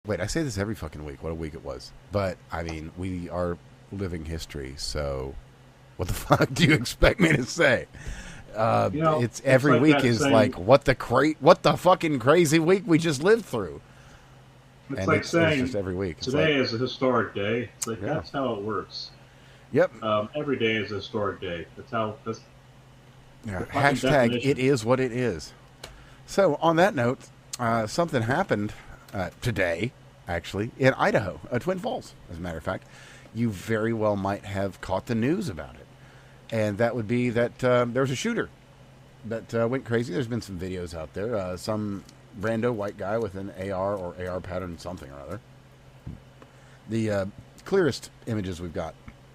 Wait, I say this every fucking week. What a week it was. But, I mean, we are living history, so what the fuck do you expect me to say? It's every like week is saying, like, what the fucking crazy week we just lived through. It's and like saying, it's just every week. It's today like, is a historic day. It's like, yeah. that's how it works. Yep. Every day is a historic day. That's yeah. Hashtag Definition. It is what it is. So, on that note, something happened today, actually, in Idaho, Twin Falls, as a matter of fact. You very well might have caught the news about it. And that would be that there was a shooter that went crazy. There's been some videos out there. Some rando white guy with an AR or AR pattern something or other. The clearest images we've got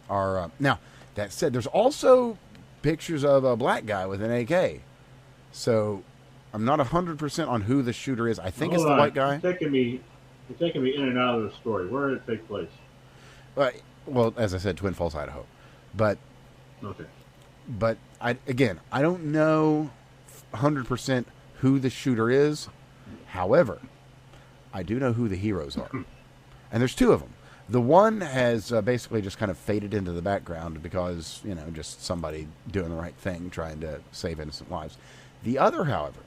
are... now, that said, there's also pictures of a black guy with an AK. So, I'm not 100% on who the shooter is. I think it's the white guy. You're taking me in and out of the story. Where did it take place? Well, as I said, Twin Falls, Idaho. But... okay. But, I don't know 100% who the shooter is. However, I do know who the heroes are. And there's two of them. The one has basically just kind of faded into the background because, just somebody doing the right thing, trying to save innocent lives. The other, however,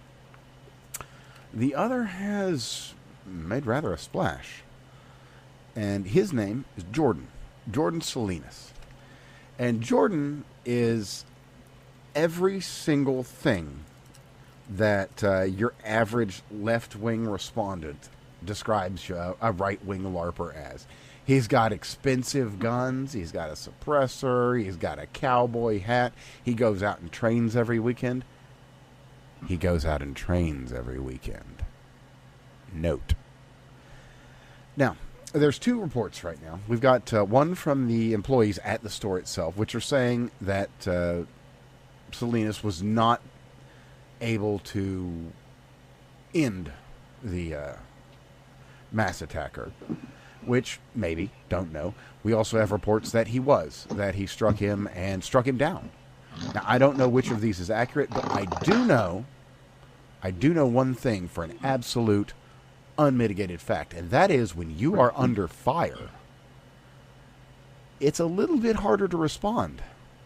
has made rather a splash. And his name is Jordan Salinas. And Jordan is every single thing that your average left-wing respondent describes a right-wing LARPer as. He's got expensive guns. He's got a suppressor. He's got a cowboy hat. He goes out and trains every weekend. Note. Now, there's two reports right now. We've got one from the employees at the store itself, which are saying that Salinas was not able to end the mass attacker, which maybe, don't know. We also have reports that he struck him and struck him down. Now, I don't know which of these is accurate, but I do know one thing for an absolute unmitigated fact, and that is when you are under fire, it's a little bit harder to respond.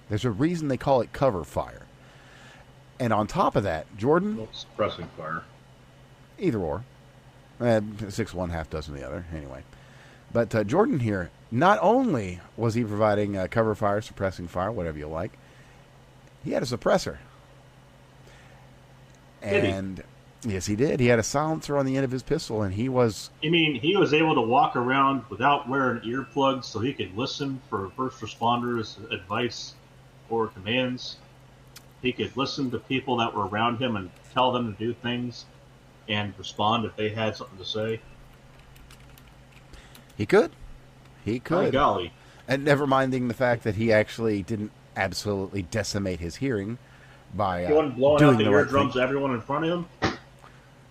There's a reason they call it cover fire. And on top of that, Jordan... well, suppressing fire. Either or. 6 one, half dozen the other. Anyway. But Jordan here, not only was he providing cover fire, suppressing fire, whatever you like, he had a suppressor. And... yes, he did. He had a silencer on the end of his pistol, and he was... You mean he was able to walk around without wearing earplugs so he could listen for first responders' advice or commands? He could listen to people that were around him and tell them to do things and respond if they had something to say? He could. By golly. And never minding the fact that he actually didn't absolutely decimate his hearing by he wasn't blowing doing out the right eardrums thing. to everyone in front of him?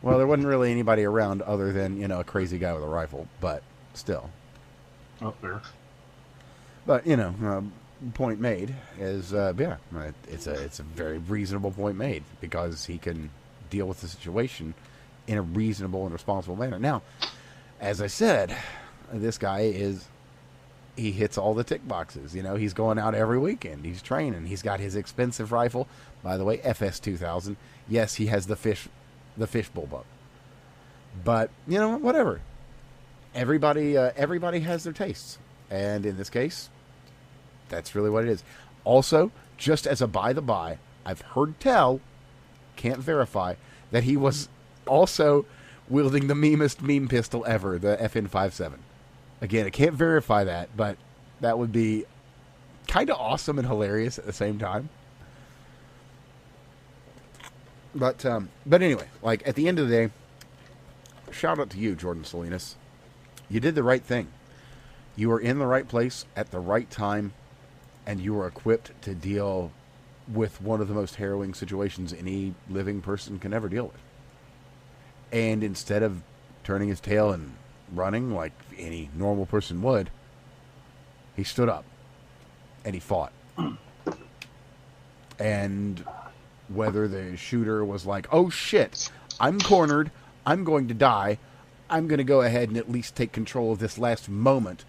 Well, there wasn't really anybody around other than, a crazy guy with a rifle, but still. Oh, fair. But, point made is, it's a very reasonable point made because he can deal with the situation in a reasonable and responsible manner. Now, as I said, this guy he hits all the tick boxes. He's going out every weekend. He's training. He's got his expensive rifle. By the way, FS 2000. Yes, he has the fishbowl buck. But, whatever. Everybody has their tastes. And in this case, that's really what it is. Also, just as a by-the-by, I've heard tell, can't verify, that he was also wielding the meanest meme pistol ever, the FN57. Again, I can't verify that, but that would be kind of awesome and hilarious at the same time. But anyway, at the end of the day, shout out to you, Jordan Salinas. You did the right thing. You were in the right place at the right time, and you were equipped to deal with one of the most harrowing situations any living person can ever deal with. And instead of turning his tail and running like any normal person would, he stood up and he fought. And whether the shooter was like, oh shit, I'm cornered, I'm going to die, I'm going to go ahead and at least take control of this last moment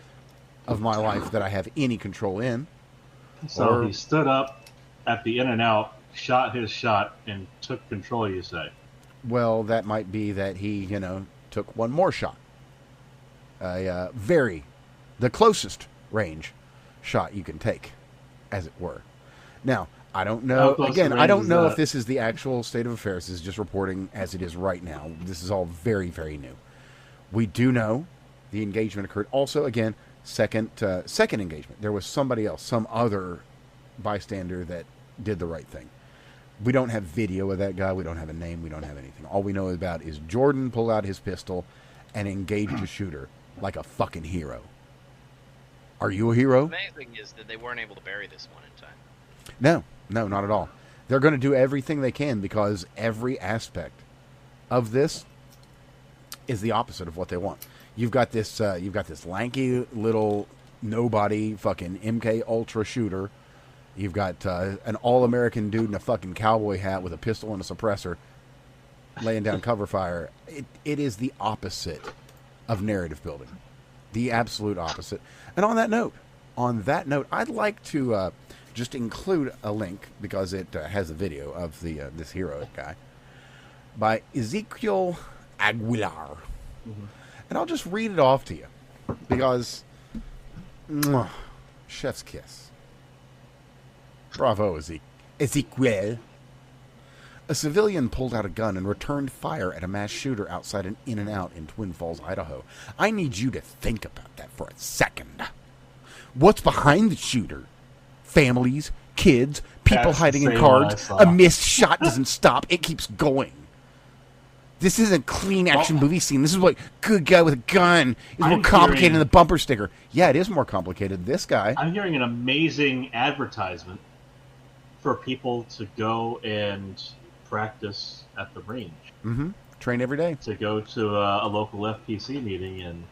of my life that I have any control in. So he stood up at the In-N-Out, shot his shot, and took control, you say? Well, that might be that he, took one more shot. The closest range shot you can take, as it were. Now, I don't know. Again, I don't know if this is the actual state of affairs. This is just reporting as it is right now. This is all very, very new. We do know the engagement occurred. Also, again, second engagement. There was somebody else, some other bystander that did the right thing. We don't have video of that guy. We don't have a name. We don't have anything. All we know about is Jordan pulled out his pistol and engaged the shooter like a fucking hero. Are you a hero? The main thing is that they weren't able to bury this one in time. No, not at all. They're going to do everything they can because every aspect of this is the opposite of what they want. You've got this lanky little nobody fucking MK Ultra shooter. You've got an all-American dude in a fucking cowboy hat with a pistol and a suppressor laying down cover fire. It is the opposite of narrative building. The absolute opposite. And on that note, I'd like to just include a link, because it has a video of this hero guy, by Ezekiel Aguilar. Mm-hmm. And I'll just read it off to you, because chef's kiss. Bravo, Ezekiel. A civilian pulled out a gun and returned fire at a mass shooter outside an In-N-Out in Twin Falls, Idaho. I need you to think about that for a second. What's behind the shooter? Families, kids, people hiding in cars. A missed shot doesn't stop. It keeps going. This isn't a clean action movie scene. This is what good guy with a gun is more complicated than the bumper sticker. Yeah, it is more complicated. This guy. I'm hearing an amazing advertisement for people to go and practice at the range. Mm-hmm. Train every day. To go to a local FPC meeting and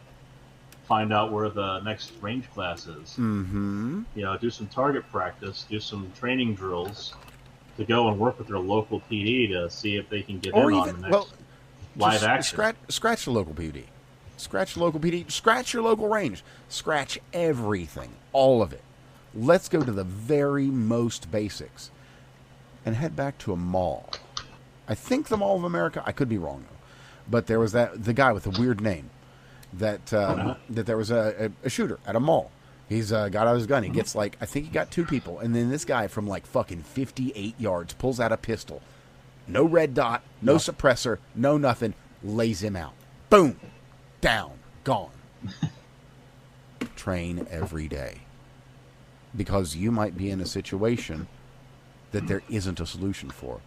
find out where the next range class is. Mm-hmm. Do some target practice, do some training drills, to go and work with their local PD to see if they can get in on the next live action. Scratch the local PD. Scratch the local PD. Scratch your local range. Scratch everything. All of it. Let's go to the very most basics and head back to a mall. I think the Mall of America. I could be wrong, though. But there was the guy with a weird name that there was a shooter at a mall. He's got out his gun. He gets I think he got 2 people. And then this guy from fucking 58 yards pulls out a pistol. No red dot, no suppressor, no nothing. Lays him out. Boom. Down. Gone. Train every day. Because you might be in a situation that there isn't a solution for.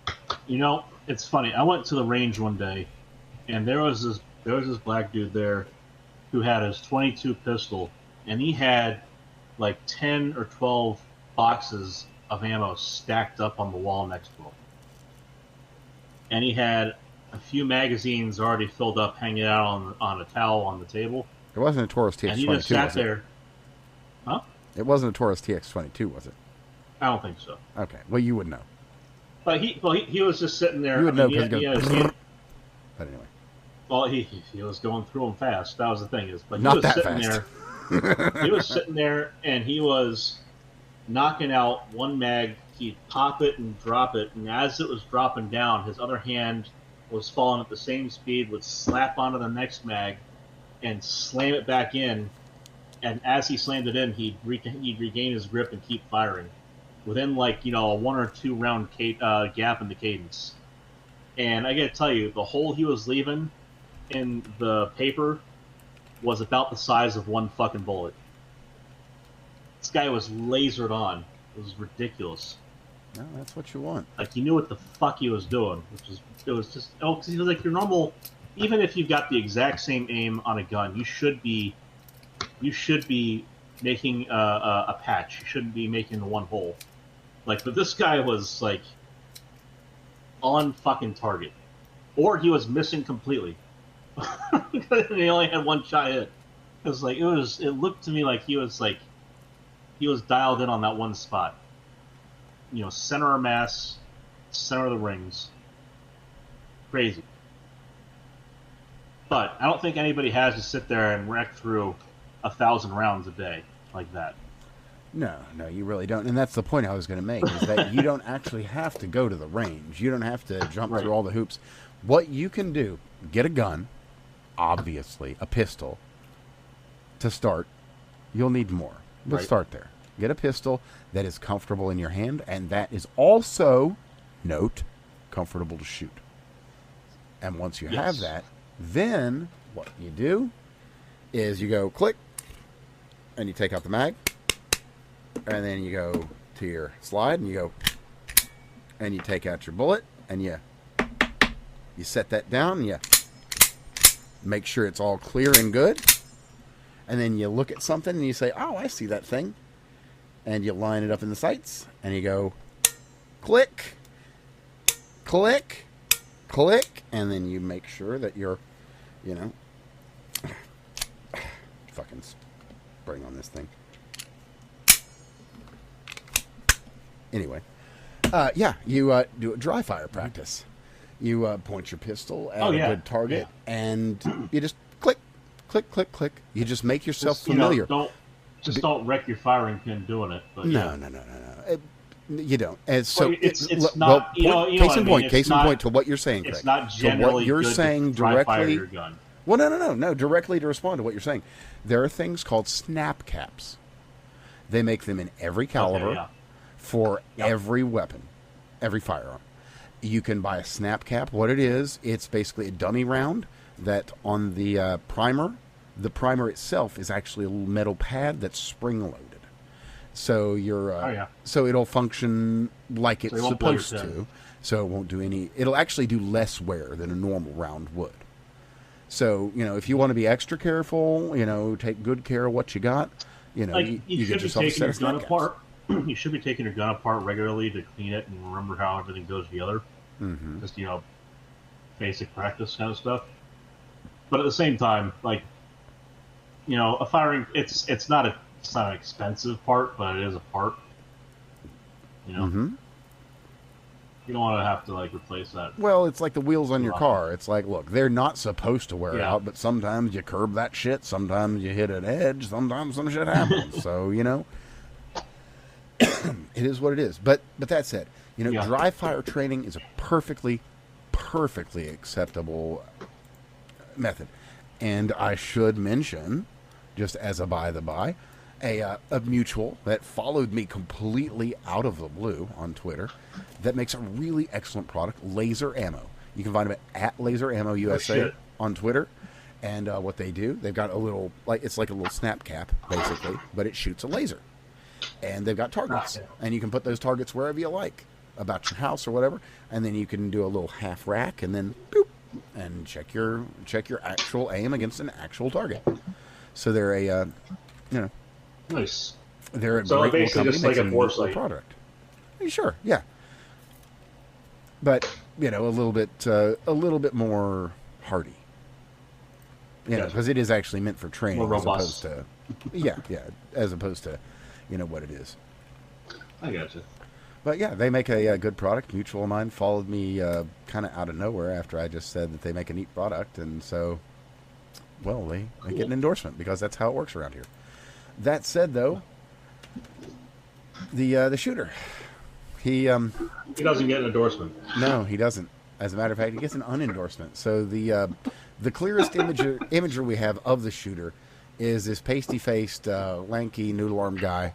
It's funny. I went to the range one day, and there was this black dude there who had his .22 pistol, and he had 10 or 12 boxes of ammo stacked up on the wall next to him. And he had a few magazines already filled up, hanging out on a towel on the table. It wasn't a Taurus TX-22, and he just sat there. Huh? It wasn't a Taurus TX-22, was it? I don't think so. Okay. Well, you would know. But he was just sitting there. You would know because he goes... But anyway. Well, he was going through them fast. That was the thing. But he Not was that sitting fast. There. He was sitting there, and he was knocking out one mag. He'd pop it and drop it, and as it was dropping down, his other hand was falling at the same speed, would slap onto the next mag and slam it back in. And as he slammed it in, he'd regain his grip and keep firing within a 1 or 2 round gap in the cadence. And I gotta tell you, the hole he was leaving in the paper was about the size of one fucking bullet. This guy was lasered on. It was ridiculous. No, that's what you want. He knew what the fuck he was doing, because he was your normal. Even if you've got the exact same aim on a gun, you should be making a patch. You shouldn't be making the one hole. But this guy was on fucking target, or he was missing completely. He only had one shot hit. It looked to me like he was dialed in on that one spot. Center of mass, center of the rings. Crazy. But I don't think anybody has to sit there and wreck through 1,000 rounds a day like that. No, you really don't. And that's the point I was going to make, is that you don't actually have to go to the range. You don't have to jump through all the hoops. What you can do, get a gun, obviously, a pistol, to start. You'll need more. But start there. Get a pistol that is comfortable in your hand, and that is also, note, comfortable to shoot. And once you have that, then what you do is you go click, and you take out the mag, and then you go to your slide, and you go, and you take out your bullet, and you set that down, and you make sure it's all clear and good, and then you look at something, and you say, oh, I see that thing, and you line it up in the sights, and you go click, click, click, and then you make sure that you're, fucking spraying on this thing. Anyway, you do a dry fire practice. You point your pistol at a good target, and you just click, click, click, click. You just make yourself familiar. Don't wreck your firing pin doing it. But no. You don't. And so it's not. Case in point to what you're saying. It's Craig. not generally what you're good saying to dry directly. Fire your gun. Well, no. Directly to respond to what you're saying, there are things called snap caps. They make them in every caliber for every weapon, every firearm. You can buy a snap cap. What it is, it's basically a dummy round that on the primer itself is actually a little metal pad that's spring-loaded. So so it'll function like it's supposed to. So it won't do it'll actually do less wear than a normal round would. So, if you want to be extra careful, take good care of what you got, you get yourself a set of snap caps. You should be taking your gun apart regularly to clean it and remember how everything goes together. Mm-hmm. Just, basic practice kind of stuff. But at the same time, a firing, it's not an expensive part, but it is a part. Mm-hmm. You don't want to have to replace that. Well, it's like the wheels on your car. It's like, look, they're not supposed to wear out, but sometimes you curb that shit. Sometimes you hit an edge. Sometimes some shit happens. So, it is what it is. But that said, dry fire training is a perfectly acceptable method. And I should mention, just as a by the by, a mutual that followed me completely out of the blue on Twitter that makes a really excellent product, Laser Ammo. You can find them at Laser Ammo USA on Twitter. And what they do, they've got a little, it's like a little snap cap, basically, but it shoots a laser. And they've got targets. And you can put those targets wherever you like, about your house or whatever. And then you can do a little half rack and then boop, and check your actual aim against an actual target. So they're a, nice. They're a great little company. Just like a foresight product. Sure, yeah. But a little bit more hardy. Because it is actually meant for training, more robust. as opposed to, what it is. I gotcha. But they make a good product. Mutual of mine followed me kind of out of nowhere after I just said that they make a neat product, and so, they get an endorsement because that's how it works around here. That said, though, the shooter, he doesn't get an endorsement. No, he doesn't. As a matter of fact, he gets an unendorsement. So the clearest imagery we have of the shooter is this pasty-faced, lanky, noodle-armed guy.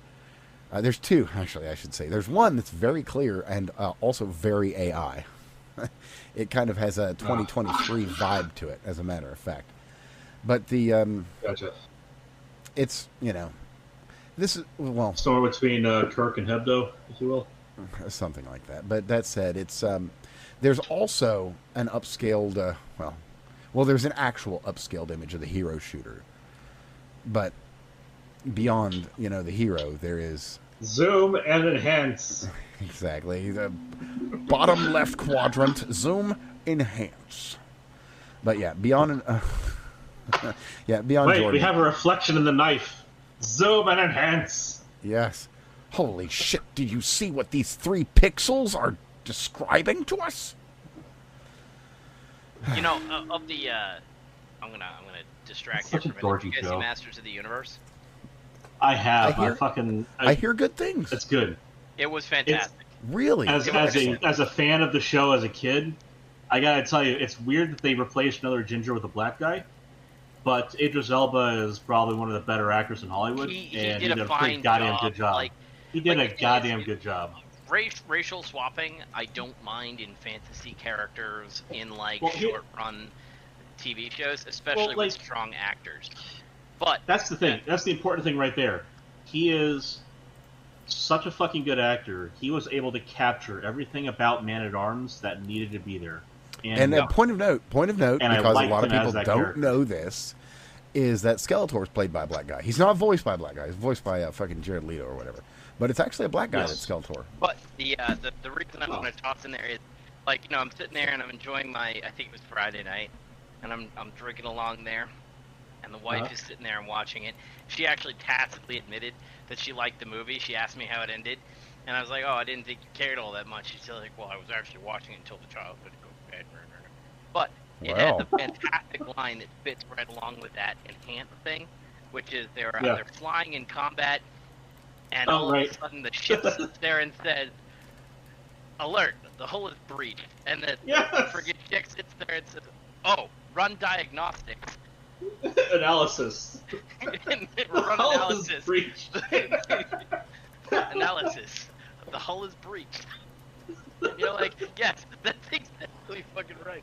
There's two, actually, I should say. There's one that's very clear and also very AI. It kind of has a 2023 vibe to it, as a matter of fact. But the gotcha. It's this is somewhere between Kirk and Hebdo, if you will, something like that. But that said, it's there's also an upscaled there's an actual upscaled image of the hero shooter, but beyond the hero, there is zoom and enhance. Exactly, the bottom left quadrant, zoom, enhance. But beyond beyond. Wait, Jordan, we have a reflection in the knife. Zoom and enhance. Yes. Holy shit! Did you see what these 3 pixels are describing to us? Of the, I I'm gonna distract It's you such a for a minute. Did dorky you guys see show. Masters of the Universe? I have. I hear good things. It's good. It was fantastic. Really? As a fan of the show as a kid, I gotta tell you, it's weird that they replaced another ginger with a black guy. But Idris Elba is probably one of the better actors in Hollywood, and he did a fine goddamn good job. Like, he did like, a goddamn good job. Racial swapping, I don't mind in fantasy characters in short run TV shows, especially with strong actors. But that's the thing. That's the important thing right there. He is such a fucking good actor. He was able to capture everything about Man-at-Arms that needed to be there. And point of note, because a lot of people don't know this, is that Skeletor's played by a black guy. He's not voiced by a black guy. He's voiced by fucking Jared Leto or whatever. But it's actually a black guy that's Skeletor. But the reason I'm going to toss in there is, I'm sitting there and I'm enjoying I think it was Friday night, and I'm drinking along there, and the wife is sitting there and watching it. She actually tacitly admitted that she liked the movie. She asked me how it ended, and I was like, oh, I didn't think you cared all that much. She's like, well, I was actually watching it until the child would go to bed. But it has a fantastic line that fits right along with that enhance thing, which is they're flying in combat, and all of a sudden the ship sits there and says, alert, the hull is breached. And the friggin' chick sits there and says, oh, run diagnostics. Analysis. And run analysis. Breached. Analysis. The hull is breached. And you're like, yes, that's exactly fucking right.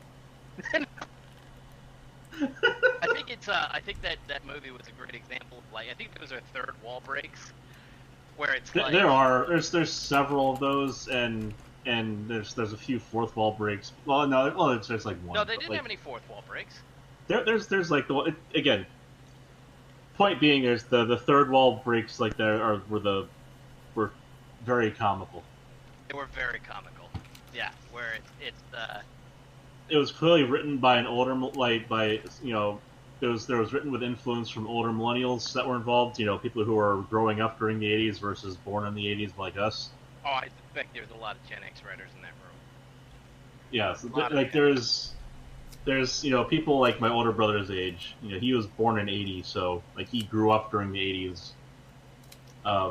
I think that movie was a great example of I think those are third wall breaks, where it's there's several of those, and there's a few fourth wall breaks. Well, no, it's just one. No, they didn't have any fourth wall breaks. There's again. Point being, there's the third wall breaks were very comical. They were very comical. Yeah, where it was clearly written by an older there was written with influence from older millennials that were involved. People who are growing up during the 80s versus born in the 80s like us. Oh, I suspect there's a lot of Gen X writers in that room. Yeah, there's people like my older brother's age. He was born in 80, so he grew up during the 80s.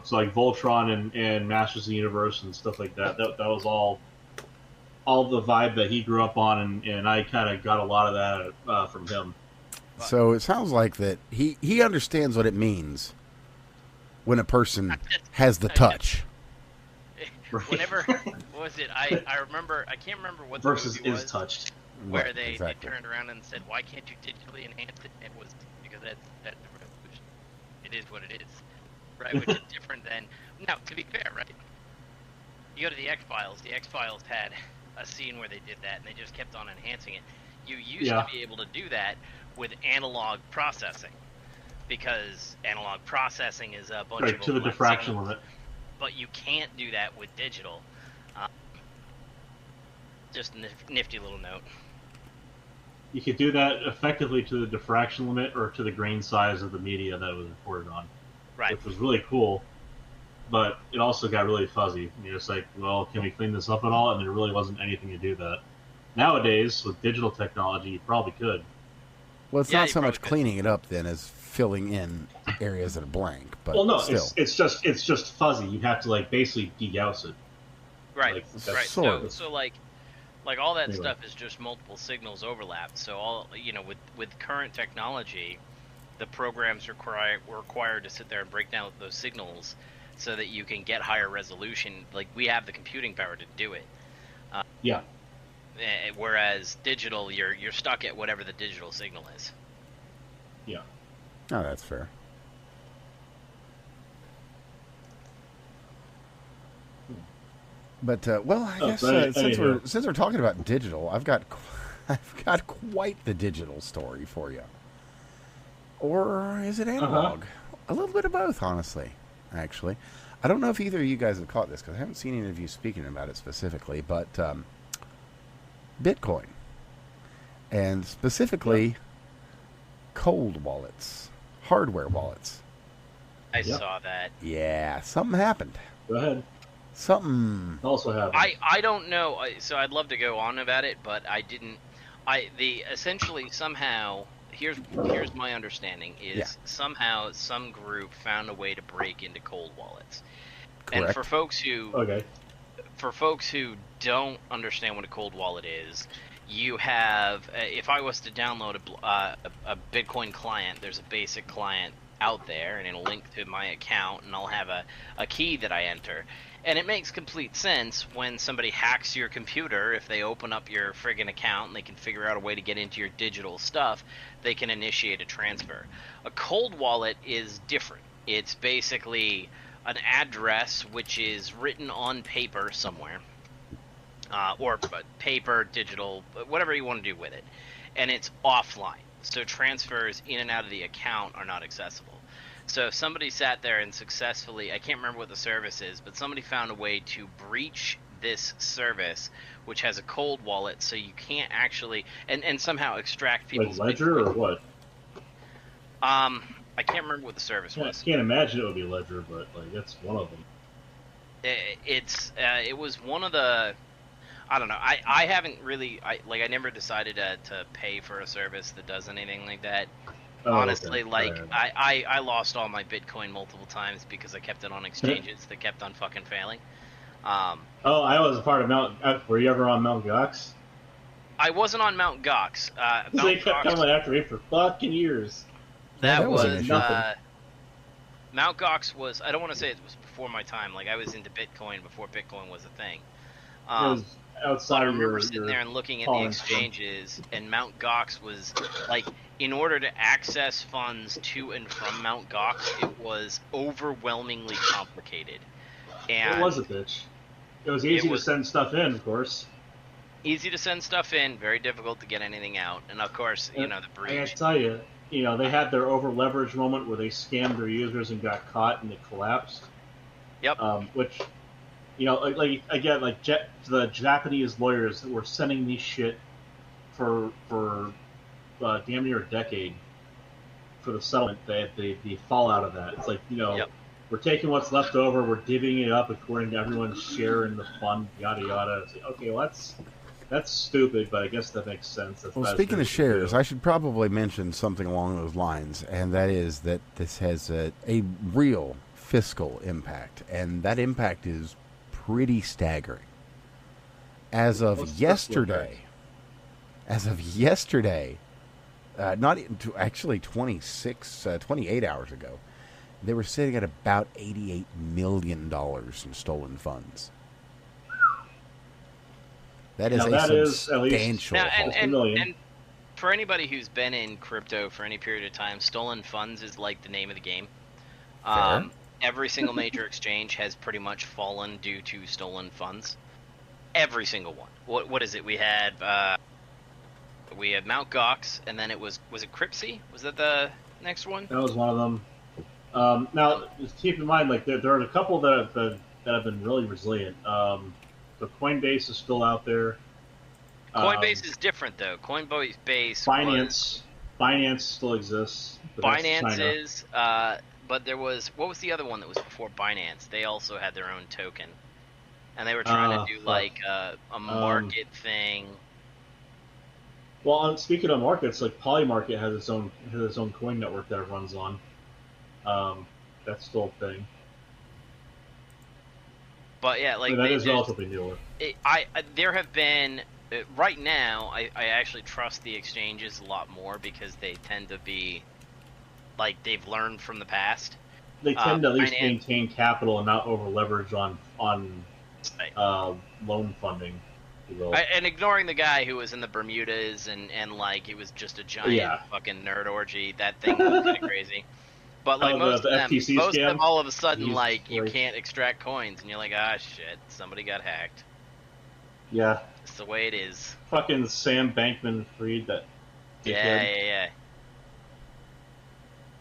So Voltron and Masters of the Universe and stuff like that. That was all the vibe that he grew up on, and I kind of got a lot of that from him. So it sounds like that he understands what it means when a person has the touch. Whenever, what was it? I remember, I can't remember what the versus movie was, is touched. where Right, they exactly. turned around and said, why can't you digitally enhance it? And it was because that's the revolution. It is what it is, right? Which is different than, now, to be fair, right? You go to the X-Files had a scene where they did that, and they just kept on enhancing it. You used to be able to do that with analog processing, because analog processing is a bunch of to the diffraction limit. But you can't do that with digital. Just a nifty little note. You could do that effectively to the diffraction limit or to the grain size of the media that it was recorded on, Right. which was really cool. But it also got really fuzzy. You're just like, well, can we clean this up at all? And there really wasn't anything to do that. Nowadays, with digital technology, you probably could. Well, it's not so much cleaning it up then as filling in areas that are blank. But Well, no, still. it's just fuzzy. You have to basically degauss it. Right. Right. Sort of. So like all that Anyway. stuff is just multiple signals overlapped. So all with current technology, the programs required to sit there and break down those signals so that you can get higher resolution. Like, we have the computing power to do it. Yeah. Whereas digital, you're stuck at whatever the digital signal is. Yeah. Oh, that's fair. But I guess since we're talking about digital, I've got quite the digital story for you. Or is it analog? A little bit of both, honestly. Actually, I don't know if either of you guys have caught this because I haven't seen any of you speaking about it specifically. But Bitcoin, and specifically cold wallets, hardware wallets. I saw that. Yeah, something happened. Go ahead. Something Also happened. I don't know. So I'd love to go on about it, but I didn't. Essentially somehow here's my understanding is somehow some group found a way to break into cold wallets. Correct. And for folks who don't understand what a cold wallet is, you have, if I was to download a Bitcoin client, there's a basic client out there, and it'll link to my account, and I'll have a key that I enter. And it makes complete sense when somebody hacks your computer. If they open up your friggin' account and they can figure out a way to get into your digital stuff, they can initiate a transfer. A cold wallet is different. It's basically an address which is written on paper somewhere, or paper, digital, whatever you want to do with it, and it's offline. So transfers in and out of the account are not accessible. So if somebody sat there and successfully, I can't remember what the service is, but somebody found a way to breach this service, which has a cold wallet, so you can't actually, and somehow extract people's like Ledger Bitcoin. or what? I can't remember what the service was. I can't imagine it would be Ledger, but like that's one of them. It was one of the, I don't know. I haven't really, I never decided to pay for a service that does anything like that. Honestly, okay. I lost all my Bitcoin multiple times because I kept it on exchanges that kept on fucking failing. I was a part of Mount. Were you ever on Mount Gox? I wasn't on Mount Gox. They kept coming after me for fucking years. That was nothing. Mount Gox was. I don't want to say it was before my time. Like I was into Bitcoin before Bitcoin was a thing. It was outside I of remember your sitting there and looking at the exchanges, and Mount Gox was like, in order to access funds to and from Mount Gox, it was overwhelmingly complicated. And it was a bitch. It was easy to send stuff in, of course. Easy to send stuff in, very difficult to get anything out, and of course, the breach. I gotta tell you, they had their over-leverage moment where they scammed their users and got caught, and it collapsed. Yep. Which, the Japanese lawyers were sending me shit for damn near a decade for the settlement. The fallout of that. It's like, Yep. We're taking what's left over, we're divvying it up according to everyone's share in the fund, yada yada. It's like, okay, well that's stupid, but I guess that makes sense. Well, speaking of shares, I should probably mention something along those lines, and that is that this has a real fiscal impact, and that impact is pretty staggering. As of yesterday, not actually 28 hours ago, they were sitting at about $88 million in stolen funds. That is a substantial. And for anybody who's been in crypto for any period of time, stolen funds is like the name of the game. Every single major exchange has pretty much fallen due to stolen funds. Every single one. What is it? We had Mt. Gox, and then was it Cryptsy? Was that the next one? That was one of them. Now, just keep in mind, like there are a couple that have been really resilient. The Coinbase is still out there. Coinbase is different though. Coinbase Binance still exists. Binance is, but there was, what was the other one that was before Binance? They also had their own token, and they were trying to do like a market thing. Well, speaking of markets, like Polymarket has its own coin network that it runs on. That's still a thing. But yeah, like that is relatively newer. There have been right now. I actually trust the exchanges a lot more because they tend to be like they've learned from the past. They tend to at least maintain capital and not over leverage on loan funding. And ignoring the guy who was in the Bermudas and like it was just a giant fucking nerd orgy. That thing was kind of crazy. But like most of them, all of a sudden, you can't extract coins, and you're like, ah, shit, somebody got hacked. Yeah, it's the way it is. Fucking Sam Bankman-Fried, that. Yeah.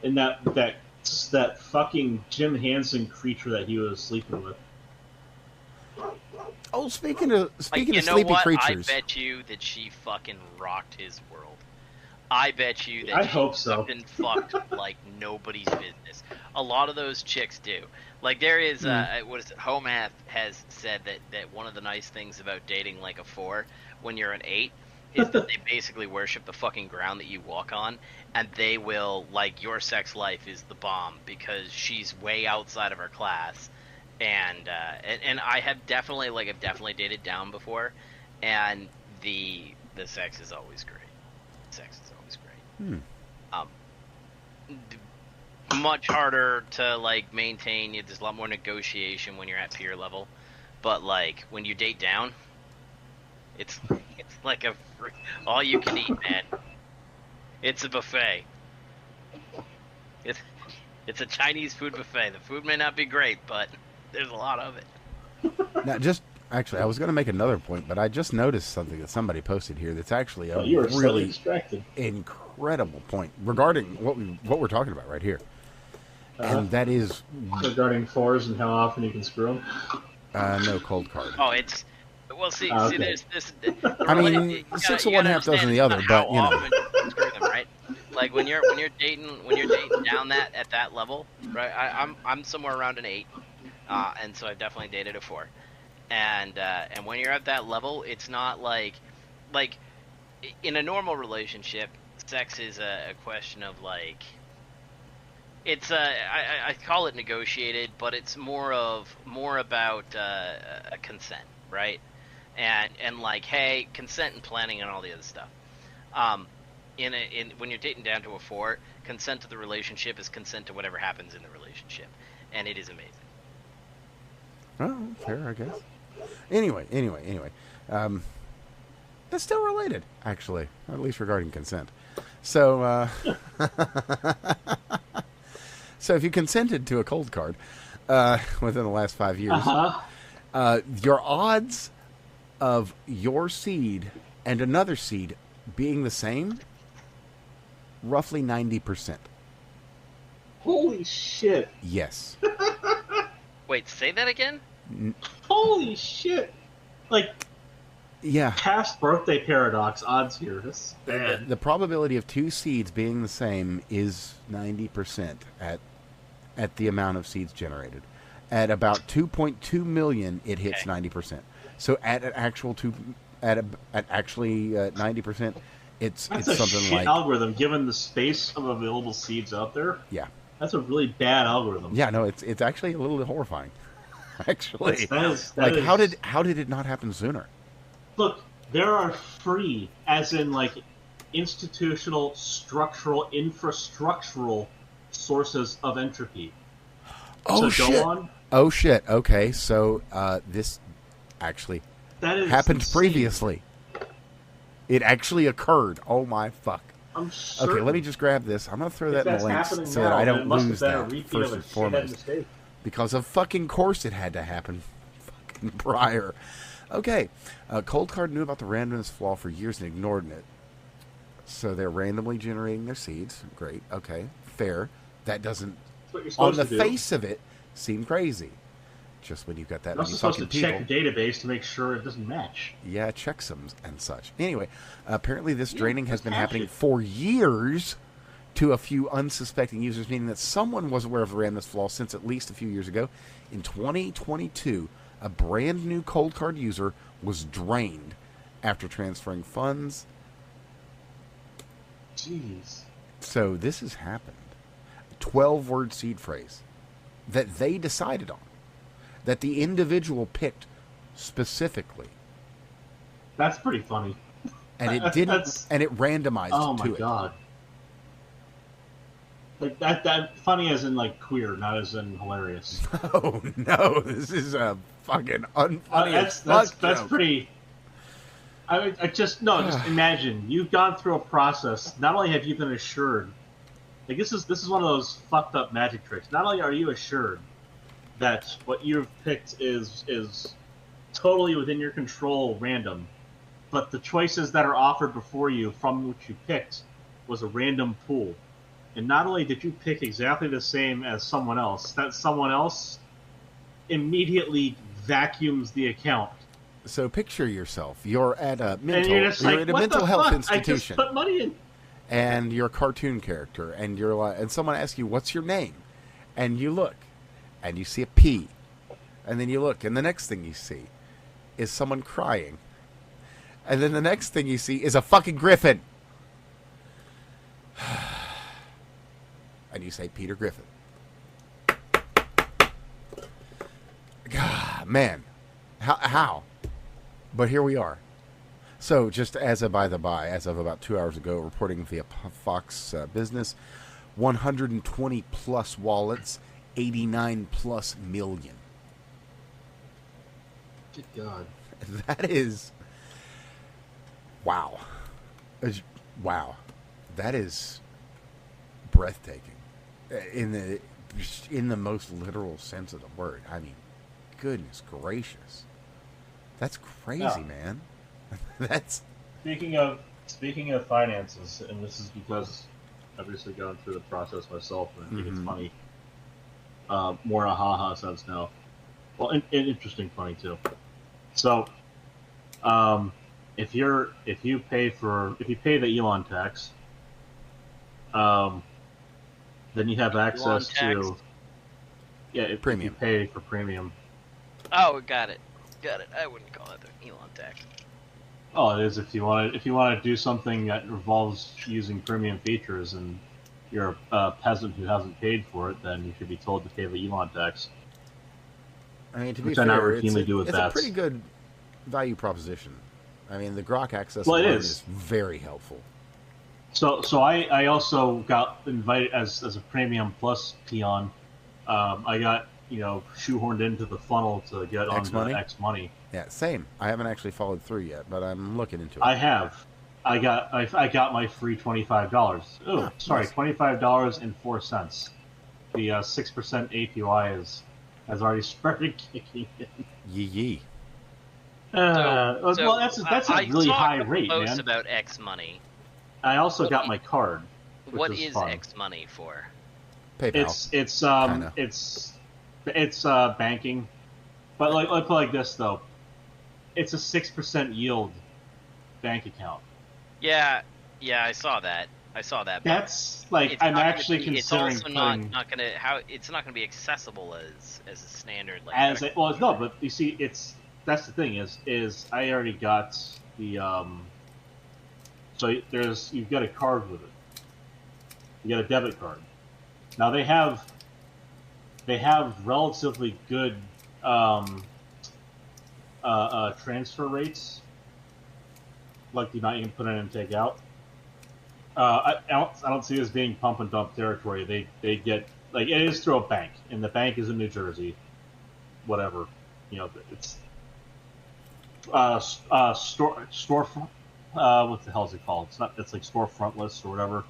And that fucking Jim Hansen creature that he was sleeping with. Oh, speaking of sleepy creatures, I bet you that she fucking rocked his world. I bet you that fucking fucked like nobody's business. A lot of those chicks do. Like there is, what is it? Homath has said that one of the nice things about dating like a 4 when you're an 8 is that they basically worship the fucking ground that you walk on, and they will, like, your sex life is the bomb because she's way outside of her class, and I have definitely, like, I've definitely dated down before, and the sex is always great. Sex is always great. Much harder to, like, maintain. There's a lot more negotiation when you're at peer level, but, like, when you date down, it's like all you can eat, man. It's a buffet. It's a Chinese food buffet. The food may not be great, but there's a lot of it. Now, actually, I was going to make another point, but I just noticed something that somebody posted here that's actually a you were really distracted. Incredible point regarding what we're talking about right here. And that is regarding fours and how often you can screw them. No cold card. Oh, it's see, there's this. I mean, 6 of one, half dozen the other, but you know. You screw them, right? Like when you're dating down at that level, right? I'm somewhere around an 8, and so I've definitely dated a 4, and when you're at that level, it's not like in a normal relationship, sex is a question of like. It's I call it negotiated, but it's more about a consent, right? And like, hey, consent and planning and all the other stuff. When you're dating down to a 4, consent to the relationship is consent to whatever happens in the relationship, and it is amazing. Oh, fair, I guess. Anyway, that's still related, actually, at least regarding consent. So, so if you consented to a cold card within the last 5 years, your odds of your seed and another seed being the same, roughly 90%. Holy shit. Yes. Wait, say that again? Holy shit. Like, yeah. past birthday paradox odds here. That's bad. The probability of 2 seeds being the same is 90% at the amount of seeds generated. At about 2.2 million, it hits 90%. So at an actual 90%, it's a something shit like algorithm given the space of available seeds out there. Yeah. That's a really bad algorithm. Yeah, no, it's actually a little horrifying. Actually, that is, how did it not happen sooner? Look, there are free, as in like institutional, structural, infrastructural sources of entropy. Oh, so shit. Go on. Oh shit. Okay, so this actually happened insane. Previously. It actually occurred. Oh my fuck. I'm certain. Okay, let me just grab this. I'm gonna throw that in the links so now, that I don't lose that first and foremost. Because of fucking course it had to happen fucking prior. Okay, Cold Card knew about the randomness flaw for years and ignored it. So they're randomly generating their seeds. Great. Okay, fair. That doesn't, on the face of it, seem crazy. Just when you've got that many fucking people. You're supposed to check the database to make sure it doesn't match. Yeah, checksums and such. Anyway, apparently this draining has been happening for years to a few unsuspecting users, meaning that someone was aware of the randomness flaw since at least a few years ago. In 2022, a brand new Cold Card user was drained after transferring funds. Jeez. So this has happened. 12-word seed phrase that they decided on, that the individual picked specifically. That's pretty funny. And it didn't, and it randomized to it. Oh my god. Like that funny as in like queer, not as in hilarious. Oh no, this is a fucking unfunny that's pretty. I just imagine you've gone through a process. Not only have you been assured, like this is one of those fucked up magic tricks. Not only are you assured that what you've picked is totally within your control, random, but the choices that are offered before you from which you picked was a random pool. And not only did you pick exactly the same as someone else, that someone else immediately vacuums the account. So picture yourself. You're at a mental, you're at a mental health institution. I just put money in. And you're a cartoon character, and you're like, and someone asks you, "What's your name?" And you look, and you see a P, and then you look, and the next thing you see is someone crying, And then the next thing you see is a fucking griffin. And you say, Peter Griffin. God, man. How? But here we are. So, just as a by the by, as of about 2 hours ago, reporting via Fox Business, 120 plus wallets, 89 plus million. Good God. That is... Wow. Wow. That is breathtaking. In the most literal sense of the word. I mean, goodness gracious. That's crazy, man. That's... Speaking of finances, and this is because I've recently gone through the process myself, and I think it's funny. More in a ha-ha sense now. Well, and interesting funny too. So, if you pay the Elon tax, then you have access to if you pay for premium. Oh, got it. I wouldn't call it the Elon tax. Oh, it is if you want to do something that involves using premium features, and you're a peasant who hasn't paid for it, then you should be told to pay the Elon tax. I mean, to which be I not fair, routinely do with it's bats. a pretty good value proposition. I mean, the Grok access Well, it alone is. is very helpful. So I also got invited as a premium plus peon. I got shoehorned into the funnel to get on the X money. Yeah, same. I haven't actually followed through yet, but I'm looking into it. I have. I got my free $25. Oh, sorry, nice. $25.04. The 6% APY has already started kicking in. Yee. Well, that's a really high rate, man. I saw about X money. I also got my card. What is fun. X money for? PayPal. It's banking, but let's put it like this though. It's a 6% yield bank account. Yeah, I saw that. That's like I'm actually considering. It's also not gonna be accessible as a standard. But you see, that's the thing is I already got the So you've got a card with it. You got a debit card. Now they have relatively good transfer rates, like the amount you can put in and take out. I don't see this being pump and dump territory. They get it is through a bank, and the bank is in New Jersey. Whatever, it's storefront. What the hell is it called? It's like storefront list or whatever.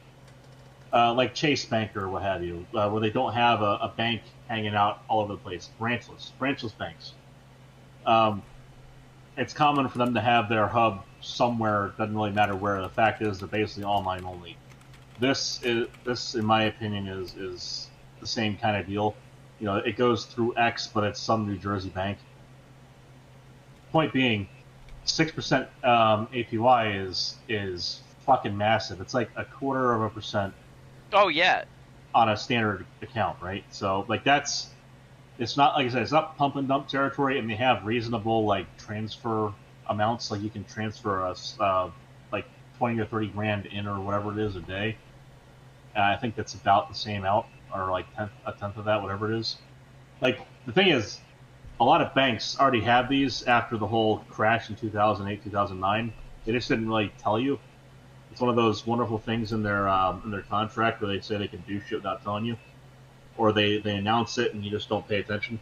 Like Chase Bank or what have you, where they don't have a bank hanging out all over the place. Branchless banks. It's common for them to have their hub somewhere. Doesn't really matter where. The fact is, they're basically online only. This, in my opinion, is the same kind of deal. It goes through X, but it's some New Jersey bank. Point being, 6% APY is fucking massive. It's like 0.25%. Oh yeah. On a standard account, right? So it's not, like I said, it's not pump and dump territory, and they have reasonable transfer amounts. Like you can transfer like 20 or 30 grand in or whatever it is a day. And I think that's about the same out, or like a tenth of that, whatever it is. Like the thing is, a lot of banks already have these after the whole crash in 2008, 2009. They just didn't really tell you. It's one of those wonderful things in their contract where they say they can do shit without telling you, or they announce it and you just don't pay attention.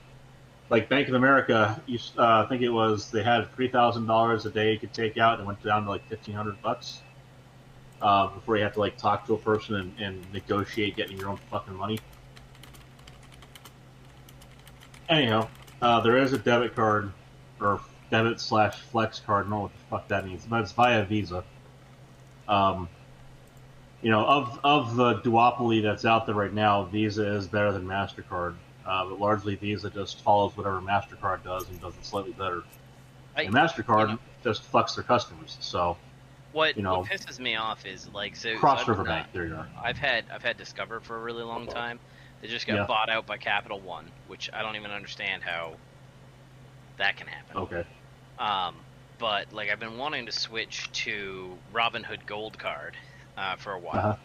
Like Bank of America, I think it was they had $3,000 a day you could take out, and it went down to like $1,500 before you have to talk to a person and negotiate getting your own fucking money. Anyhow, there is a debit card or debit/flex card. I don't know what the fuck that means, but it's via Visa. Of the duopoly that's out there right now, Visa is better than MasterCard. But largely Visa just follows whatever MasterCard does and does it slightly better. And MasterCard just fucks their customers. So what pisses me off is Cross River Bank. There you are. I've had Discover for a really long time. They just got bought out by Capital One, which I don't even understand how that can happen. Okay. but like I've been wanting to switch to Robinhood Gold Card for a while. Uh-huh.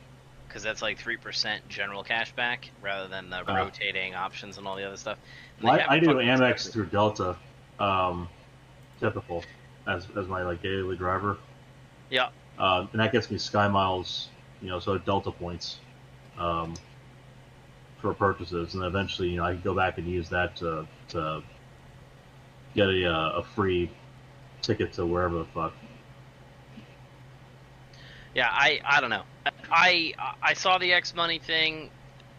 Because that's like 3% general cash back rather than the rotating options and all the other stuff. Well, I do Amex through Delta, typical, as my like daily driver. Yeah. And that gets me Sky Miles, so Delta points, for purchases, and eventually, I can go back and use that to get a free ticket to wherever the fuck. Yeah, I don't know. I saw the X Money thing.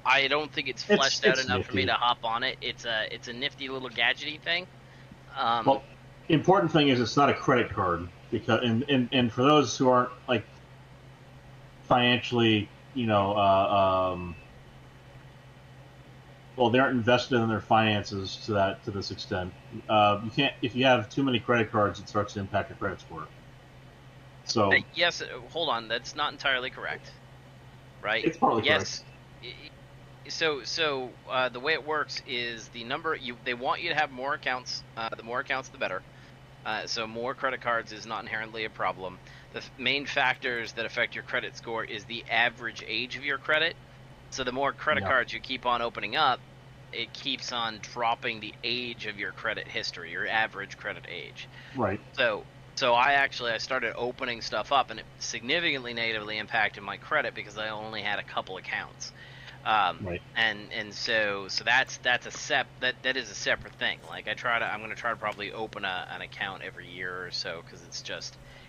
I don't think it's fleshed out enough nifty for me to hop on it. It's a nifty little gadgety thing. Well, the important thing is it's not a credit card, because and for those who aren't like financially, well, they aren't invested in their finances to this extent. You can't, if you have too many credit cards, it starts to impact your credit score. So yes, hold on, that's not entirely correct, right? It's partly correct. So the way it works is the number they want you to have more accounts. The more accounts, the better. So more credit cards is not inherently a problem. The main factors that affect your credit score is the average age of your credit. So the more credit cards you keep on opening up, it keeps on dropping the age of your credit history, your average credit age. Right. So I started opening stuff up, and it significantly negatively impacted my credit because I only had a couple accounts. Right. And so that is a separate thing. Like I'm gonna try to probably open an account every year or so, because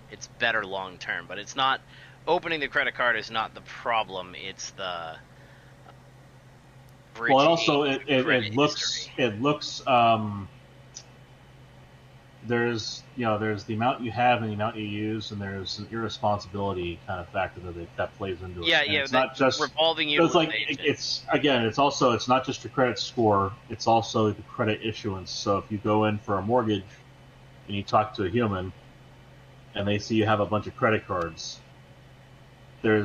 it's better long term. But it's not, opening the credit card is not the problem. It's the well, also it looks there's the amount you have and the amount you use, and there's an irresponsibility kind of factor that plays into it. Yeah, and yeah. It's not just revolving utilization. It's not just your credit score. It's also the credit issuance. So if you go in for a mortgage and you talk to a human, and they see you have a bunch of credit cards, their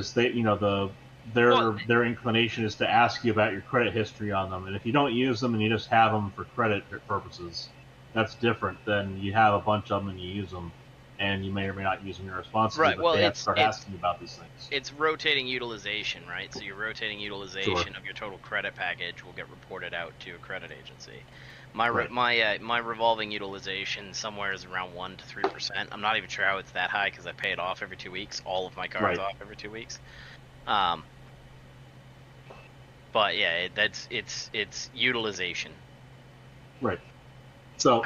inclination is to ask you about your credit history on them, and if you don't use them and you just have them for credit purposes, that's different than you have a bunch of them and you use them, and you may or may not use them irresponsibly. Right. But Well, they have to start asking you about these things. It's rotating utilization, right? So your rotating utilization of your total credit package will get reported out to a credit agency. My revolving utilization somewhere is around 1 to 3%. I'm not even sure how it's that high because I pay it off every 2 weeks. All of my cards off every 2 weeks. But yeah, it's utilization. Right. So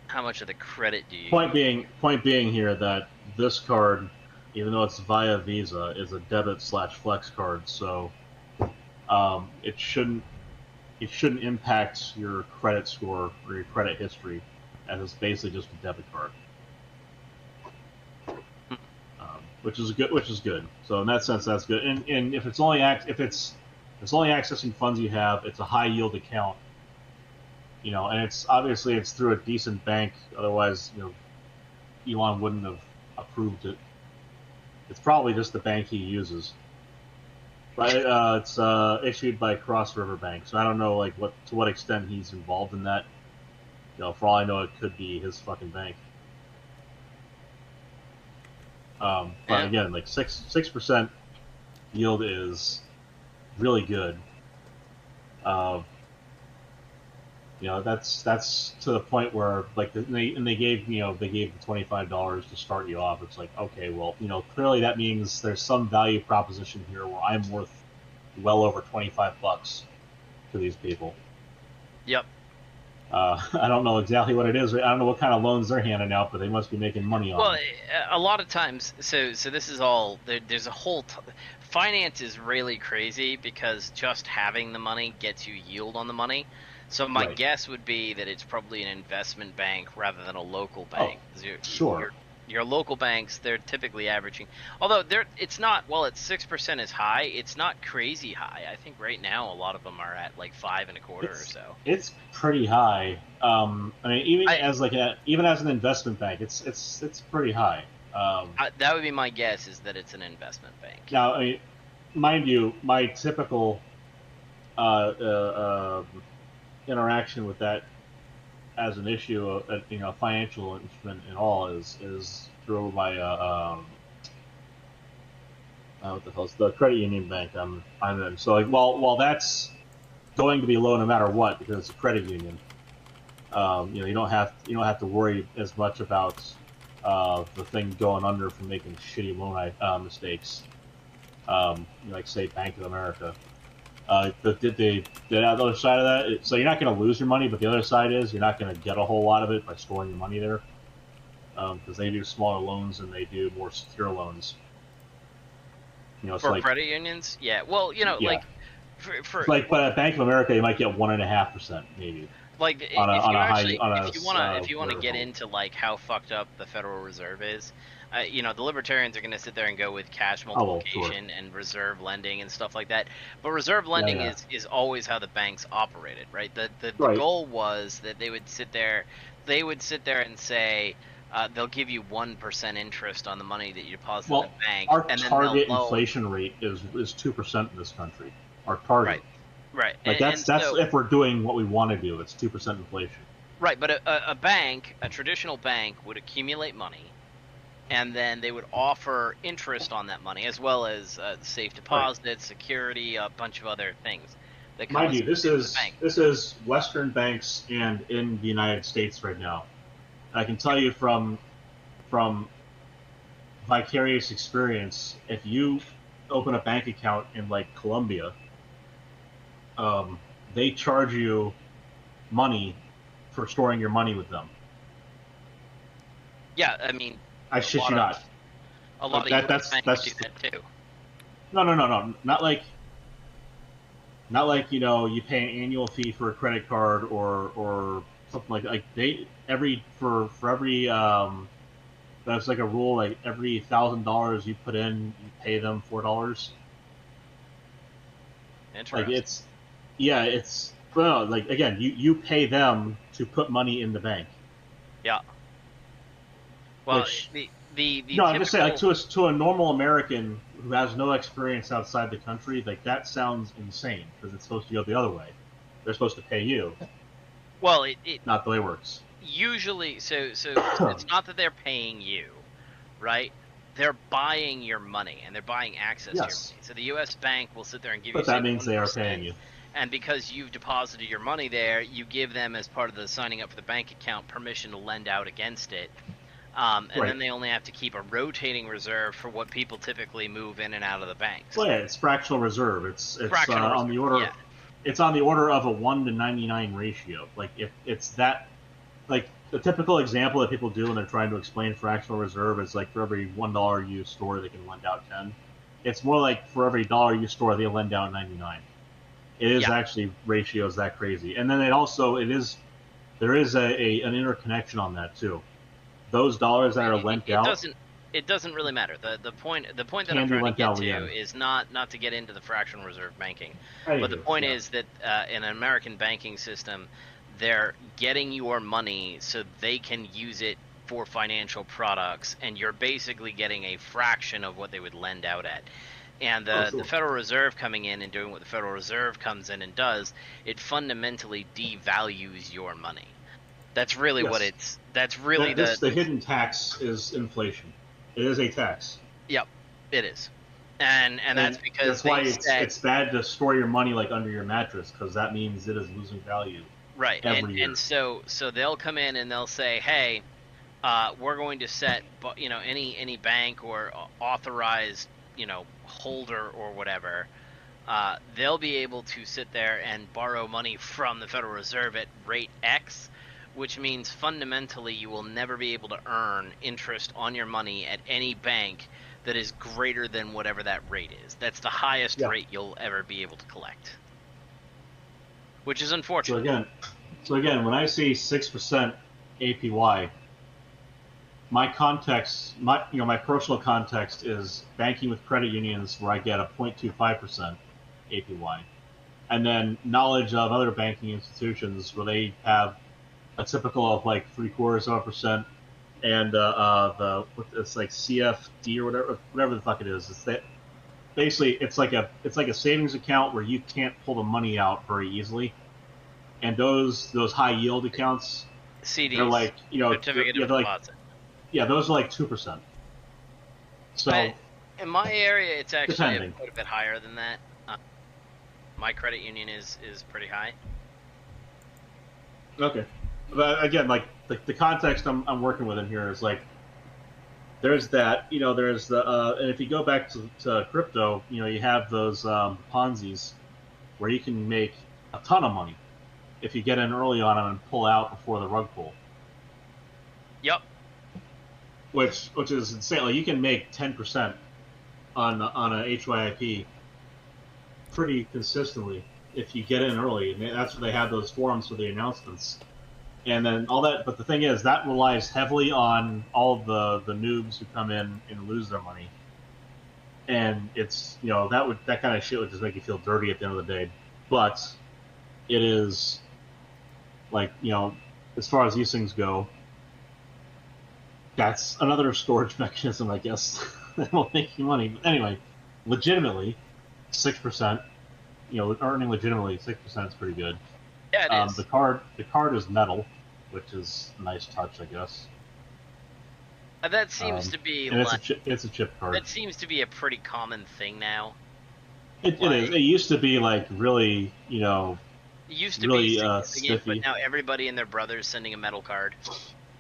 how much of the credit do you? Point being here that this card, even though it's via Visa, is a debit/flex card. So it shouldn't impact your credit score or your credit history, as it's basically just a debit card. Which is good. So in that sense, that's good. And if it's only accessing funds you have, it's a high yield account. And it's obviously it's through a decent bank. Otherwise, Elon wouldn't have approved it. It's probably just the bank he uses. But it's issued by Cross River Bank, so I don't know to what extent he's involved in that. For all I know, it could be his fucking bank. But again, 6% yield is really good. That's to the point where they gave the $25 to start you off. It's like, okay, well, clearly that means there's some value proposition here where I'm worth well over $25 to these people. Yep. I don't know exactly what it is. I don't know what kind of loans they're handing out, but they must be making money on it. Well, a lot of times, so this is all, there's a whole, finance is really crazy because just having the money gets you yield on the money. So my guess would be that it's probably an investment bank rather than a local bank. Sure. Your local banks, they're typically averaging, although it's not, well, it's 6% is high, it's not crazy high. I think right now a lot of them are at like 5.25% or so. It's pretty high. Even as an investment bank, it's pretty high. That would be my guess, is that it's an investment bank. Now, mind you, my typical interaction with that, as an issue, financial instrument and all is through my what the hell's the credit union bank I'm in. So like, while that's going to be low no matter what because it's a credit union, you don't have to worry as much about the thing going under from making shitty loan mistakes. Like say Bank of America. But the other side of that, so you're not going to lose your money, but the other side is you're not going to get a whole lot of it by storing your money there, because they do smaller loans and they do more secure loans. For like, credit unions, yeah. Well, yeah. like but at Bank of America, you might get 1.5% maybe. Like if you want to get into like how fucked up the Federal Reserve is, the libertarians are going to sit there and go with cash multiplication and reserve lending and stuff like that. But reserve lending is always how the banks operated, right? The goal was that they would sit there and say they'll give you 1% interest on the money that you deposit in the bank. Our target inflation rate is 2% in this country. Our target. Right. Like that's if we're doing what we want to do, it's 2% inflation. Right, but a traditional bank would accumulate money, and then they would offer interest on that money, as well as safe deposit, security, a bunch of other things. Mind you, this is Western banks and in the United States right now. I can tell you from vicarious experience, if you open a bank account in like Colombia, they charge you money for storing your money with them. Yeah, I mean, I shit you not. A lot of US banks do that too. No, not like you pay an annual fee for a credit card or something like they for every that's like a rule, like every $1,000 you put in, you pay them $4. Interesting. Like again, you pay them to put money in the bank. Yeah. Well, I'm just saying, like to a normal American who has no experience outside the country, like that sounds insane because it's supposed to go the other way. They're supposed to pay you. Well, not the way it works. Usually, so it's not that they're paying you, right? They're buying your money and they're buying access to your money. So the U.S. bank will sit there and give you. But that means they are paying you. And because you've deposited your money there, you give them, as part of the signing up for the bank account, permission to lend out against it. Then they only have to keep a rotating reserve for what people typically move in and out of the banks. Well, yeah, it's fractional reserve. It's fractional on the order. Yeah. It's on the order of a 1 to 99 ratio. Like if it's that, like the typical example that people do when they're trying to explain fractional reserve is like for every $1 you store, they can lend out 10. It's more like for every dollar you store, they lend out 99. It is actually ratios that crazy, and then there is an interconnection on that too. Those dollars that are lent out. It doesn't really matter. The point that I'm trying to get to is not to get into the fractional reserve banking, but the point is that in an American banking system, they're getting your money so they can use it for financial products, and you're basically getting a fraction of what they would lend out at. And the Federal Reserve coming in and doing what the Federal Reserve comes in and does, it fundamentally devalues your money. That's really what it's. That's really the hidden tax is inflation. It is a tax. Yep, it is, and that's because that's why it's bad to store your money like under your mattress, because that means it is losing value. Right, and so they'll come in and they'll say, hey, we're going to set any bank or authorized holder or whatever, they'll be able to sit there and borrow money from the Federal Reserve at rate X, which means fundamentally you will never be able to earn interest on your money at any bank that is greater than whatever that rate is. That's the highest rate you'll ever be able to collect, which is unfortunate. So again, when I see 6% APY, my personal context is banking with credit unions where I get a 0.25% APY, and then knowledge of other banking institutions where they have a typical of like 0.75%, and it's like CFD or whatever the fuck it is. It's that basically it's like a savings account where you can't pull the money out very easily, and those high yield accounts CDs. They're like, certificate of deposit. Yeah, those are like 2%. So But in my area, it's actually depending. quite a bit higher than that. My credit union is pretty high. Okay, but again, like the context I'm working with in here is like there's that, there's the and if you go back to crypto, you have those Ponzi's where you can make a ton of money if you get in early on them and pull out before the rug pull. Yep. Which is insane. Like you can make 10% on a HYIP pretty consistently if you get in early, and that's where they have those forums for the announcements. And then all that, but the thing is, that relies heavily on all the noobs who come in and lose their money. And it's, that kind of shit would just make you feel dirty at the end of the day. But it is, like, as far as these things go, that's another storage mechanism, I guess, that will make you money. But anyway, legitimately, 6%, earning legitimately 6% is pretty good. Yeah, it is. The card is metal, which is a nice touch, I guess. That seems to be and like, it's a chip card. that seems to be a pretty common thing now. It is. It used to be like really, It used to really, be significant, stiffy. but now everybody and their brother's sending a metal card.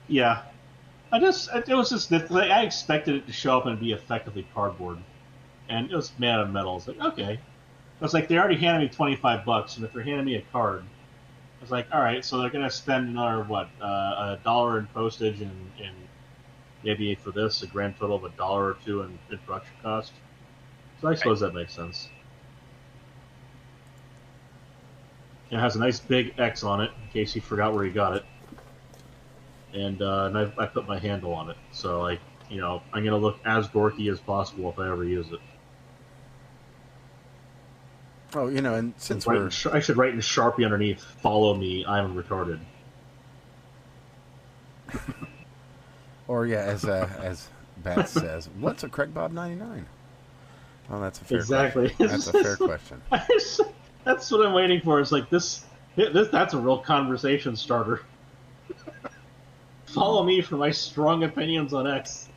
Yeah. It was just like, I expected it to show up and be effectively cardboard, and it was made out of metal. It's like, okay. It's like they already handed me $25, and if they're handing me a card, I was like, all right, so they're gonna spend another $1 in postage and maybe for this a grand total of $1 or $2 in production cost. So I suppose that makes sense. It has a nice big X on it in case you forgot where you got it, and I put my handle on it. So I'm gonna look as dorky as possible if I ever use it. Oh, and since I should write in Sharpie underneath, "Follow me, I'm retarded." Or yeah, as Bats says, what's a Craig Bob 99? Well, that's a fair Exactly. question. That's a fair question. That's what I'm waiting for. It's like this. That's a real conversation starter. Follow me for my strong opinions on X.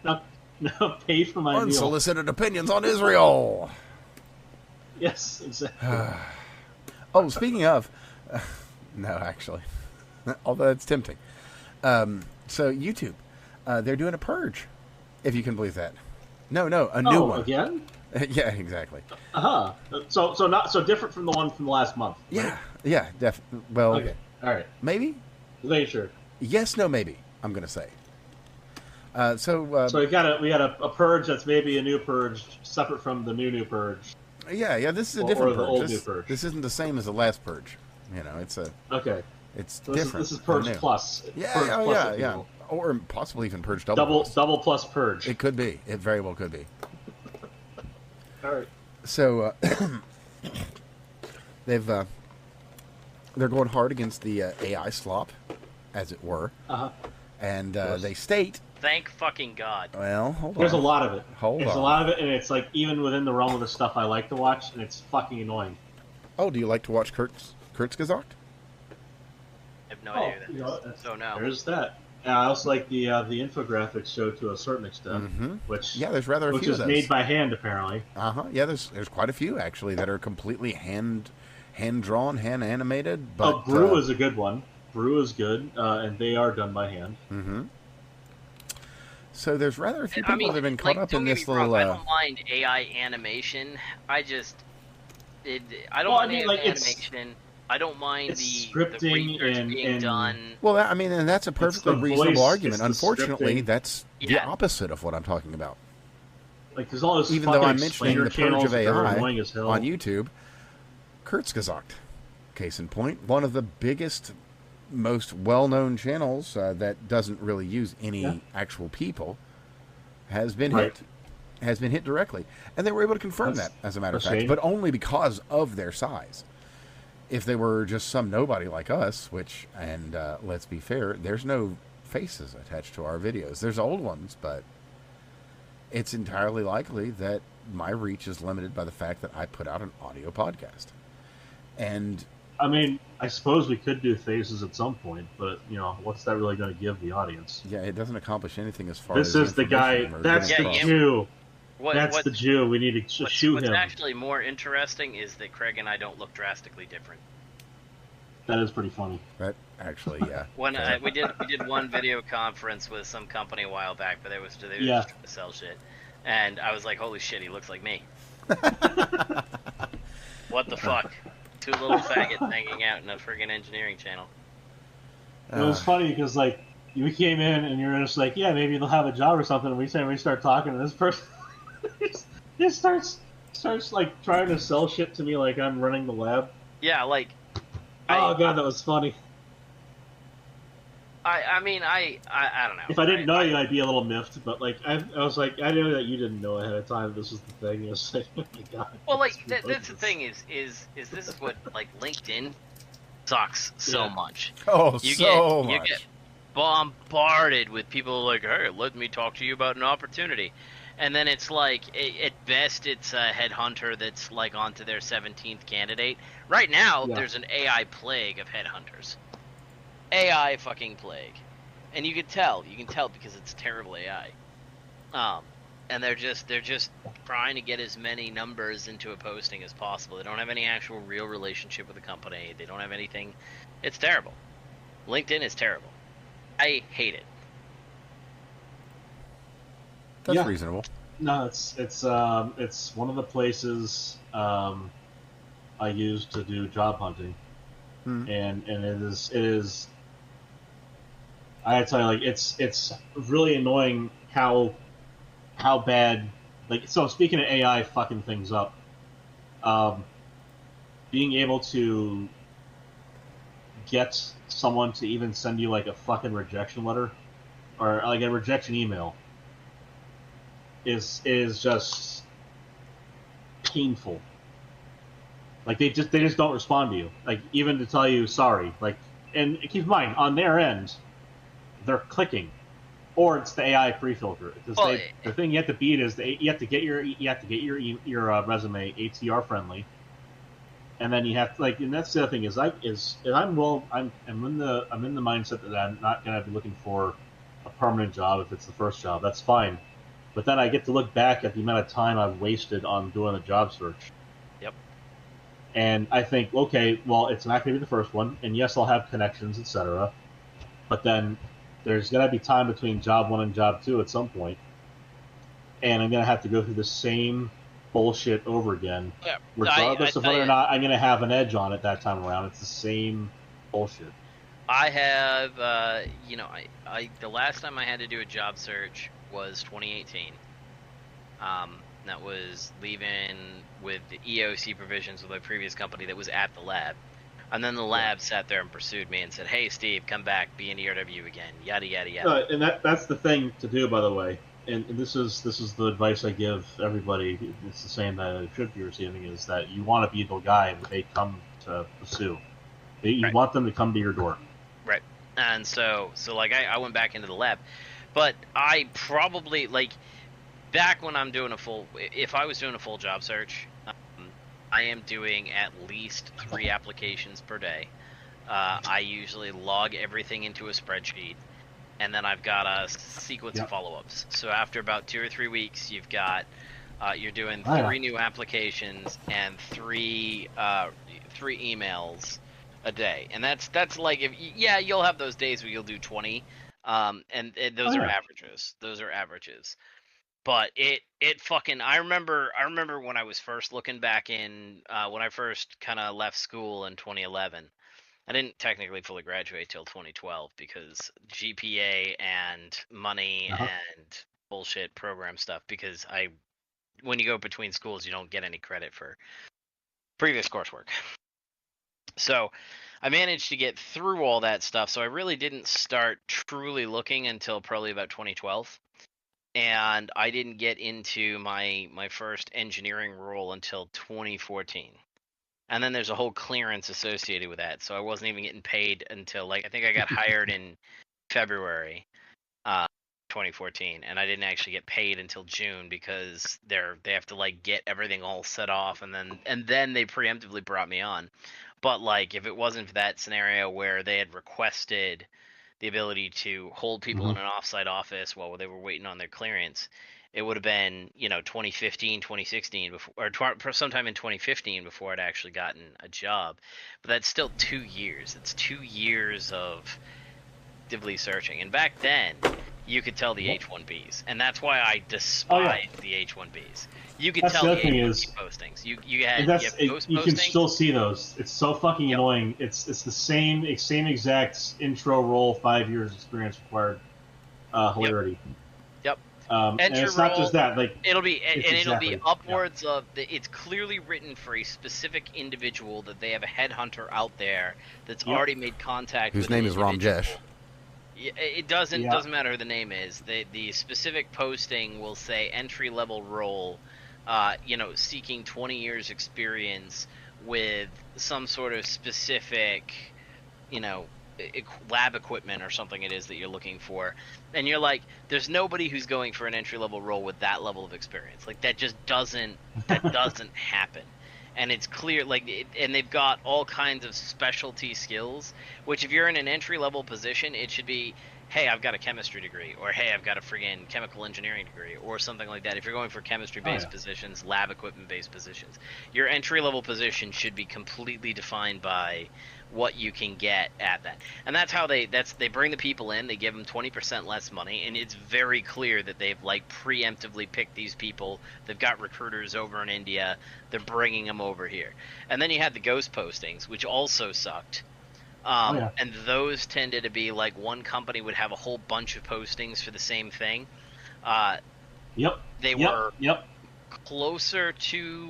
Now pay for my meal. Unsolicited opinions on Israel. Yes, exactly. Oh, speaking of, no, actually, although it's tempting. So YouTube, they're doing a purge, if you can believe that. No, a new one again. Yeah, exactly. So not so different from the one from the last month. Right? Yeah, well, okay, all right, maybe. Make sure. Yes, no, maybe. I'm gonna say. So we got a purge that's maybe a new purge, separate from the new purge. Yeah. This is a different or the purge. Old new purge. This isn't the same as the last purge. It's okay. It's so different. This is purge plus. Yeah. Or possibly even purge double plus purge. It could be. It very well could be. All right. So they're going hard against the AI slop, as it were. And they state. Thank fucking God. Well, hold on. There's a lot of it. There's a lot of it, and it's like even within the realm of the stuff I like to watch, and it's fucking annoying. Oh, do you like to watch Kurzgesagt? I have no idea who that is. So no. There's that. I also like the infographics show to a certain extent, which there's rather a few of those. Which is made by hand apparently. Yeah, there's quite a few actually that are completely hand drawn, hand animated. But Brew is a good one. Brew is good, and they are done by hand. So there's rather a few people that have been caught up in this little. I don't mind AI animation. I don't mind animation. I don't mind the scripting the being done. Well, and that's a perfectly reasonable argument. Unfortunately, scripting. That's the opposite of what I'm talking about. Like there's all this. Even though I'm mentioning the purge of AI on on YouTube, Kurzgesagt, case in point, one of the biggest, most well-known channels that doesn't really use any actual people, has been hit directly, and they were able to confirm that, as a matter of fact, but only because of their size. If they were just some nobody like us, and let's be fair, there's no faces attached to our videos. There's old ones, but it's entirely likely that my reach is limited by the fact that I put out an audio podcast. And I mean, I suppose we could do phases at some point, but what's that really going to give the audience? Yeah, it doesn't accomplish anything as far This as the is the guy. information or getting That's the across. Jew. That's What the Jew. We need to shoot what's him. actually more interesting is that Craig and I don't look drastically different. That is pretty funny. That actually, yeah. When we did one video conference with some company a while back, but they were just trying to sell shit, and I was like, "Holy shit, he looks like me." What the fuck? Two little faggots hanging out in a friggin' engineering channel. It was funny because like you came in and you're just like, yeah, maybe they'll have a job or something. And we start talking, and this person just starts like trying to sell shit to me like I'm running the lab. Yeah, like. Oh god, that was funny. I mean, I don't know. If I didn't know you, I'd be a little miffed. But like, I was like, I knew that you didn't know ahead of time. This was the thing. I was like, oh my god. Well, like that's the thing is this is what like LinkedIn sucks so much. Oh, you much. get bombarded with people like, hey, let me talk to you about an opportunity. And then it's like, at best, it's a headhunter that's like onto their 17th candidate. Right now, there's an AI plague of headhunters. AI fucking plague. And you can tell because it's terrible AI. And they're just trying to get as many numbers into a posting as possible. They don't have any actual real relationship with the company. They don't have anything. It's terrible. LinkedIn is terrible. I hate it. That's reasonable. No, it's one of the places I use to do job hunting, and it is. I gotta tell you, like it's really annoying how bad. Like, so speaking of AI fucking things up, being able to get someone to even send you like a fucking rejection letter or like a rejection email is just painful. Like they just don't respond to you. Like even to tell you sorry. Like, and keep in mind on their end, they're clicking, or it's the AI pre-filter. Because the thing you have to beat is you have to get your resume ATR friendly, and then you have to, like, and that's the other thing is I'm in the mindset that I'm not gonna be looking for a permanent job if it's the first job. That's fine. But then I get to look back at the amount of time I've wasted on doing a job search. Yep. And I think, okay, well, it's not going to be the first one, and yes, I'll have connections, etc. But then there's going to be time between job 1 and job 2 at some point, and I'm going to have to go through the same bullshit over again, regardless of whether or not I'm going to have an edge on it that time around. It's the same bullshit. I have, the last time I had to do a job search was 2018. That was leaving with the EOC provisions with my previous company that was at the lab. And then the lab sat there and pursued me and said, hey, Steve, come back, be an ERW again, yada, yada, yada. And that's the thing to do, by the way. And this is the advice I give everybody. It's the same that I should be receiving, is that you want to be the guy that they come to pursue. You want them to come to your door. Right. And so like, I went back into the lab. But I probably, like, back when I'm doing if I was doing a full job search, I am doing at least 3 applications per day. I usually log everything into a spreadsheet, and then I've got a sequence of follow-ups. So after about 2 or 3 weeks, you've got, you're doing 3 new applications and 3 emails a day. And that's like, you'll have those days where you'll do 20. And those are averages. Those are averages. But it fucking, I remember when I was first looking back in, when I first kind of left school in 2011. I didn't technically fully graduate till 2012 because GPA and money and bullshit program stuff, because when you go between schools, you don't get any credit for previous coursework. So I managed to get through all that stuff, so I really didn't start truly looking until probably about 2012. And I didn't get into my first engineering role until 2014. And then there's a whole clearance associated with that, so I wasn't even getting paid until, like, I think I got hired in February 2014, and I didn't actually get paid until June because they have to, like, get everything all set off, and then they preemptively brought me on. But like, if it wasn't for that scenario where they had requested the ability to hold people in an offsite office while they were waiting on their clearance, it would have been, 2015, 2016 before, or sometime in 2015 before I'd actually gotten a job. But that's still 2 years. It's 2 years of actively searching. And back then, you could tell the H-1Bs, and that's why I despise the H-1Bs. You could tell the H-1B postings. You had ghost you can postings. still see those. It's so fucking annoying. It's the same exact intro role, 5 years experience required. Hilarity. Yep. And it's not just that. Like it'll be exactly, upwards of. It's clearly written for a specific individual that they have a headhunter out there that's already made contact. Whose name is Ramjesh. It doesn't matter who the name is. The specific posting will say entry level role, seeking 20 years experience with some sort of specific, lab equipment or something it is that you're looking for. And you're like, there's nobody who's going for an entry level role with that level of experience. Like that just doesn't happen. And it's clear, and they've got all kinds of specialty skills, which if you're in an entry-level position, it should be, hey, I've got a chemistry degree, or hey, I've got a friggin' chemical engineering degree, or something like that. If you're going for chemistry-based positions, lab equipment-based positions, your entry-level position should be completely defined by what you can get at that. And that's how they bring the people in, they give them 20% less money, and it's very clear that they've preemptively picked these people. They've got recruiters over in India, they're bringing them over here. And then you had the ghost postings, which also sucked. And those tended to be one company would have a whole bunch of postings for the same thing. They were closer to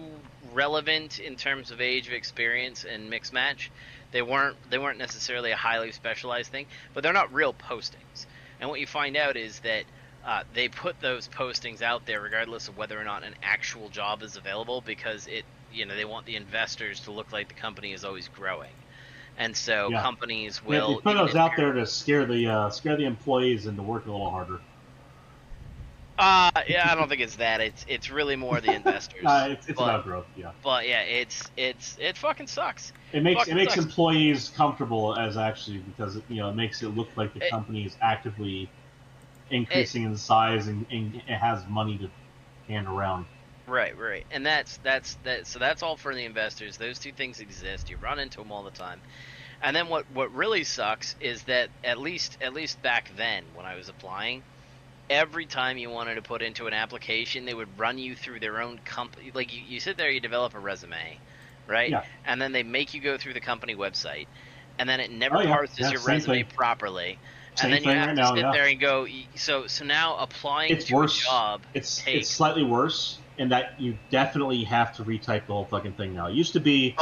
relevant in terms of age of experience and mix match. They weren't necessarily a highly specialized thing, but they're not real postings. And what you find out is that they put those postings out there regardless of whether or not an actual job is available, because they want the investors to look like the company is always growing. And so companies will they put those out there to scare the employees into working a little harder. I don't think it's that. It's really more the investors. It's about growth, But yeah, it fucking sucks. It makes employees comfortable because it makes it look like the company is actively increasing in size and it has money to hand around. Right, and that's so that's all for the investors. Those two things exist. You run into them all the time. And then what really sucks is that at least back then when I was applying, every time you wanted to put into an application, they would run you through their own company. You sit there, you develop a resume, right? Yeah. And then they make you go through the company website, and then it never parses your resume properly. And then you have to sit there and go. So now applying to a job, it's slightly worse in that you definitely have to retype the whole fucking thing now. It used to be,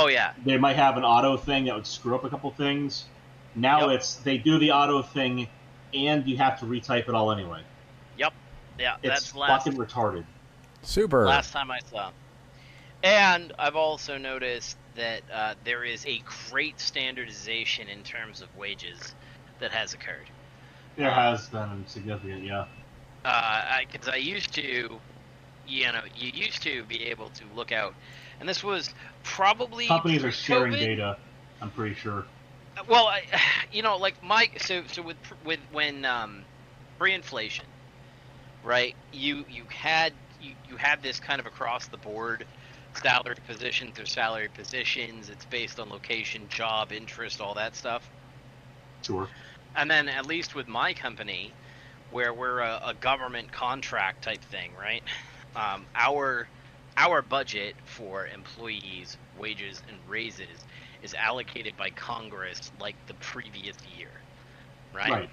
they might have an auto thing that would screw up a couple things. Now they do the auto thing, and you have to retype it all anyway. Yep. Yeah, it's fucking retarded. Super. Last time I saw. And I've also noticed that there is a great standardization in terms of wages that has occurred. There has been significant, because I used to, you used to be able to look out, and this was probably companies are sharing data. I'm pretty sure. Well, with when pre-inflation, right? You had this kind of across the board salary positions or salary positions. It's based on location, job, interest, all that stuff. Sure. And then at least with my company, where we're a government contract type thing, right? Our budget for employees, wages, and raises is allocated by Congress like the previous year, right?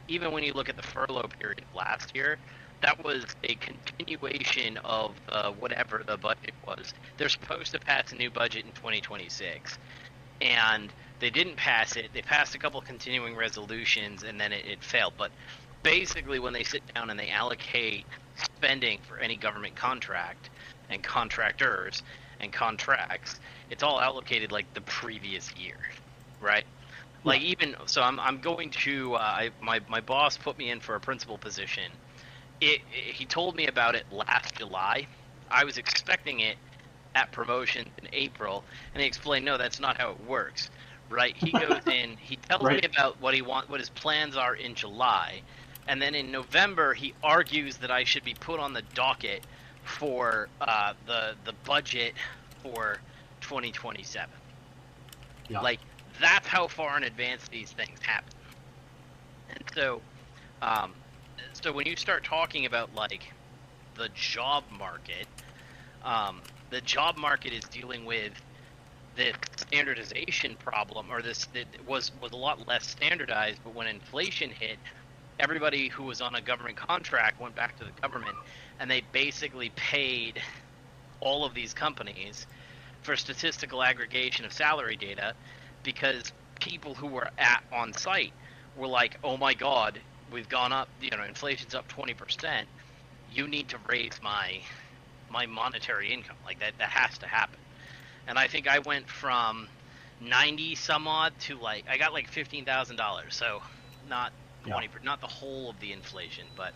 Even when you look at the furlough period last year, that was a continuation of whatever the budget was. They're supposed to pass a new budget in 2026, and they didn't pass it. They passed a couple continuing resolutions, and then it failed. But basically, when they sit down and they allocate spending for any government contract and contractors and contracts, it's all allocated like the previous year, right? Like even so, I'm going to my boss put me in for a principal position. He told me about it last July. I was expecting it at promotion in April, and he explained, no, that's not how it works, right? He goes in, he tells me about what his plans are in July, and then in November he argues that I should be put on the docket for the budget for 2027. Yeah. Like, that's how far in advance these things happen. And so, so when you start talking about like the job market is dealing with this standardization problem, or this that was a lot less standardized. But when inflation hit, everybody who was on a government contract went back to the government, and they basically paid all of these companies for statistical aggregation of salary data, because people who were on site were like, oh my God, we've gone up, inflation's up 20%. You need to raise my monetary income. Like that has to happen. And I think I went from 90 some odd to like, I got like $15,000. So not 20, not the whole of the inflation, but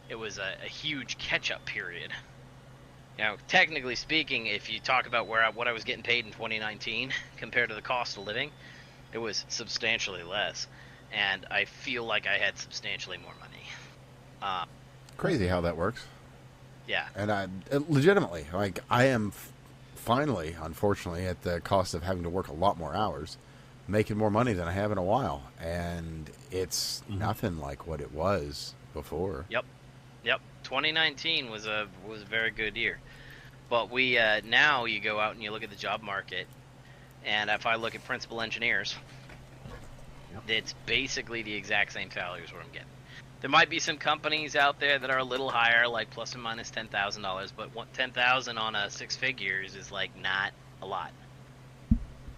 it was a huge catch up period. Now, technically speaking, if you talk about what I was getting paid in 2019 compared to the cost of living, it was substantially less, and I feel like I had substantially more money. Crazy how that works. Yeah. And I legitimately, like, I am finally, unfortunately, at the cost of having to work a lot more hours, making more money than I have in a while, and it's nothing like what it was before. Yep. 2019 was a very good year, but we now you go out and you look at the job market, and if I look at principal engineers, it's basically the exact same salaries what I'm getting. There might be some companies out there that are a little higher, like plus or minus $10,000, but $10,000 on a six figures is like not a lot.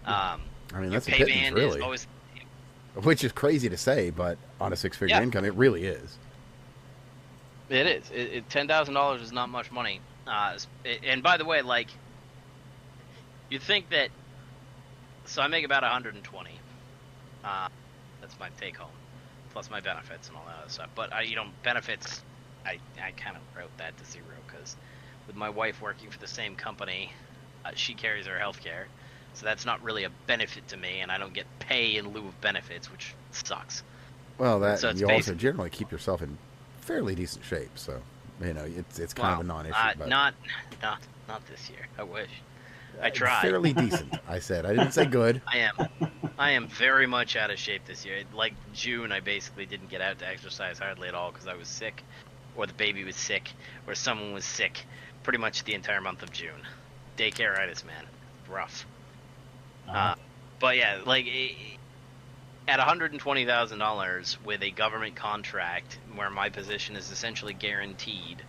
I mean, that's a pay pittance, band really. is always, which is crazy to say, but on a six-figure income, it really is. It is. $10,000 is not much money. And by the way, like, you'd think that. So I make about 120. That's my take home, plus my benefits and all that other stuff. But benefits, I kind of wrote that to zero because with my wife working for the same company, she carries her health care, so that's not really a benefit to me, and I don't get pay in lieu of benefits, which sucks. Well, you also generally keep yourself in fairly decent shape, so it's kind of a non-issue. But not this year. I wish. I tried. Fairly decent, I said. I didn't say good. I am very much out of shape this year. Like June, I basically didn't get out to exercise hardly at all because I was sick, or the baby was sick, or someone was sick. Pretty much the entire month of June. Daycareitis, man, rough. But yeah, like. At $120,000 with a government contract where my position is essentially guaranteed,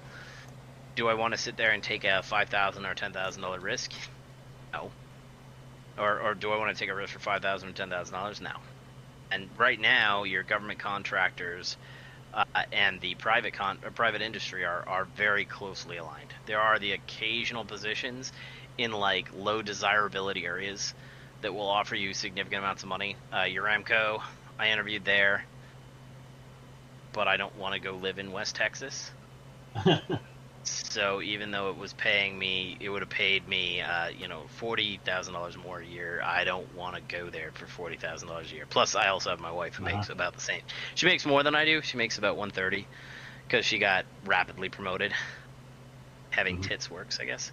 do I want to sit there and take a $5,000 or $10,000 risk? No. Or do I want to take a risk for $5,000 or $10,000? No. And right now, your government contractors and the private industry are very closely aligned. There are the occasional positions in like low desirability areas that will offer you significant amounts of money. Uramco, I interviewed there, but I don't want to go live in West Texas. So even though it would have paid me, $40,000 more a year, I don't want to go there for $40,000 a year. Plus, I also have my wife who makes about the same. She makes more than I do. She makes about $130 because she got rapidly promoted. Having tits works, I guess.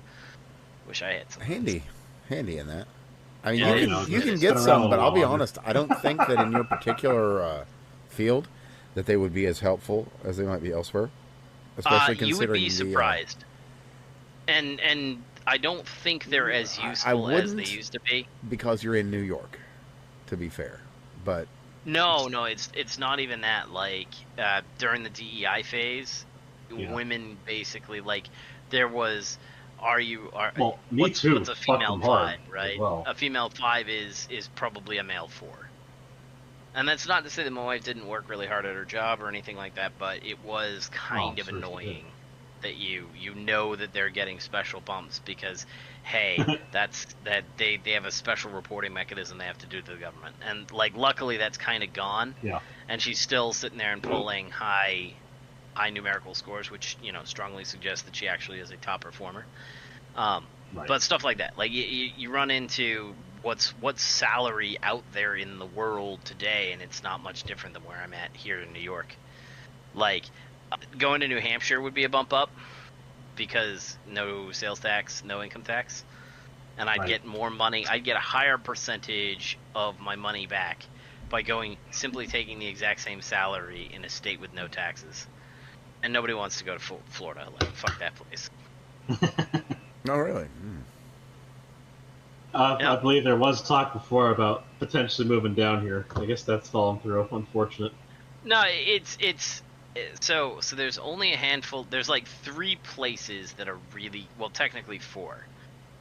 Wish I had some. Handy in that. I mean, you can get some, but I'll be honest, I don't think that in your particular field that they would be as helpful as they might be elsewhere. Especially considering you would be surprised. And I don't think they're as useful as they used to be. Because you're in New York, to be fair. But No, it's not even that. Like, during the DEI phase, women basically, like, there was... what's a female 5, right? Well. A female 5 is probably a male 4. And that's not to say that my wife didn't work really hard at her job or anything like that, but it was kind of annoying that you know that they're getting special bumps because, hey, they have a special reporting mechanism they have to do to the government. And, like, luckily that's kind of gone. Yeah. And she's still sitting there and pulling high numerical scores, which strongly suggests that she actually is a top performer. Right. But stuff like that, like you run into what's salary out there in the world today, and it's not much different than where I'm at here in New York. Like going to New Hampshire would be a bump up because no sales tax, no income tax, and I'd Right. get more money. I'd get a higher percentage of my money back by simply taking the exact same salary in a state with no taxes. And nobody wants to go to Florida. Like, fuck that place. No, really. Yeah. I believe there was talk before about potentially moving down here. I guess that's fallen through. Unfortunate. No, it's so there's only a handful. There's like 3 places that are really, well, technically 4.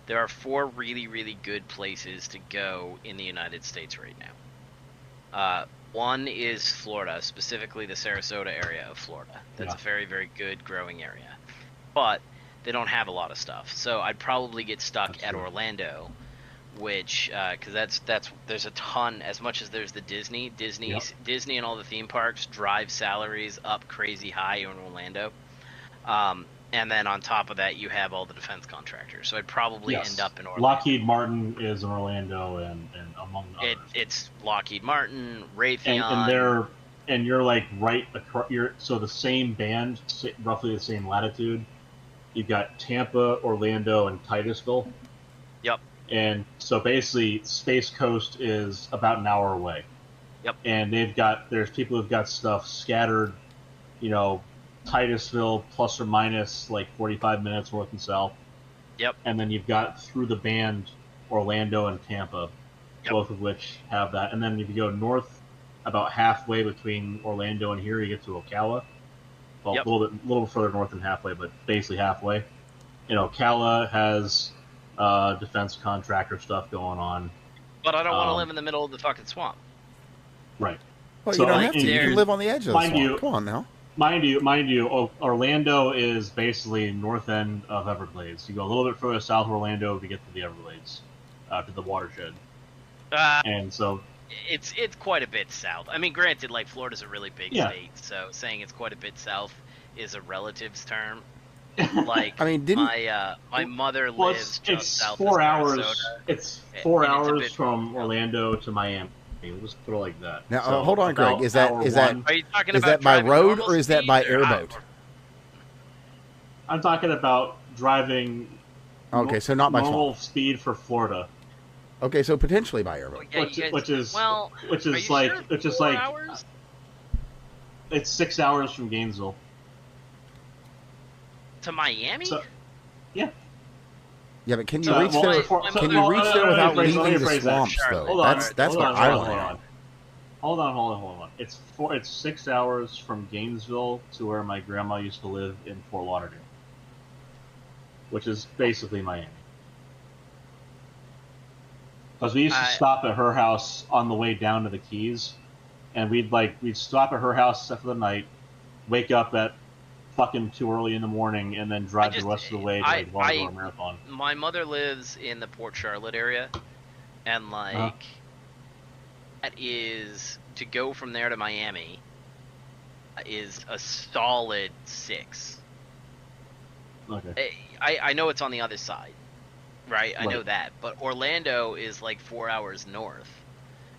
There are 4 really, really good places to go in the United States right now. One is Florida, specifically the Sarasota area of Florida. That's a very, very good growing area. But they don't have a lot of stuff. So I'd probably get stuck at Orlando, which, because there's a ton, as much as there's the Disney and all the theme parks drive salaries up crazy high in Orlando. And then on top of that, you have all the defense contractors. So I'd probably end up in Orlando. Lockheed Martin is in Orlando, and among others. It's Lockheed Martin, Raytheon. And you're like right across. So the same band, roughly the same latitude. You've got Tampa, Orlando, and Titusville. Yep. And so basically, Space Coast is about an hour away. Yep. And there's people who've got stuff scattered, Titusville plus or minus like 45 minutes north and south. Yep. And then you've got through the band Orlando and Tampa, both of which have that. And then if you go north about halfway between Orlando and here, you get to Ocala. Well, a little bit further north than halfway, but basically halfway. Ocala has defense contractor stuff going on. But I don't want to live in the middle of the fucking swamp. Right. Well, you don't have to. You can live on the edge of the swamp. Come on now. Mind you, Orlando is basically north end of Everglades. You go a little bit further south of Orlando to get to the Everglades, to the watershed. And so it's quite a bit south. I mean, granted, like Florida's a really big state, so saying it's quite a bit south is a relatives term. Like, I mean, my mother lives just south of Sarasota. It's 4 hours from Orlando to Miami. We'll just put it like that. Now, hold on, Greg. Is that by road or is that by airboat? I'm talking about driving. Okay, so not by normal speed for Florida. Okay, so potentially by airboat. Which is like hours? It's 6 hours from Gainesville to Miami. Yeah. Yeah, but can you reach there? Can you reach there without leaving the swamps, though? That's what I want. Hold on. It's 6 hours from Gainesville to where my grandma used to live in Fort Lauderdale, which is basically Miami. Because we used to stop at her house on the way down to the Keys, and we'd stop at her house for the night, wake up at fucking too early in the morning, and then drive the rest of the way to Waldorf Marathon. My mother lives in the Port Charlotte area, and that is, to go from there to Miami is a solid 6. Okay. I know it's on the other side, right? I know that, but Orlando is like 4 hours north.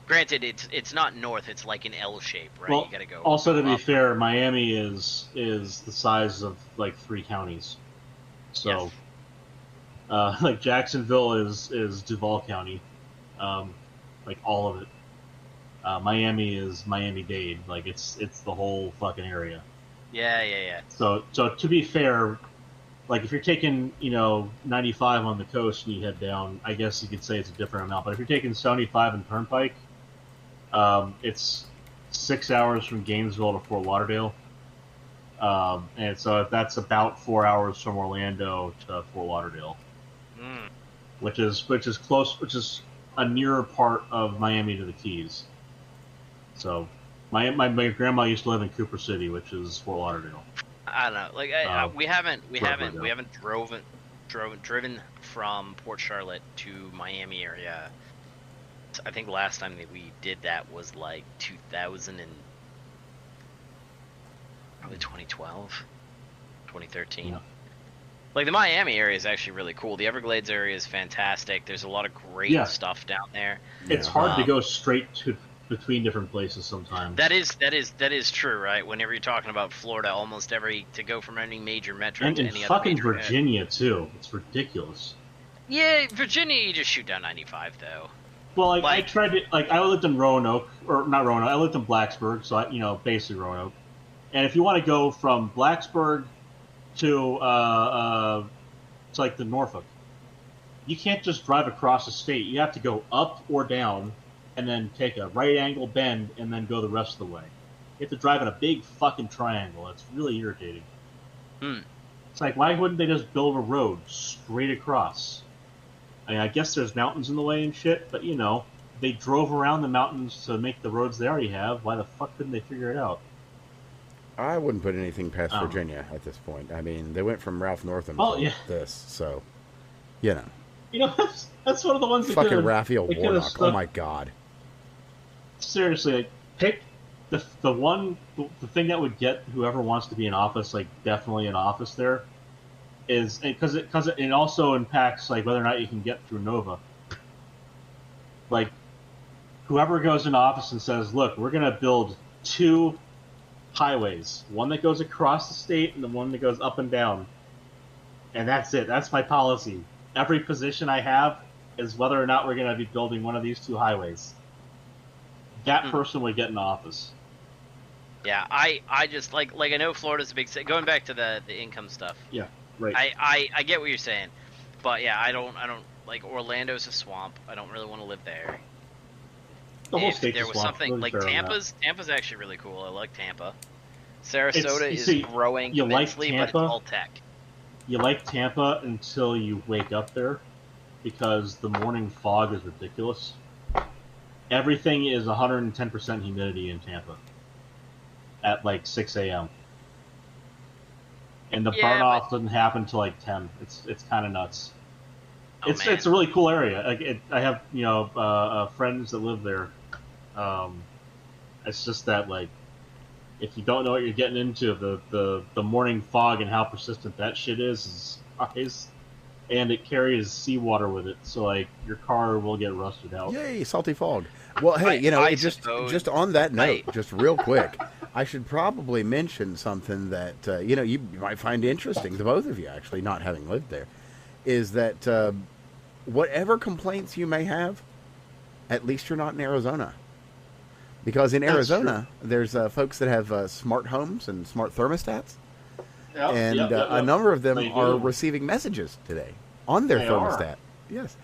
Granted, it's not north; it's like an L shape, right? Well, you gotta go. Also, to be fair, Miami is the size of like 3 counties. So, like Jacksonville is Duval County, like all of it. Miami is Miami-Dade, like it's the whole fucking area. Yeah. So to be fair, like if you're taking 95 on the coast and you head down, I guess you could say it's a different amount. But if you're taking 75 and Turnpike, it's 6 hours from Gainesville to Fort Lauderdale, and so that's about 4 hours from Orlando to Fort Lauderdale, which is close, which is a nearer part of Miami to the Keys. So, my grandma used to live in Cooper City, which is Fort Lauderdale. I don't know, like we haven't driven from Port Charlotte to Miami area. I think last time that we did that was like 2000 and probably 2012, 2013. Yeah. Like, the Miami area is actually really cool. The Everglades area is fantastic. There's a lot of great stuff down there. It's hard to go straight to between different places sometimes. That is true, right? Whenever you're talking about Florida, to go from any major metro to any other fucking major Virginia too. It's ridiculous. Yeah, Virginia, you just shoot down 95 though. Well, I tried to I lived in Roanoke, or not Roanoke. I lived in Blacksburg, so basically Roanoke. And if you want to go from Blacksburg to like the Norfolk, you can't just drive across the state. You have to go up or down, and then take a right angle bend, and then go the rest of the way. You have to drive in a big fucking triangle. It's really irritating. It's like, why wouldn't they just build a road straight across? I mean, I guess there's mountains in the way and shit, but they drove around the mountains to make the roads they already have. Why the fuck couldn't they figure it out? I wouldn't put anything past Virginia at this point. I mean, they went from Ralph Northam to this, so that's one of the ones. Fucking Raphael Warnock. Oh my god. Seriously, like, pick the thing that would get whoever wants to be in office, like, definitely in office there, is because it also impacts, like, whether or not you can get through Nova. Like, whoever goes in office and says, look, we're going to build 2 highways, one that goes across the state and the one that goes up and down, and that's it. That's my policy. Every position I have is whether or not we're going to be building one of these 2 highways. That person would get in office. Yeah, I just like I know Florida's a big state. Going back to the income stuff. Yeah, right. I get what you're saying, but yeah, I don't like, Orlando's a swamp. I don't really want to live there. The whole if state's there a was swamp. something like Tampa's actually really cool. I like Tampa. Sarasota is growing immensely, but it's all tech. You like Tampa until you wake up there, because the morning fog is ridiculous. Everything is 110% humidity in Tampa at like 6 a.m. And the burn off doesn't happen till like 10. It's kind of nuts. It's a really cool area. Like, I have friends that live there. It's just that, like, if you don't know what you're getting into, the morning fog and how persistent that shit is and it carries seawater with it, so like your car will get rusted out. Yay, salty fog. Well, hey, just on that note, just real quick, I should probably mention something that you might find interesting, the both of you actually, not having lived there, is that whatever complaints you may have, at least you're not in Arizona. Because in Arizona, there's folks that have smart homes and smart thermostats. A number of them are receiving messages today on their thermostat. Yes.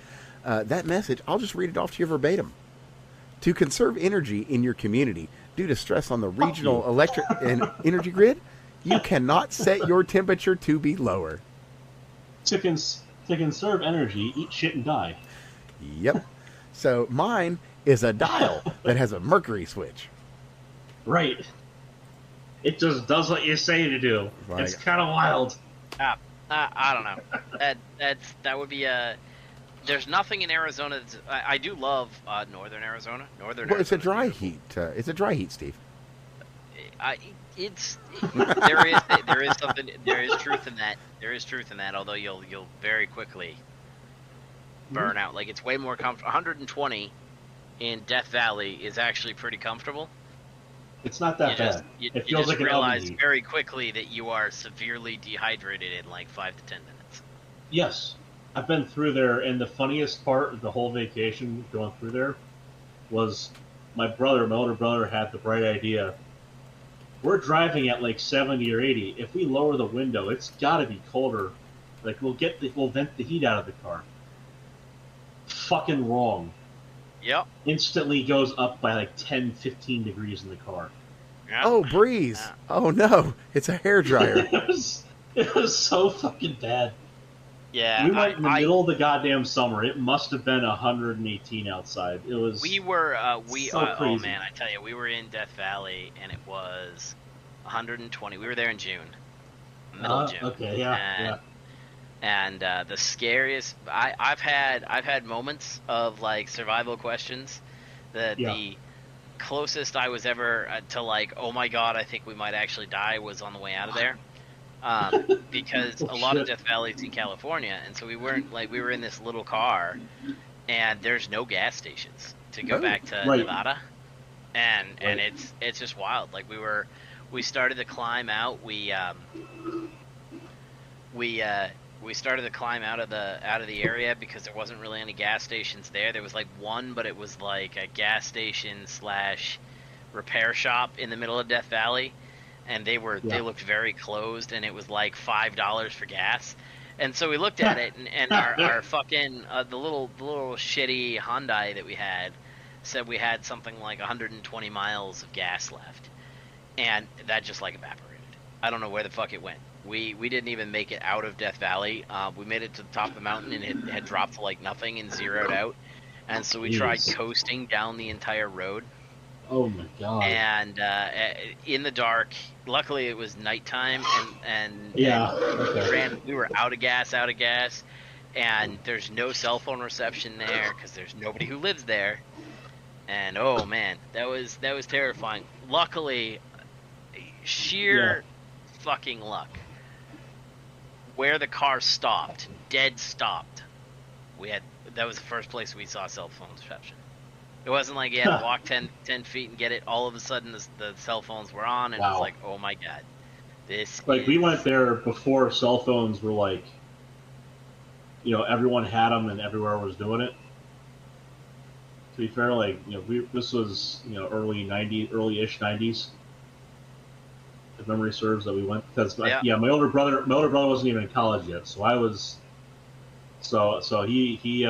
That message, I'll just read it off to you verbatim. To conserve energy in your community due to stress on the regional electric and energy grid, you cannot set your temperature to be lower. To conserve energy, eat shit and die. Yep. So mine is a dial that has a mercury switch. Right. It just does what you say to do. Like, it's kind of wild. I don't know. That would be a. There's nothing in Arizona. I do love northern Arizona. It's a dry heat. It's a dry heat, Steve. There is something. There is truth in that. There is truth in that. Although you'll very quickly burn out. Like, it's way more comfortable. 120 in Death Valley is actually pretty comfortable. It's not that bad. It feels like an realize very quickly that you are severely dehydrated in like 5 to 10 minutes. Yes. I've been through there, and the funniest part of the whole vacation going through there was my older brother, had the bright idea. We're driving at like 70 or 80. If we lower the window, it's got to be colder. Like, we'll vent the heat out of the car. Fucking wrong. Yep. Instantly goes up by like 10, 15 degrees in the car. Yep. Oh, breeze. Yeah. Oh, no. It's a hairdryer. It was so fucking bad. Yeah. We went in the middle of the goddamn summer. It must have been 118 outside. It was crazy. Oh, man, I tell you, we were in Death Valley, and it was 120. We were there in June. Middle of June. Okay, yeah. And the scariest, I've had moments of like survival questions. The closest I was ever to like, oh my god, I think we might actually die, was on the way out of there. because Oh, a lot of shit. Death Valley's in California, and so we were in this little car, and there's no gas stations to go Oh. back to Right. Nevada, and Right. it's just wild. Like we started to climb out. We started to climb out of the area because there wasn't really any gas stations there. There was like one, but it was like a gas station / repair shop in the middle of Death Valley, and they looked very closed, and it was like $5 for gas. And so we looked at it, and our fucking the little shitty Hyundai that we had said we had something like 120 miles of gas left, and that just like evaporated. I don't know where the fuck it went. We didn't even make it out of Death Valley. We made it to the top of the mountain, and it had dropped to like nothing and zeroed out. And so we tried Jeez. coasting down the entire road. Oh my god. And in the dark, luckily it was nighttime, and Okay. we were out of gas, and there's no cell phone reception there because there's nobody who lives there. And oh man, that was terrifying. Luckily, sheer fucking luck. Where the car stopped, dead stopped. That was the first place we saw cell phone reception. It wasn't like you had to walk 10 feet and get it. All of a sudden, the cell phones were on, and it was like, oh my god, we went there before cell phones were like, everyone had them and everywhere was doing it. To be fair, this was early-ish 90s. If memory serves, that we went because my older brother wasn't even in college yet, so I was. So he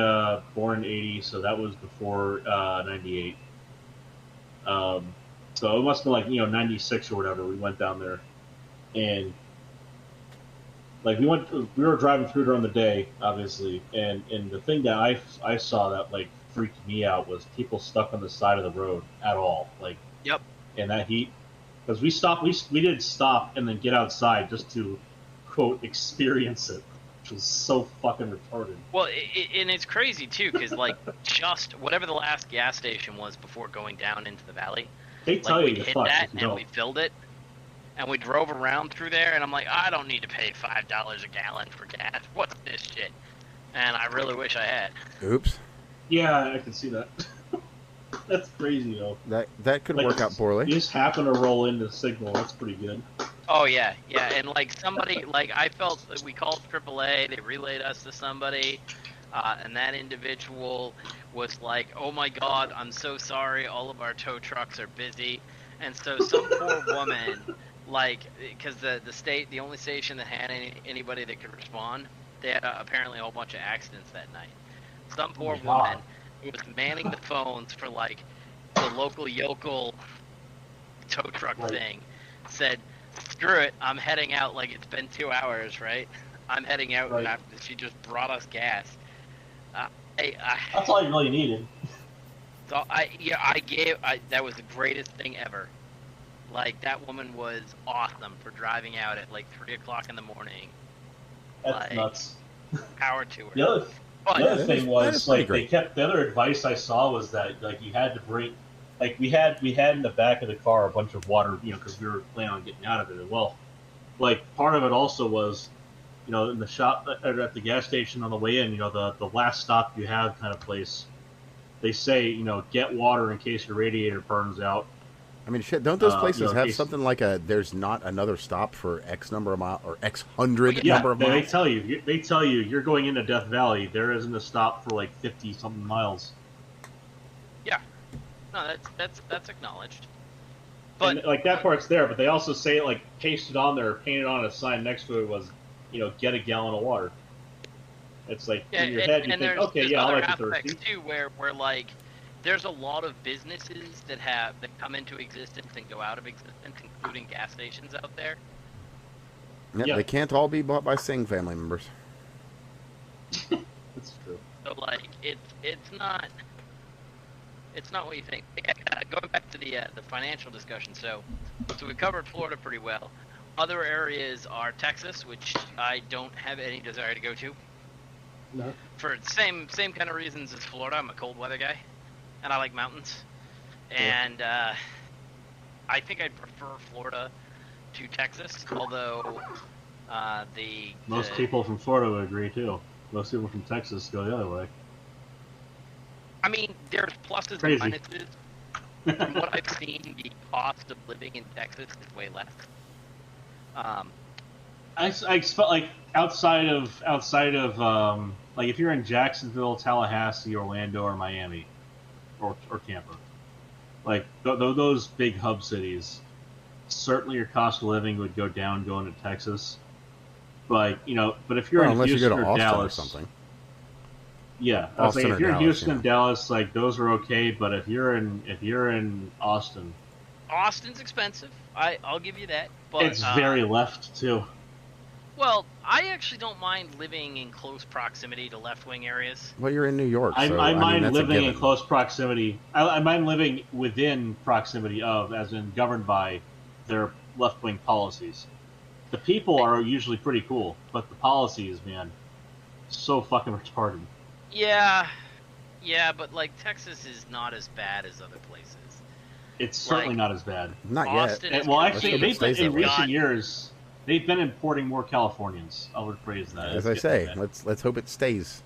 born in 80, so that was before 98. So it must have been like 96 or whatever. We went down there, and we were driving through during the day, obviously, and the thing that I saw that freaked me out was people stuck on the side of the road at all, in that heat. Because we did stop and then get outside just to quote experience it. Which was so fucking retarded. Well, and it's crazy too, because just whatever the last gas station was before going down into the valley, they tell you we hit that and we filled it, and we drove around through there, and I'm like, I don't need to pay $5 a gallon for gas. What's this shit? And I really wish I had. Oops. Yeah, I can see that. That's crazy though. That could work out poorly. You just happen to roll into the signal. That's pretty good. Oh yeah, and somebody I felt that we called AAA, they relayed us to somebody, and that individual was like, "Oh my God, I'm so sorry, all of our tow trucks are busy," and so some poor woman, because the only station that had anybody that could respond, they had apparently a whole bunch of accidents that night. Some poor woman who was manning the phones for the local yokel tow truck thing said, screw it, I'm heading out. It's been 2 hours, right? I'm heading out, and she just brought us gas. That's all you really needed. So that was the greatest thing ever. That woman was awesome for driving out at 3 o'clock in the morning. That's nuts. Power to her. The other thing was the other advice I saw was that you had to bring. We had in the back of the car a bunch of water, because we were planning on getting out of it. And part of it also was, in the shop or at the gas station on the way in, the last stop you have kind of place. They say, get water in case your radiator burns out. I mean, shit, don't those places have something like there's not another stop for X number of miles or X hundred number of miles? They tell you you're going into Death Valley. There isn't a stop for 50 something miles. Yeah. No, that's acknowledged. But and, that part's there, but they also say pasted on there, painted on a sign next to it was, get a gallon of water. It's in your head you think, okay, yeah, I'll be thirsty. Too, where there's a lot of businesses that come into existence and go out of existence, including gas stations out there. Yeah, they can't all be bought by Singh family members. That's true. So it's not what you think. Going back to the financial discussion, so we covered Florida pretty well. Other areas are Texas, which I don't have any desire to go to. No. For the same kind of reasons as Florida. I'm a cold weather guy, and I like mountains. And I think I'd prefer Florida to Texas, although Most people from Florida would agree too. Most people from Texas go the other way. I mean, there's pluses Crazy. and minuses. From what I've seen, the cost of living in Texas is way less. I expect like outside of like if you're in Jacksonville, Tallahassee, Orlando, or Miami, or Tampa, like those big hub cities, certainly your cost of living would go down going to Texas. But but if you're in unless Houston you go to or Austin Dallas, or something. yeah, I was Austin like, or if you're in Dallas, Houston yeah. and Dallas, like those are okay. But if you're in Austin, Austin's expensive. I'll give you that. But it's very left too. well. I actually don't mind living in close proximity to left-wing areas. Well, you're in New York, I so mind that's a living in given. close proximity. I mind living within proximity of, as in governed by, their left-wing policies. The people are usually pretty cool, but the policies, man, so fucking retarded. Yeah, but like Texas is not as bad as other places. It's certainly not as bad. Not Austin yet. is Well, gonna actually, be Let's hope it stays in that way. recent years, they've been importing more Californians. I'll rephrase that. As I say, let's hope it stays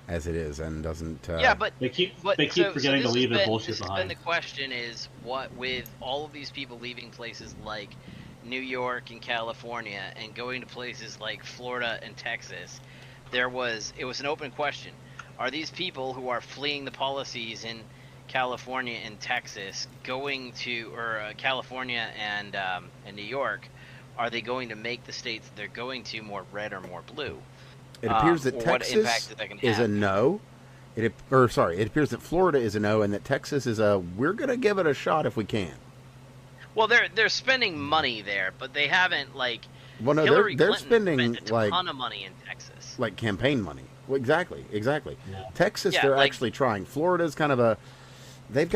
as it is and doesn't. Yeah, but they keep But forgetting to this leave has their been- bullshit this has behind. been the question is what with all of these people leaving places like New York and California and going to places like Florida and Texas, it was an open question. Are these people who are fleeing the policies in California and Texas going to California and New York? Are they going to make the states they're going to more red or more blue? It appears that or what Texas impact that can is a have. no. It appears that Florida is a no, and that Texas is a we're going to give it a shot if we can. Well, they're spending money there, but they haven't like. Well, no, Hillary they're Clinton spending spent a like ton of money in Texas. like campaign money. Well, exactly. Yeah. Texas, Yeah, they're like- actually trying. Florida's kind of a. They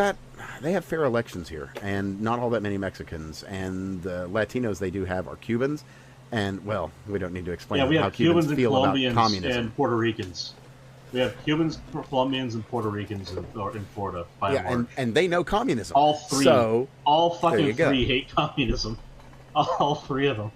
have fair elections here, and not all that many Mexicans, and the Latinos they do have are Cubans, and well, we don't need to explain Yeah, we how have Cubans Cubans and feel about Colombians communism. and Puerto Ricans. We have Cubans, Colombians, and Puerto Ricans in Florida. By Yeah, and large. and they know communism. All three. So all there you fucking go. three hate communism. All three of them.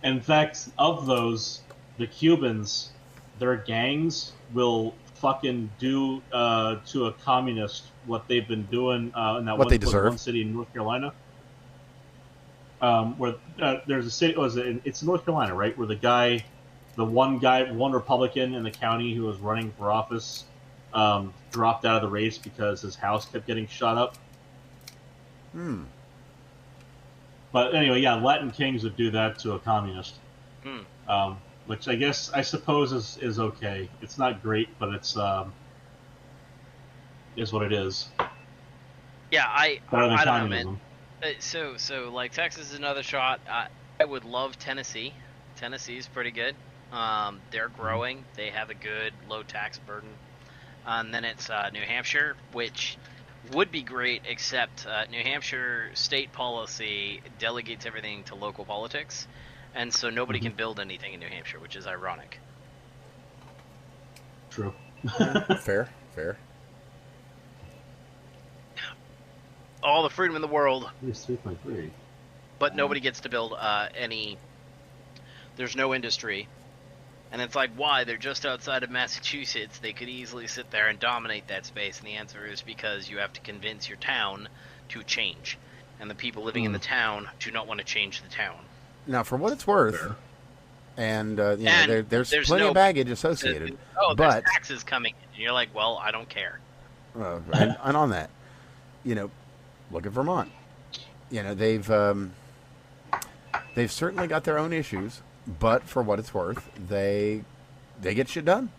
In fact, of those, the Cubans, their gangs will fucking do to a communist what they've been doing in that What they one deserve. city in North Carolina. Where there's a city, it's in North Carolina, right? Where one Republican in the county who was running for office dropped out of the race because his house kept getting shot up. But anyway, yeah, Latin kings would do that to a communist, which I suppose is okay. It's not great, but it's is what it is. Yeah, I Better than don't know, communism. man. So like Texas is another shot. I would love Tennessee. Tennessee's pretty good. They're growing. They have a good low tax burden. And then it's New Hampshire, which would be great, except New Hampshire state policy delegates everything to local politics, and so nobody can build anything in New Hampshire, which is ironic. True. fair. All the freedom in the world, It's 3.3. but nobody gets to build any. There's no industry. And it's like, why? They're just outside of Massachusetts. They could easily sit there and dominate that space. And the answer is because you have to convince your town to change. And the people living in the town do not want to change the town. Now, for what it's worth, and And there's there's plenty no- of baggage associated. There's but taxes coming in. And you're like, well, I don't care. and on that, look at Vermont. They've certainly got their own issues, but for what it's worth, they get shit done.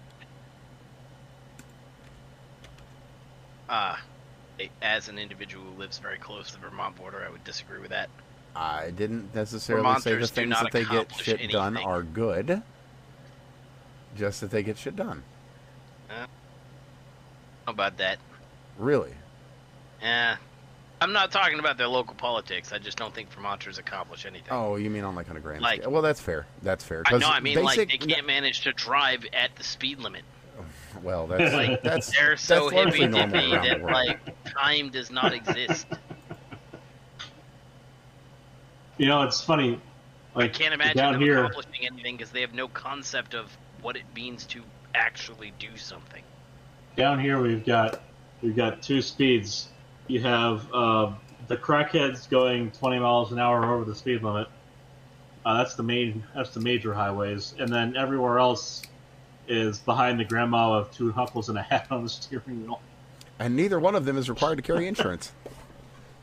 As an individual who lives very close to the Vermont border, I would disagree with that. I didn't necessarily say the Vermonters do things not that they get accomplish shit done anything. are good. Just that they get shit done. How about that? Really. I'm not talking about their local politics. I just don't think Vermonters accomplish anything. Oh, you mean on on a grand Like- scale? Well, that's fair. That's fair. I mean, like, they can't manage to drive at the speed limit. Well, that's Like, that's they're so that's largely hippy normal dippy around the that, world. like, time does not exist. It's funny. I can't imagine down them here, accomplishing anything because they have no concept of what it means to actually do something. Down here we've got 2 speeds. You have the crackheads going 20 miles an hour over the speed limit. That's the major highways, and then everywhere else is behind the grandma of 2 knuckles and a hat on the steering wheel. And neither one of them is required to carry insurance.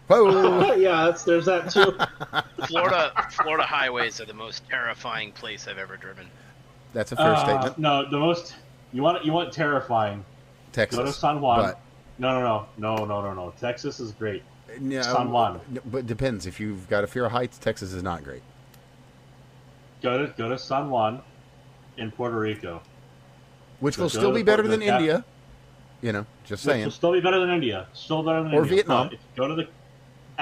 Whoa! Yeah, there's that too. Florida highways are the most terrifying place I've ever driven. That's a fair statement. No, the most you want terrifying. Texas. Go to San Juan. But, No. Texas is great. Yeah, San Juan. But it depends. If you've got a fear of heights, Texas is not great. Go to San Juan in Puerto Rico. Which will still be better than India. You know, just saying. Which will still be better than India. Still better than or India. Vietnam. But if you go to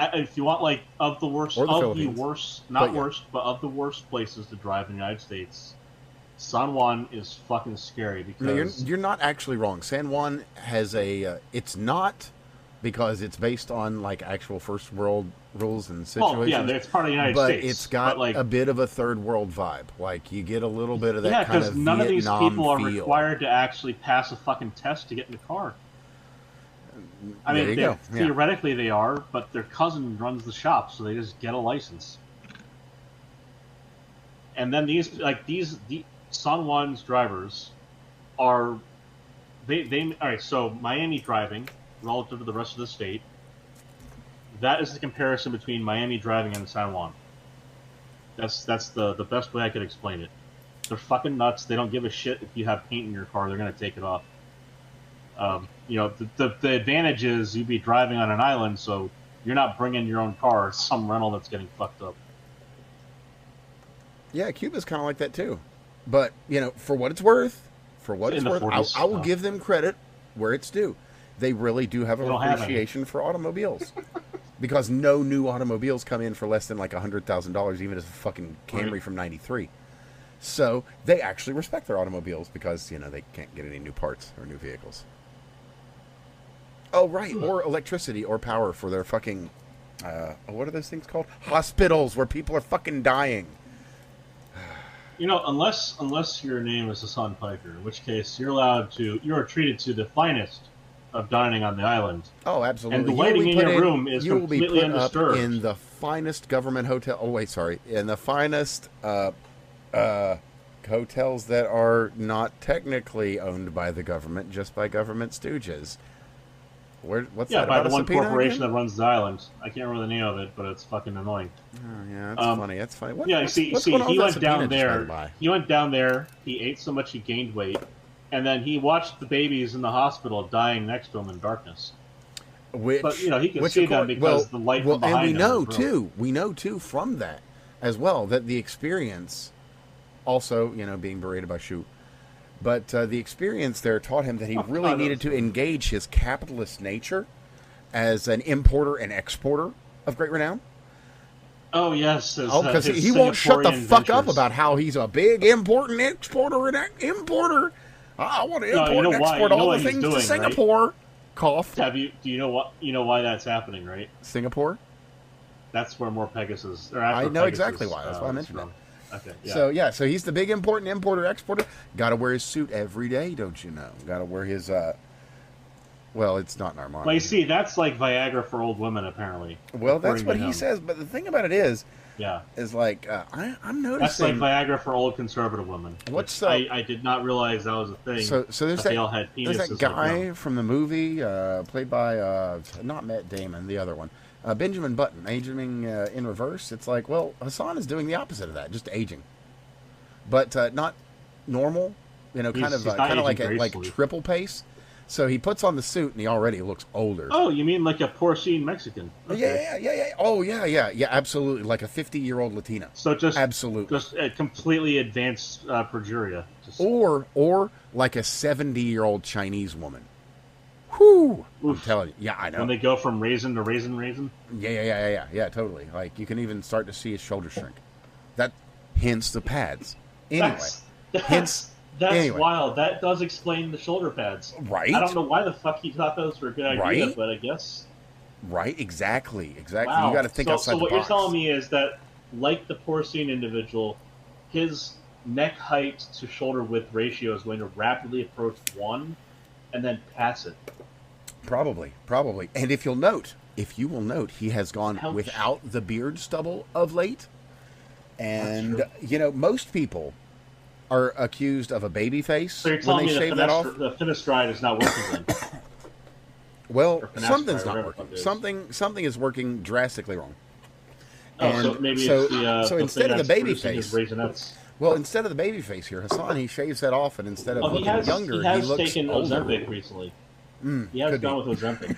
if you want like of the worst, or the of Philippines. the worst, not worst, but of the worst places to drive in the United States, San Juan is fucking scary because you're not actually wrong. San Juan has it's not because it's based on like actual first world rules and situations. Oh yeah, it's part of the United States, but it's got like, a bit of a third world vibe. Like you get a little bit of that kind of Vietnam none of these people are feel. required to actually pass a fucking test to get in the car. I There mean, you go. theoretically they are, but their cousin runs the shop, so they just get a license. And then these San Juan's drivers are they all right. So Miami driving relative to the rest of the state, that is the comparison between Miami driving and San Juan. That's the best way I could explain it. They're fucking nuts. They don't give a shit if you have paint in your car. They're gonna take it off. You know, the advantage is you'd be driving on an island, so you're not bringing your own car. It's some rental that's getting fucked up. Yeah, Cuba's kind of like that too. But, you know, for what it's worth, I will give them credit where it's due. They really do have an appreciation for automobiles. Because no new automobiles come in for less than like $100,000, even as a fucking Camry from '93. So they actually respect their automobiles because, you know, they can't get any new parts or new vehicles. Oh, right. Or electricity or power for their fucking, what are those things called? Hospitals where people are fucking dying. You know, unless your name is Hassan Piker, in which case you are treated to the finest of dining on the island. Oh, absolutely. And the lighting in your room is completely undisturbed. In the finest government hotel. Oh, wait, sorry. In the finest hotels that are not technically owned by the government, just by government stooges. What's that by about the one subpoena corporation again? that runs the island. I can't remember the name of it, but it's fucking annoying. Oh, yeah, that's funny. That's funny. He went down there. He went down there. He ate so much he gained weight, and then he watched the babies in the hospital dying next to him in darkness. But you know, he could see them because the light from behind him. And we know too from that as well that the experience, also, you know, being berated by Shu. But the experience there taught him that he really needed to engage his capitalist nature as an importer and exporter of great renown. Oh, yes. Because he won't shut the fuck up about how he's a big importer and exporter and importer. I want to import and export all the things to Singapore. Right? Cough. Do you know why that's happening, right? Singapore? That's where more Pegasus... I know exactly why. That's why I mentioned it. Okay, yeah. So he's the big importer, exporter. Got to wear his suit every day, don't you know? Got to wear his. Well, it's not in our mind. Well, you see, that's like Viagra for old women, apparently. Well, that's what he says. But the thing about it is like I'm noticing that's like Viagra for old conservative women. I did not realize that was a thing. So there's they all had penises. There's that guy from the movie played by not Matt Damon, the other one. Benjamin Button, aging in reverse. It's like, well, Hassan is doing the opposite of that, just aging, but not normal. You know, kind of like triple pace. So he puts on the suit and he already looks older. Oh, you mean like a porcine Mexican? Okay. Yeah. Oh, yeah, absolutely, like a 50-year-old Latina. So just absolutely, just a completely advanced progeria. Or like a 70-year-old Chinese woman. Whew! I'm telling you. Yeah, I know. When they go from raisin to raisin? Yeah, totally. Like, you can even start to see his shoulder shrink. Hence the pads. Anyway. That's wild. That does explain the shoulder pads. Right? I don't know why the fuck he thought those were a good idea, but I guess... Right, exactly. Wow. You got to think outside the box. So what you're telling me is that like the porcine individual, his neck height to shoulder width ratio is going to rapidly approach 1 and then pass it. Probably. And if you will note, he has gone Ouch. without the beard stubble of late. And, most people are accused of a baby face So you're when telling they me shave that off. the finasteride is not working then? Well, Or finasteride, something's not whatever working. it is. Something is working drastically wrong. Oh, so maybe it's the so the instead thing of the that's baby producing his face, Raisinets. well, instead of the baby face here, Hassan, he shaves that off, and instead of looking younger, he has looks taken older. Ozempic recently. He has could be. gone with Ozempic.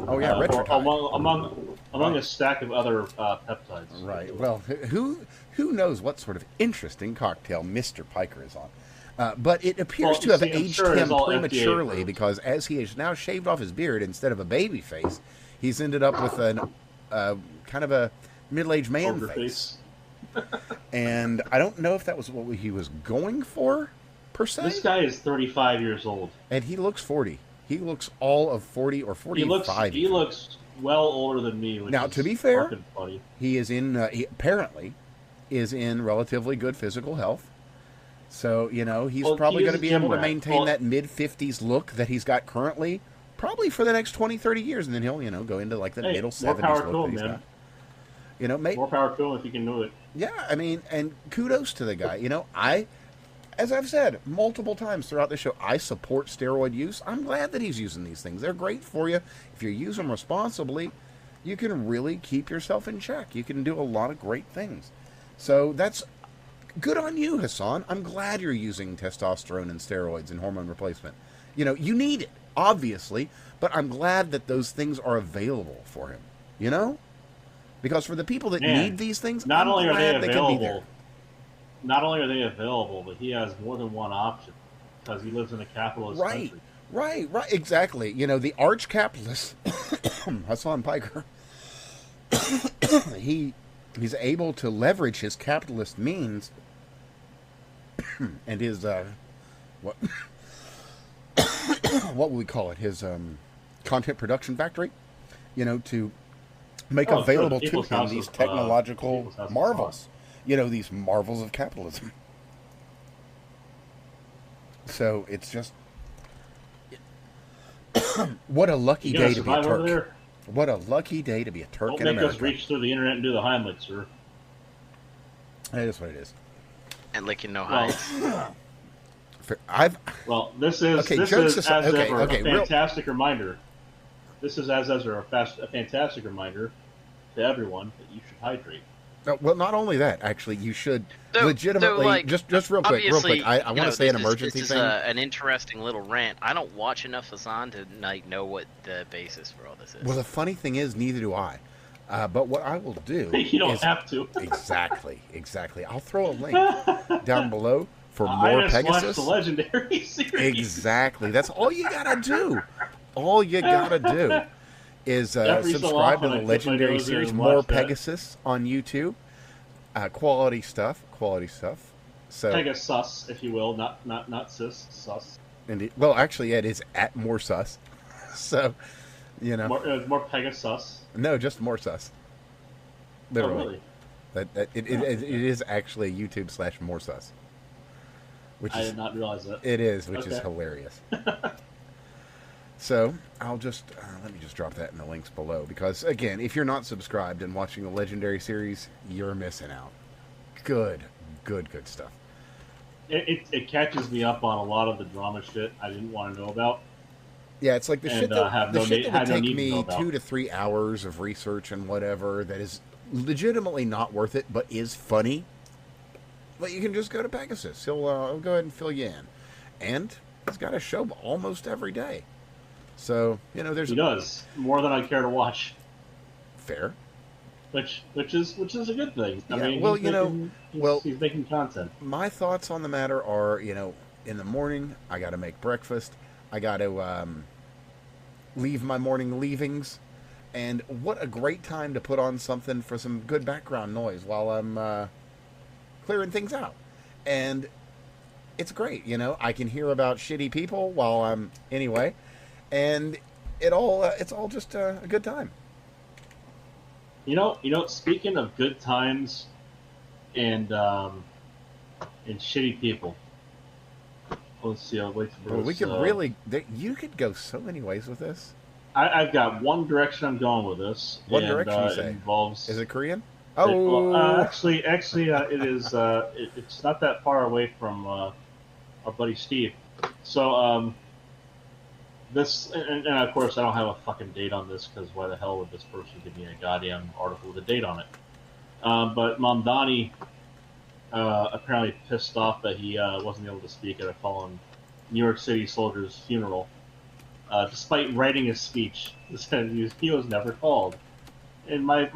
Oh yeah, Retrotide. Among a stack of other peptides. Right. Well, who knows what sort of interesting cocktail Mr. Piker is on? But it appears to have aged sure it's him all prematurely FDA approved. because as he has now shaved off his beard instead of a baby face, he's ended up with an kind of a middle-aged man Ogre face. And I don't know if that was what he was going for, per se. This guy is 35 years old. And he looks 40. He looks all of 40 or 45. He looks well older than me. Which Now, is to be fair, fucking funny. he is in. He apparently is in relatively good physical health. So he's Well, probably he is going to a be gym able to rat. maintain Well- that mid-50s look that he's got currently, probably for the next 20, 30 years, and then he'll go into like the middle more 70s power look to that him, he's man. got. More power to him if he can do it. Yeah, I mean, and kudos to the guy. As I've said multiple times throughout the show, I support steroid use. I'm glad that he's using these things. They're great for you. If you use them responsibly, you can really keep yourself in check. You can do a lot of great things. So that's good on you, Hassan. I'm glad you're using testosterone and steroids and hormone replacement. You need it, obviously, but I'm glad that those things are available for him. Because for the people that need these things, Not I'm only are they glad can be there. available, but he has more than one option because he lives in a capitalist country. Right, exactly. The arch capitalist, Hassan Piker, he's able to leverage his capitalist means and his what what would we call it? His content production factory, to make available to People's him House these of, technological People's House of marvels. These marvels of capitalism. So it's just what a lucky You gonna day to be a survive over Turk. there? What a lucky day to be a Turk Don't in make America. us reach through the internet and do the Heimlich, sir. That is what it is. And licking no Well, hides. this is Okay, this jokes is aside- as okay, ever okay, a real- fantastic reminder. This is as ever a fantastic reminder to everyone that you should hydrate. Well, not only that, actually, you should So- legitimately so, like, just real quick. Obviously, I want to say an emergency this is thing. an interesting little rant. I don't watch enough Hassan to know what the basis for all this is. Well, the funny thing is, neither do I. But what I will do You don't is have to. exactly. I'll throw a link down below for I more just Pegasus. watched the Legendary series. Exactly. That's all you gotta do. All you gotta do is Every so subscribe to often I the dip my Legendary nose in series, and more watch that. Pegasus on YouTube. Quality stuff. So, Pegasus, if you will, not cis, sus. indeed. Well, actually, it is at more sus. So, More Pegasus. no, just more sus. Oh, Literally, really? it is actually YouTube /more sus. Which I is did not realize that. it is, which is Okay. hilarious. So I'll just let me just drop that in the links below because again, if you're not subscribed and watching the Legendary series, you're missing out. Good stuff. It catches me up on a lot of the drama shit I didn't want to know about. Yeah, it's like the And, shit that have the no shit need- that had would no take need to know me about. 2 to 3 hours of research and whatever that is legitimately not worth it, but is funny. But you can just go to Pegasus. He'll go ahead and fill you in, and he's got a show almost every day. So there's He does more than I care to watch, fair. which is a good thing. I Yeah, mean, well, he's making content. My thoughts on the matter are, in the morning, I got to make breakfast. I got to leave my morning leavings. And what a great time to put on something for some good background noise while I'm clearing things out. And it's great, I can hear about shitty people while I'm anyway. And it's all just a good time. Speaking of good times, and shitty people. Let's see. I'll wait for Well, we this, could really. You could go so many ways with this. I've got one direction I'm going with this. What and, direction you it say? involves. Is it Korean? Well, Oh, actually, it is. It's not that far away from our buddy Steve. So, this, and of course, I don't have a fucking date on this because why the hell would this person give me a goddamn article with a date on it? But Mamdani apparently pissed off that he wasn't able to speak at a fallen New York City soldier's funeral, despite writing a speech. He was never called. And my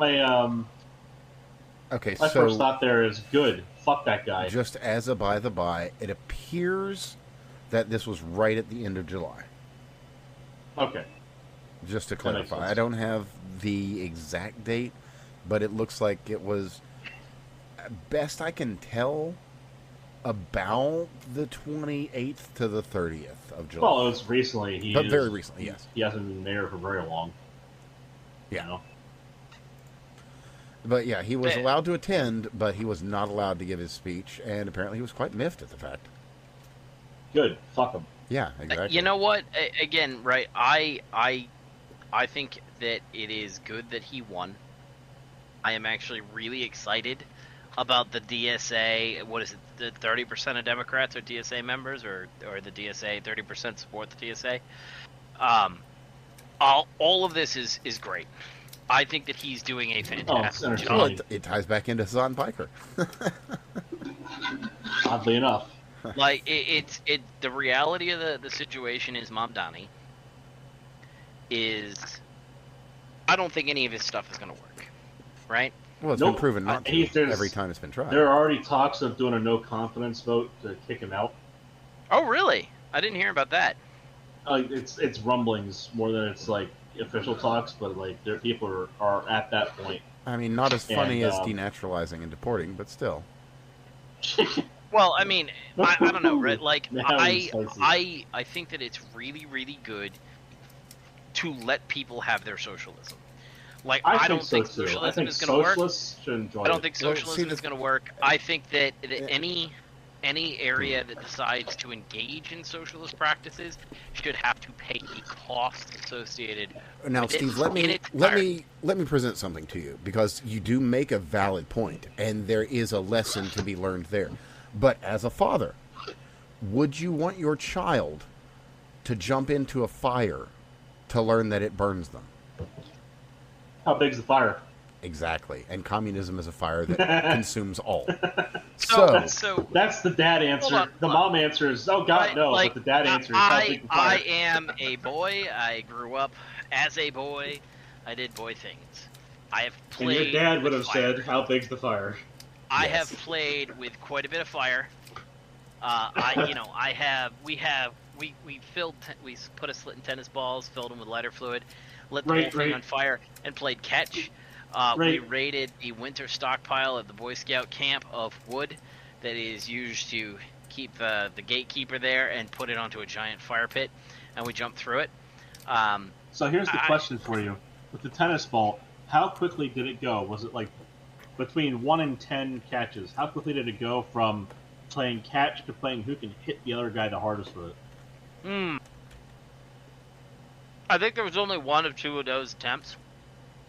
okay. my So first thought there is good. Fuck that guy. just as a by the by, it appears that this was right at the end of July. Okay. Just to That makes clarify, sense. I don't have the exact date, but it looks like it was, best I can tell, about the 28th to the 30th of July. Well, it was recently. But very recently, yes. He hasn't been mayor for very long. Yeah. You know? But yeah, he was allowed to attend, but he was not allowed to give his speech, and apparently he was quite miffed at the fact. Good. Fuck him. Yeah, exactly. You know what? Again, right? I think that it is good that he won. I am actually really excited about the DSA. What is it? The 30% of Democrats are DSA members, or the DSA 30% support the DSA. All of this is great. I think that he's doing a fantastic job. Well, it ties back into Hassan Piker. Oddly enough. Like the reality of the situation is Mamdani is, I don't think any of his stuff is going to work, right? Well, it's Nope. been proven not to There's- every time it's been tried. There are already talks of doing a no confidence vote to kick him out. Oh, really? I didn't hear about that. It's rumblings more than it's like official talks, but like there people are at that point. I mean, not as funny And, as denaturalizing and deporting, but still. Well, I mean, I don't know, right? Like, Now it's spicy. I think that it's really, really good to let people have their socialism. Like, I don't think so too. I socialism think is going to work. socialists should enjoy I don't it. think Well, socialism see, is going to work. I think that any area that decides to engage in socialist practices should have to pay the cost associated. Now, with it Steve, let in me its let entirety. me present something to you, because you do make a valid point, and there is a lesson to be learned there. But as a father, would you want your child to jump into a fire to learn that it burns them? How big's the fire? Exactly. And communism is a fire that consumes all. So That's the dad answer. Hold on, The hold on. mom answer is, oh God, no. like, but the dad answer is, how big the fire? I am a boy. I grew up as a boy. I did boy things. I have And played. your dad would with have fire. said, how big's the fire? I Yes. have played with quite a bit of fire. We put a slit in tennis balls, filled them with lighter fluid, lit the Right, whole thing right. on fire, and played catch. We raided the winter stockpile at the Boy Scout camp of wood that is used to keep the gatekeeper there, and put it onto a giant fire pit, and we jumped through it. So here's the question for you. With the tennis ball, how quickly did it go? Was it like between 1 and 10 catches? How quickly did it go from playing catch to playing who can hit the other guy the hardest with it? I think there was only one of two of those attempts,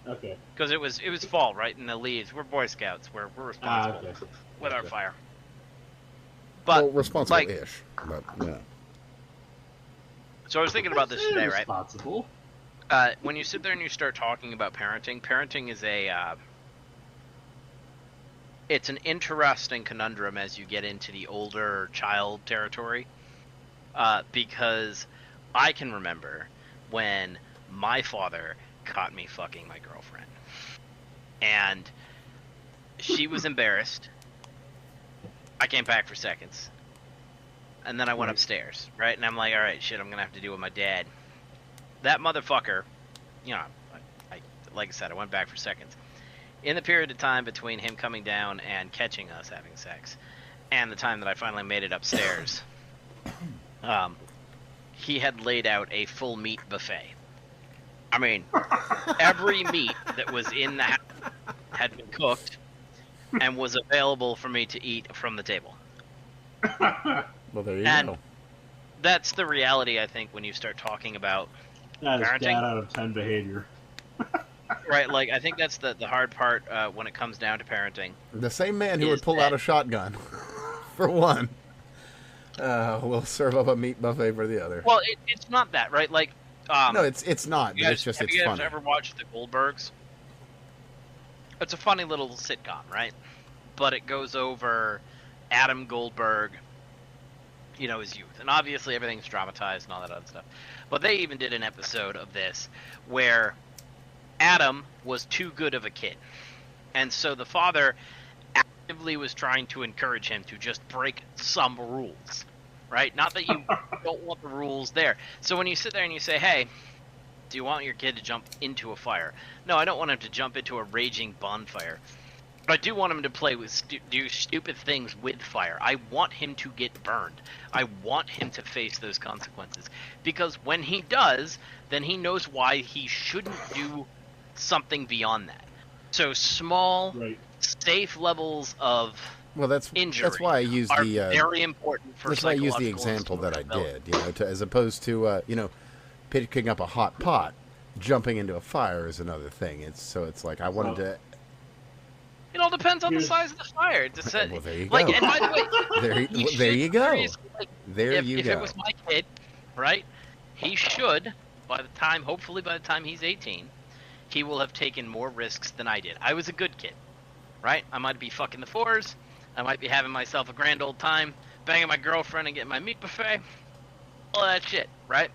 Okay. because it was fall, right, in the leaves. We're Boy Scouts. We're responsible Okay. with our Gotcha. fire. But Well, responsible-ish. But, yeah. so I was thinking about this today, right? Responsible. When you sit there and you start talking about parenting is it's an interesting conundrum as you get into the older child territory, because I can remember when my father caught me fucking my girlfriend, and she was embarrassed. I came back for seconds, and then I went upstairs, right? And I'm like, all right, shit, I'm gonna have to deal with my dad. That motherfucker, I like I said, I went back for seconds. In the period of time between him coming down and catching us having sex, and the time that I finally made it upstairs, he had laid out a full meat buffet. I mean, every meat that was in the house had been cooked. and was available for me to eat from the table. Well, there you And go. that's the reality, I think, when you start talking about That is parenting. 10 out of 10 behavior. Right, like, I think that's the hard part when it comes down to parenting. The same man who would is pull that- out a shotgun, for one, will serve up a meat buffet for the other. Well, it's not that, right? Like, No, it's not. you guys, It's just have it's you guys funny. ever watched The Goldbergs? It's a funny little sitcom, right? But it goes over Adam Goldberg, you know, his youth. And obviously everything's dramatized and all that other stuff. But they even did an episode of this where Adam was too good of a kid. And so the father actively was trying to encourage him to just break some rules, right? Not that you don't want the rules there. So when you sit there and you say, hey, do you want your kid to jump into a fire? No, I don't want him to jump into a raging bonfire. But I do want him to play with do stupid things with fire. I want him to get burned. I want him to face those consequences. Because when he does, then he knows why he shouldn't do something beyond that. So small, Right. safe levels of Well, that's injury why I used are the very important for that's why I used the psychological and example that I social did. You know, as opposed to picking up a hot pot, jumping into a fire is another thing. It's like I wanted to. It all depends on the Here's- size of the fire. It's a, Well, there you like, go. and by the way, There you go. seriously, like, There if you it go. was my kid, right, he should, hopefully by the time he's 18, he will have taken more risks than I did. I was a good kid, right? I might be fucking the fours. I might be having myself a grand old time, banging my girlfriend and getting my meat buffet. All that shit, right?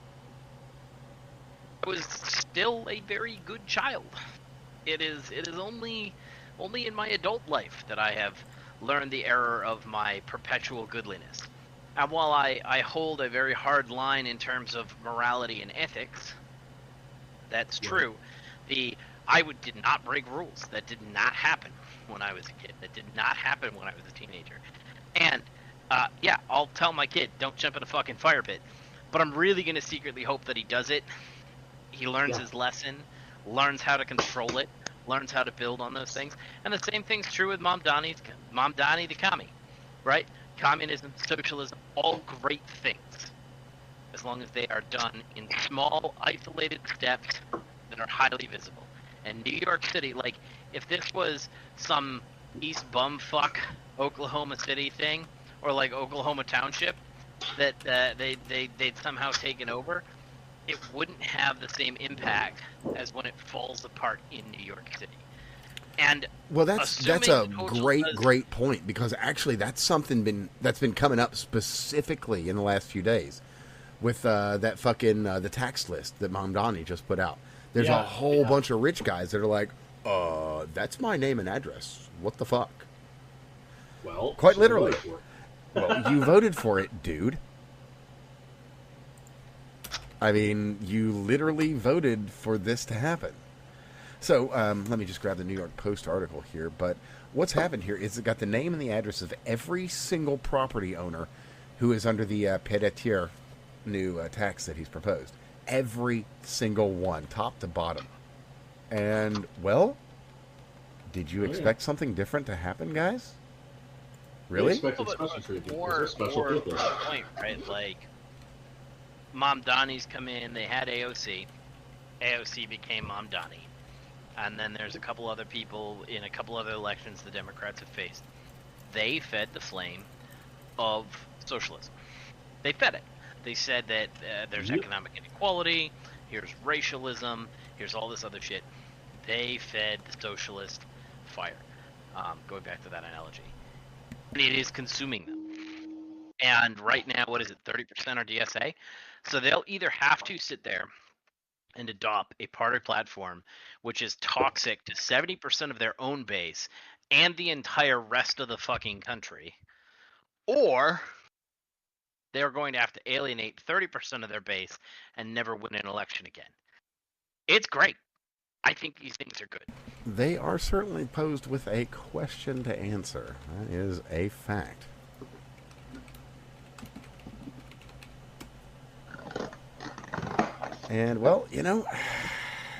I was still a very good child. It is only in my adult life that I have learned the error of my perpetual goodliness. And while I hold a very hard line in terms of morality and ethics, that's true. I did not break rules. That did not happen when I was a kid. That did not happen when I was a teenager. And yeah, I'll tell my kid, don't jump in a fucking fire pit. But I'm really gonna secretly hope that he does it. He learns his lesson, learns how to control it, learns how to build on those things. And the same thing's true with Mamdani the commie, right? Communism, socialism, all great things, as long as they are done in small, isolated steps that are highly visible. And New York City, like, if this was some East bumfuck Oklahoma City thing, or like Oklahoma Township, that they'd somehow taken over, it wouldn't have the same impact as when it falls apart in New York City. And Well, that's a assuming Total great point, because actually that's something that's been coming up specifically in the last few days with that fucking the tax list that Mamdani just put out. There's a whole bunch of rich guys that are like, that's my name and address. What the fuck? Well, Quite so literally. voted for it. Well, you voted for it, dude. I mean, you literally voted for this to happen. So, let me just grab the New York Post article here. But what's happened here is it got the name and the address of every single property owner who is under the Pedetier new tax that he's proposed. Every single one, top to bottom. And, well, did you expect something different to happen, guys? Really? They expected special treatment. Because More they're special to people. the point, right? Like, Mamdani's come in, they had AOC. AOC became Mamdani. And then there's a couple other people in a couple other elections the Democrats have faced. They fed the flame of socialism. They fed it. They said that there's economic inequality, here's racialism, here's all this other shit. They fed the socialist fire. Going back to that analogy. And it is consuming them. And right now, what is it, 30% are DSA? So they'll either have to sit there and adopt a party platform which is toxic to 70% of their own base and the entire rest of the fucking country, or they're going to have to alienate 30% of their base and never win an election again. It's great. I think these things are good. They are certainly posed with a question to answer. That is a fact. And, well, you know,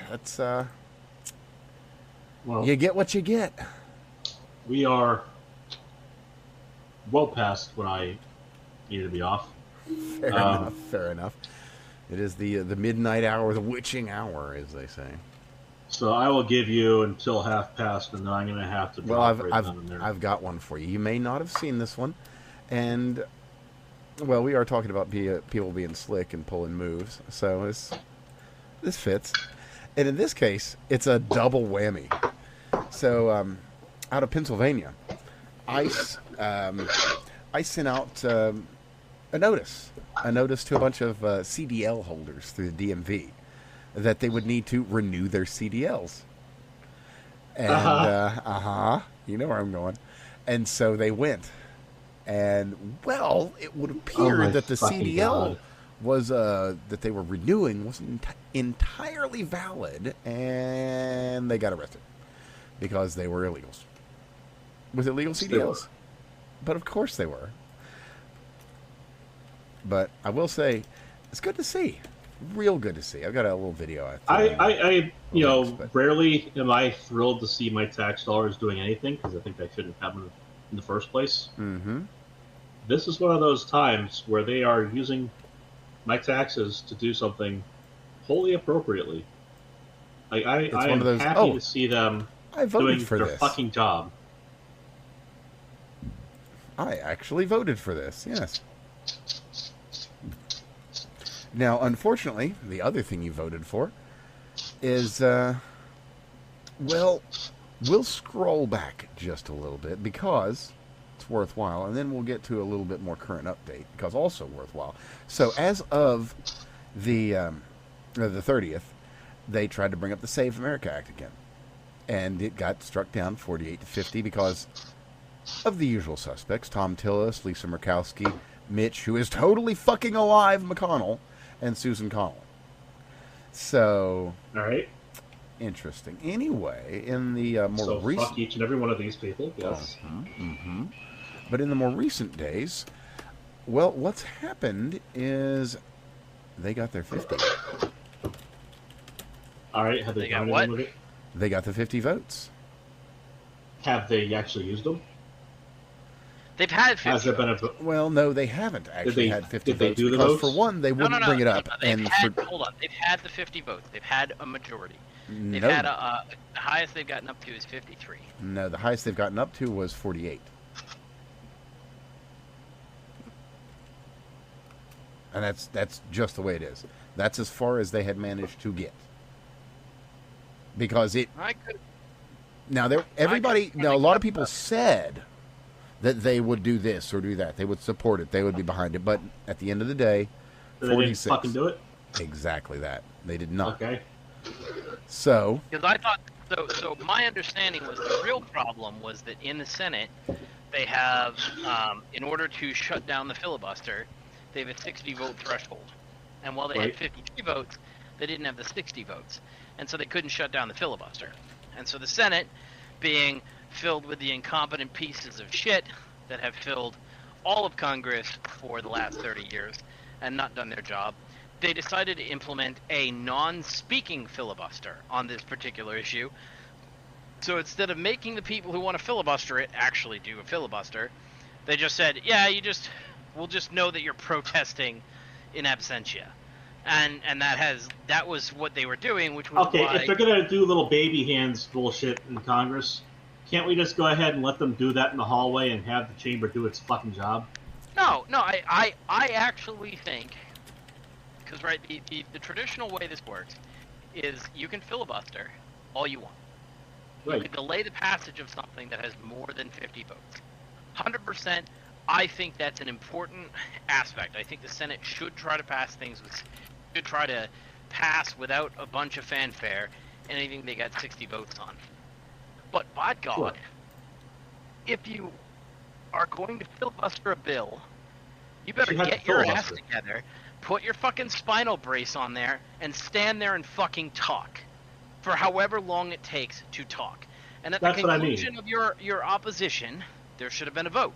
that's, Well, you get what you get. We are well past when I need to be off. Fair enough. Fair enough. It is the midnight hour, the witching hour, as they say. So I will give you until 1:30, and then I'm going to have to drop right down in there. I've got one for you. You may not have seen this one, and well, we are talking about people being slick and pulling moves, so this fits. And in this case, it's a double whammy. So, out of Pennsylvania, ICE sent out a notice to a bunch of CDL holders through the DMV that they would need to renew their CDLs. And, you know where I'm going. And so they went. And, well, it would appear that the CDL was, that they were renewing wasn't entirely valid, and they got arrested because they were illegals. With illegal CDLs. But of course they were. But I will say, it's good to see. Real good to see. I've got a little video. Rarely am I thrilled to see my tax dollars doing anything, because I think I shouldn't have them in the first place. Mm-hmm. This is one of those times where they are using my taxes to do something wholly appropriately. Like I am happy to see them doing their fucking job. I actually voted for this, yes. Now, unfortunately, the other thing you voted for is, well, we'll scroll back just a little bit because it's worthwhile, and then we'll get to a little bit more current update because also worthwhile. So, as of the 30th, they tried to bring up the Save America Act again, and it got struck down 48-50 because of the usual suspects: Tom Tillis, Lisa Murkowski, Mitch, who is totally fucking alive, McConnell, and Susan Connell. So, all right, interesting. Anyway, in the more recent, fuck each and every one of these people. Yes. Mm-hmm. But in the more recent days, well, what's happened is they got their 50. All right, have they got done what? anything with it? They got the 50 votes. Have they actually used them? They've had 50. Has there been a Well, no, they haven't actually had 50 did they votes do the because, votes? for one, they wouldn't bring it up. Hold on. They've had the 50 votes. They've had a majority. They've No. had the highest they've gotten up to is 53. No, the highest they've gotten up to was 48. And that's just the way it is. That's as far as they had managed to get. Because it... Now, a lot of people said that they would do this or do that. They would support it. They would be behind it. But at the end of the day, 46. They didn't fucking do it? Exactly that. They did not. Okay. So... Because I thought... So my understanding was the real problem was that in the Senate, they have, in order to shut down the filibuster, they have a 60-vote threshold. And while they had 53 votes, they didn't have the 60 votes. And so they couldn't shut down the filibuster. And so the Senate, being filled with the incompetent pieces of shit that have filled all of Congress for the last 30 years and not done their job, they decided to implement a non-speaking filibuster on this particular issue. So instead of making the people who want to filibuster it actually do a filibuster, they just said, yeah, we'll just know that you're protesting in absentia. And that was what they were doing, which was okay. If they're gonna do little baby hands bullshit in Congress, can't we just go ahead and let them do that in the hallway and have the chamber do its fucking job? No. I actually think, because the traditional way this works is you can filibuster all you want. Right. You can delay the passage of something that has more than 50 votes. 100%. I think that's an important aspect. I think the Senate should try to pass without a bunch of fanfare anything they got 60 votes on. But by God, if you are going to filibuster a bill, you better get your ass together, put your fucking spinal brace on there, and stand there and fucking talk for however long it takes to talk. And at the conclusion of your opposition, there should have been a vote.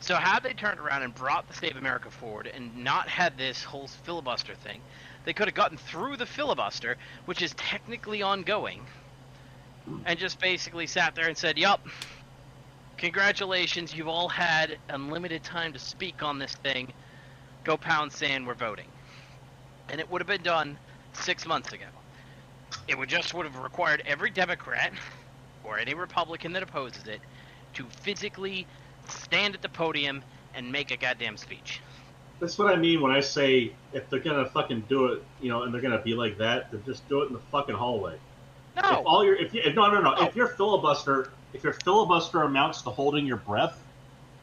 So had they turned around and brought the Save America forward and not had this whole filibuster thing, they could have gotten through the filibuster, which is technically ongoing, and just basically sat there and said, yup, Congratulations, you've all had unlimited time to speak on this thing. Go pound sand, we're voting. And it would have been done 6 months ago. It would have required every Democrat or any Republican that opposes it to physically stand at the podium and make a goddamn speech. That's what I mean when I say if they're gonna fucking do it, and they're gonna be like that, then just do it in the fucking hallway. No. If your filibuster amounts to holding your breath,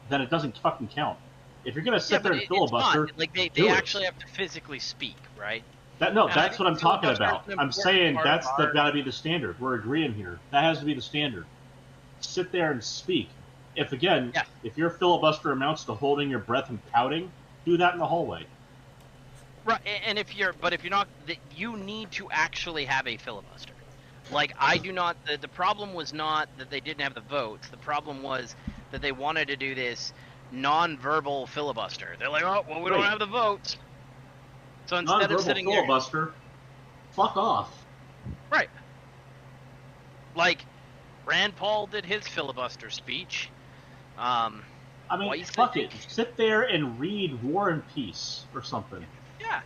then it doesn't fucking count. If you're gonna sit there and filibuster, they actually have to physically speak, right? That's what I'm talking about. I'm saying that's got to be the standard. We're agreeing here. That has to be the standard. Sit there and speak. If your filibuster amounts to holding your breath and pouting, do that in the hallway. Right, and if you're not, you need to actually have a filibuster. Like, I do not. The problem was not that they didn't have the votes. The problem was that they wanted to do this non-verbal filibuster. They're like, oh, well, we don't have the votes. So instead of sitting filibuster, fuck off. Right. Like, Rand Paul did his filibuster speech. Fuck it. Sit there and read War and Peace or something. Yeah.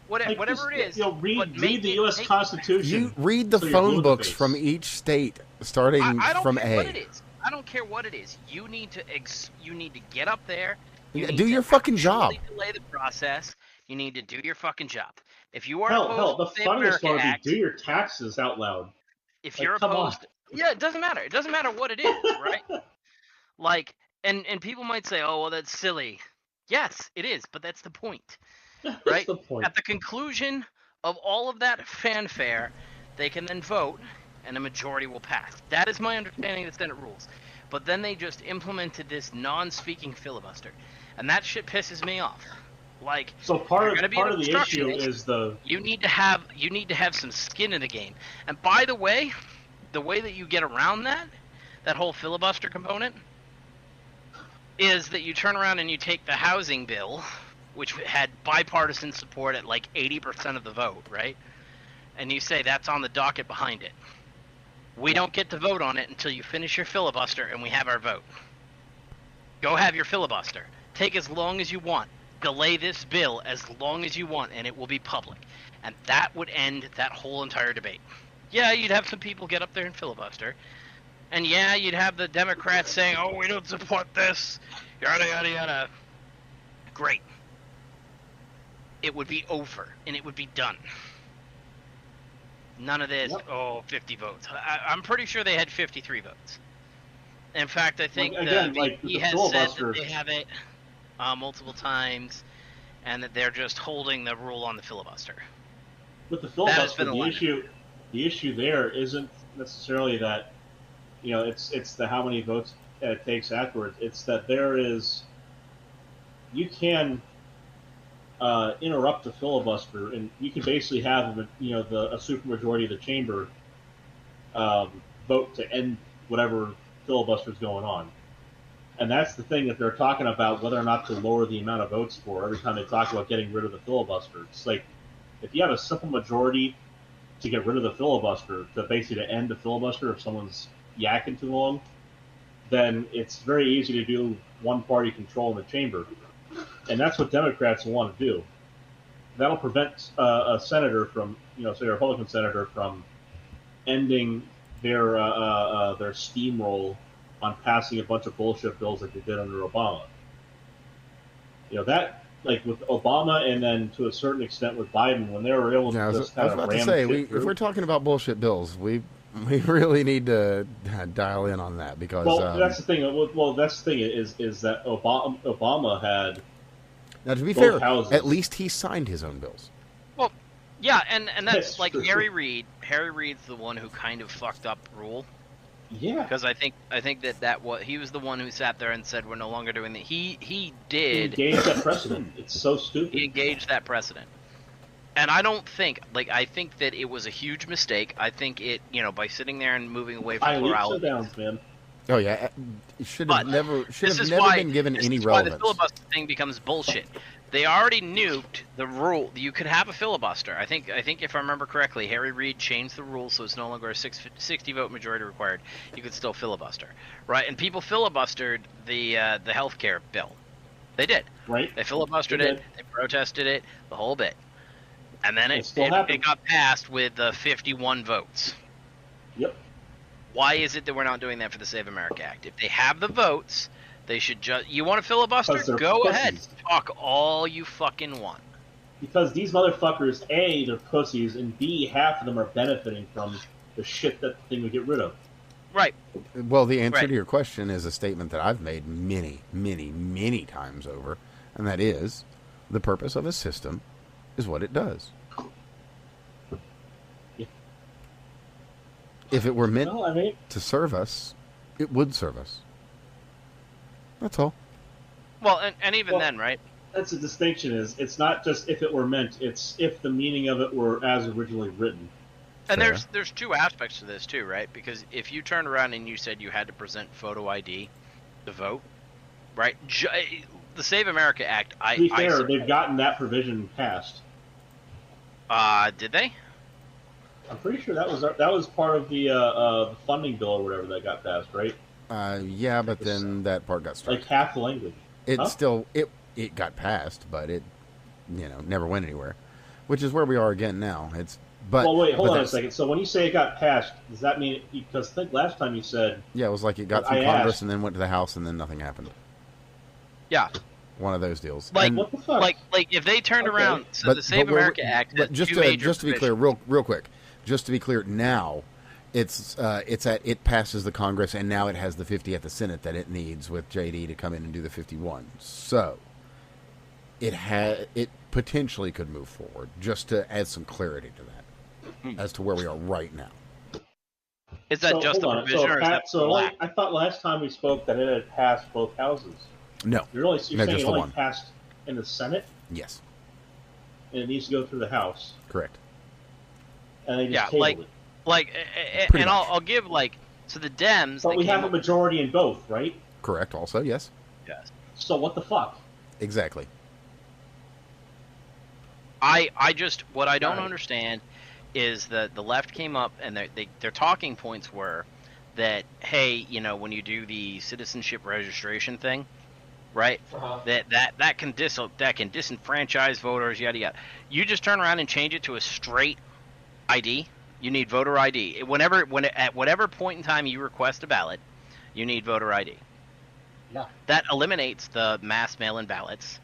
Whatever it is. Read the U.S. Constitution. You read the phone books from each state, starting from A. What it is. I don't care what it is. You need to get up there. Do your fucking job. Delay the process. You need to do your fucking job. If you are the funniest one would be do your taxes out loud. If you're opposed, it doesn't matter. It doesn't matter what it is, right? Like, and people might say, oh, well, that's silly. Yes, it is, but that's the point, right? The point. At the conclusion of all of that fanfare, they can then vote, and a majority will pass. That is my understanding of the Senate rules. But then they just implemented this non-speaking filibuster, and that shit pisses me off. Like, so part of the issue is you need to have some skin in the game. And by the way that you get around that whole filibuster component is that you turn around and you take the housing bill, which had bipartisan support at like 80% of the vote, right? And you say that's on the docket behind it. We don't get to vote on it until you finish your filibuster and we have our vote. Go have your filibuster. Take as long as you want. Delay this bill as long as you want, and it will be public. And that would end that whole entire debate. Yeah, you'd have some people get up there and filibuster. And yeah, you'd have the Democrats saying, oh, we don't support this, yada, yada, yada. Great. It would be over, and it would be done. None of this, 50 votes. I'm pretty sure they had 53 votes. In fact, I think he has said that they have it multiple times, and that they're just holding the rule on the filibuster. With the filibuster, the issue there isn't necessarily that, it's the how many votes it takes afterwards. It's that you can interrupt the filibuster, and you can basically have a supermajority of the chamber vote to end whatever filibuster is going on. And that's the thing that they're talking about, whether or not to lower the amount of votes for every time they talk about getting rid of the filibuster. It's like, if you have a simple majority to get rid of the filibuster, to basically to end the filibuster if someone's yakking too long, then it's very easy to do one-party control in the chamber. And that's what Democrats want to do. That'll prevent a senator from, say a Republican senator, from ending their steamroll on passing a bunch of bullshit bills like they did under Obama. That, like with Obama and then to a certain extent with Biden, when they were able to just kind of ram shit through. If we're talking about bullshit bills, we really need to dial in on that because... that's the thing. That's the thing is that Obama had... Now, to be fair, at least he signed his own bills. Well, yeah, and that's like Harry Reid. Harry Reid's the one who kind of fucked up rule. Yeah, because I think he was the one who sat there and said we're no longer doing that. He did engage that precedent. It's so stupid. He engaged that precedent, and I think that it was a huge mistake. I think it by sitting there and moving away from plurality. Downs, man. Oh yeah, it should have never been given any relevance. Why the filibuster thing becomes bullshit. They already nuked the rule. You could have a filibuster. I think if I remember correctly, Harry Reid changed the rules so it's no longer a 60 vote majority required. You could still filibuster, right? And people filibustered the healthcare bill. They did. Right. They filibustered it. They protested it. The whole bit. And then it got passed with 51 votes. Yep. Why is it that we're not doing that for the Save America Act? If they have the votes, they should just... You want to filibuster? Go ahead. Talk all you fucking want. Because these motherfuckers, A, they're pussies, and B, half of them are benefiting from the shit that the thing would get rid of. Right. Well, the answer to your question is a statement that I've made many, many, many times over, and that is, the purpose of a system is what it does. Yeah. If it were meant to serve us, it would serve us. That's all. Well, and even then, right? That's the distinction is, it's not just if it were meant, it's if the meaning of it were as originally written. And there's two aspects to this too, right? Because if you turned around and you said you had to present photo ID to vote, right? The Save America Act, to be fair, they've gotten that provision passed. Did they? I'm pretty sure that was part of the funding bill or whatever that got passed, right? Yeah, but then that part got struck. Like half the language. It got passed, but it never went anywhere. Which is where we are again now. Well, wait, hold on a second. So when you say it got passed, does that mean... Because I think last time you said... Yeah, it was like it got through Congress and then went to the House and then nothing happened. Yeah. One of those deals. Like, what the fuck? Like if they turned around... So the Save America Act... But just to be clear, real quick. Just to be clear, now... It passes the Congress, and now it has the 50 at the Senate that it needs with JD to come in and do the 51. So... It potentially could move forward, just to add some clarity to that, as to where we are right now. Is that just the provision, or is that black? I thought last time we spoke that it had passed both houses. No. You're saying just it the only one. passed in the Senate? Yes. And it needs to go through the House. Correct. And they just tabled it. And I'll give, so the Dems... But we have a majority in both, right? Correct, also, yes. Yes. So what the fuck? Exactly. What I don't understand is that the left came up and their talking points were that, hey, when you do the citizenship registration thing, right? That can disenfranchise voters, yada yada. You just turn around and change it to a straight ID. You need voter ID. At whatever point in time you request a ballot, you need voter ID. Yeah. That eliminates the mass mail-in ballots.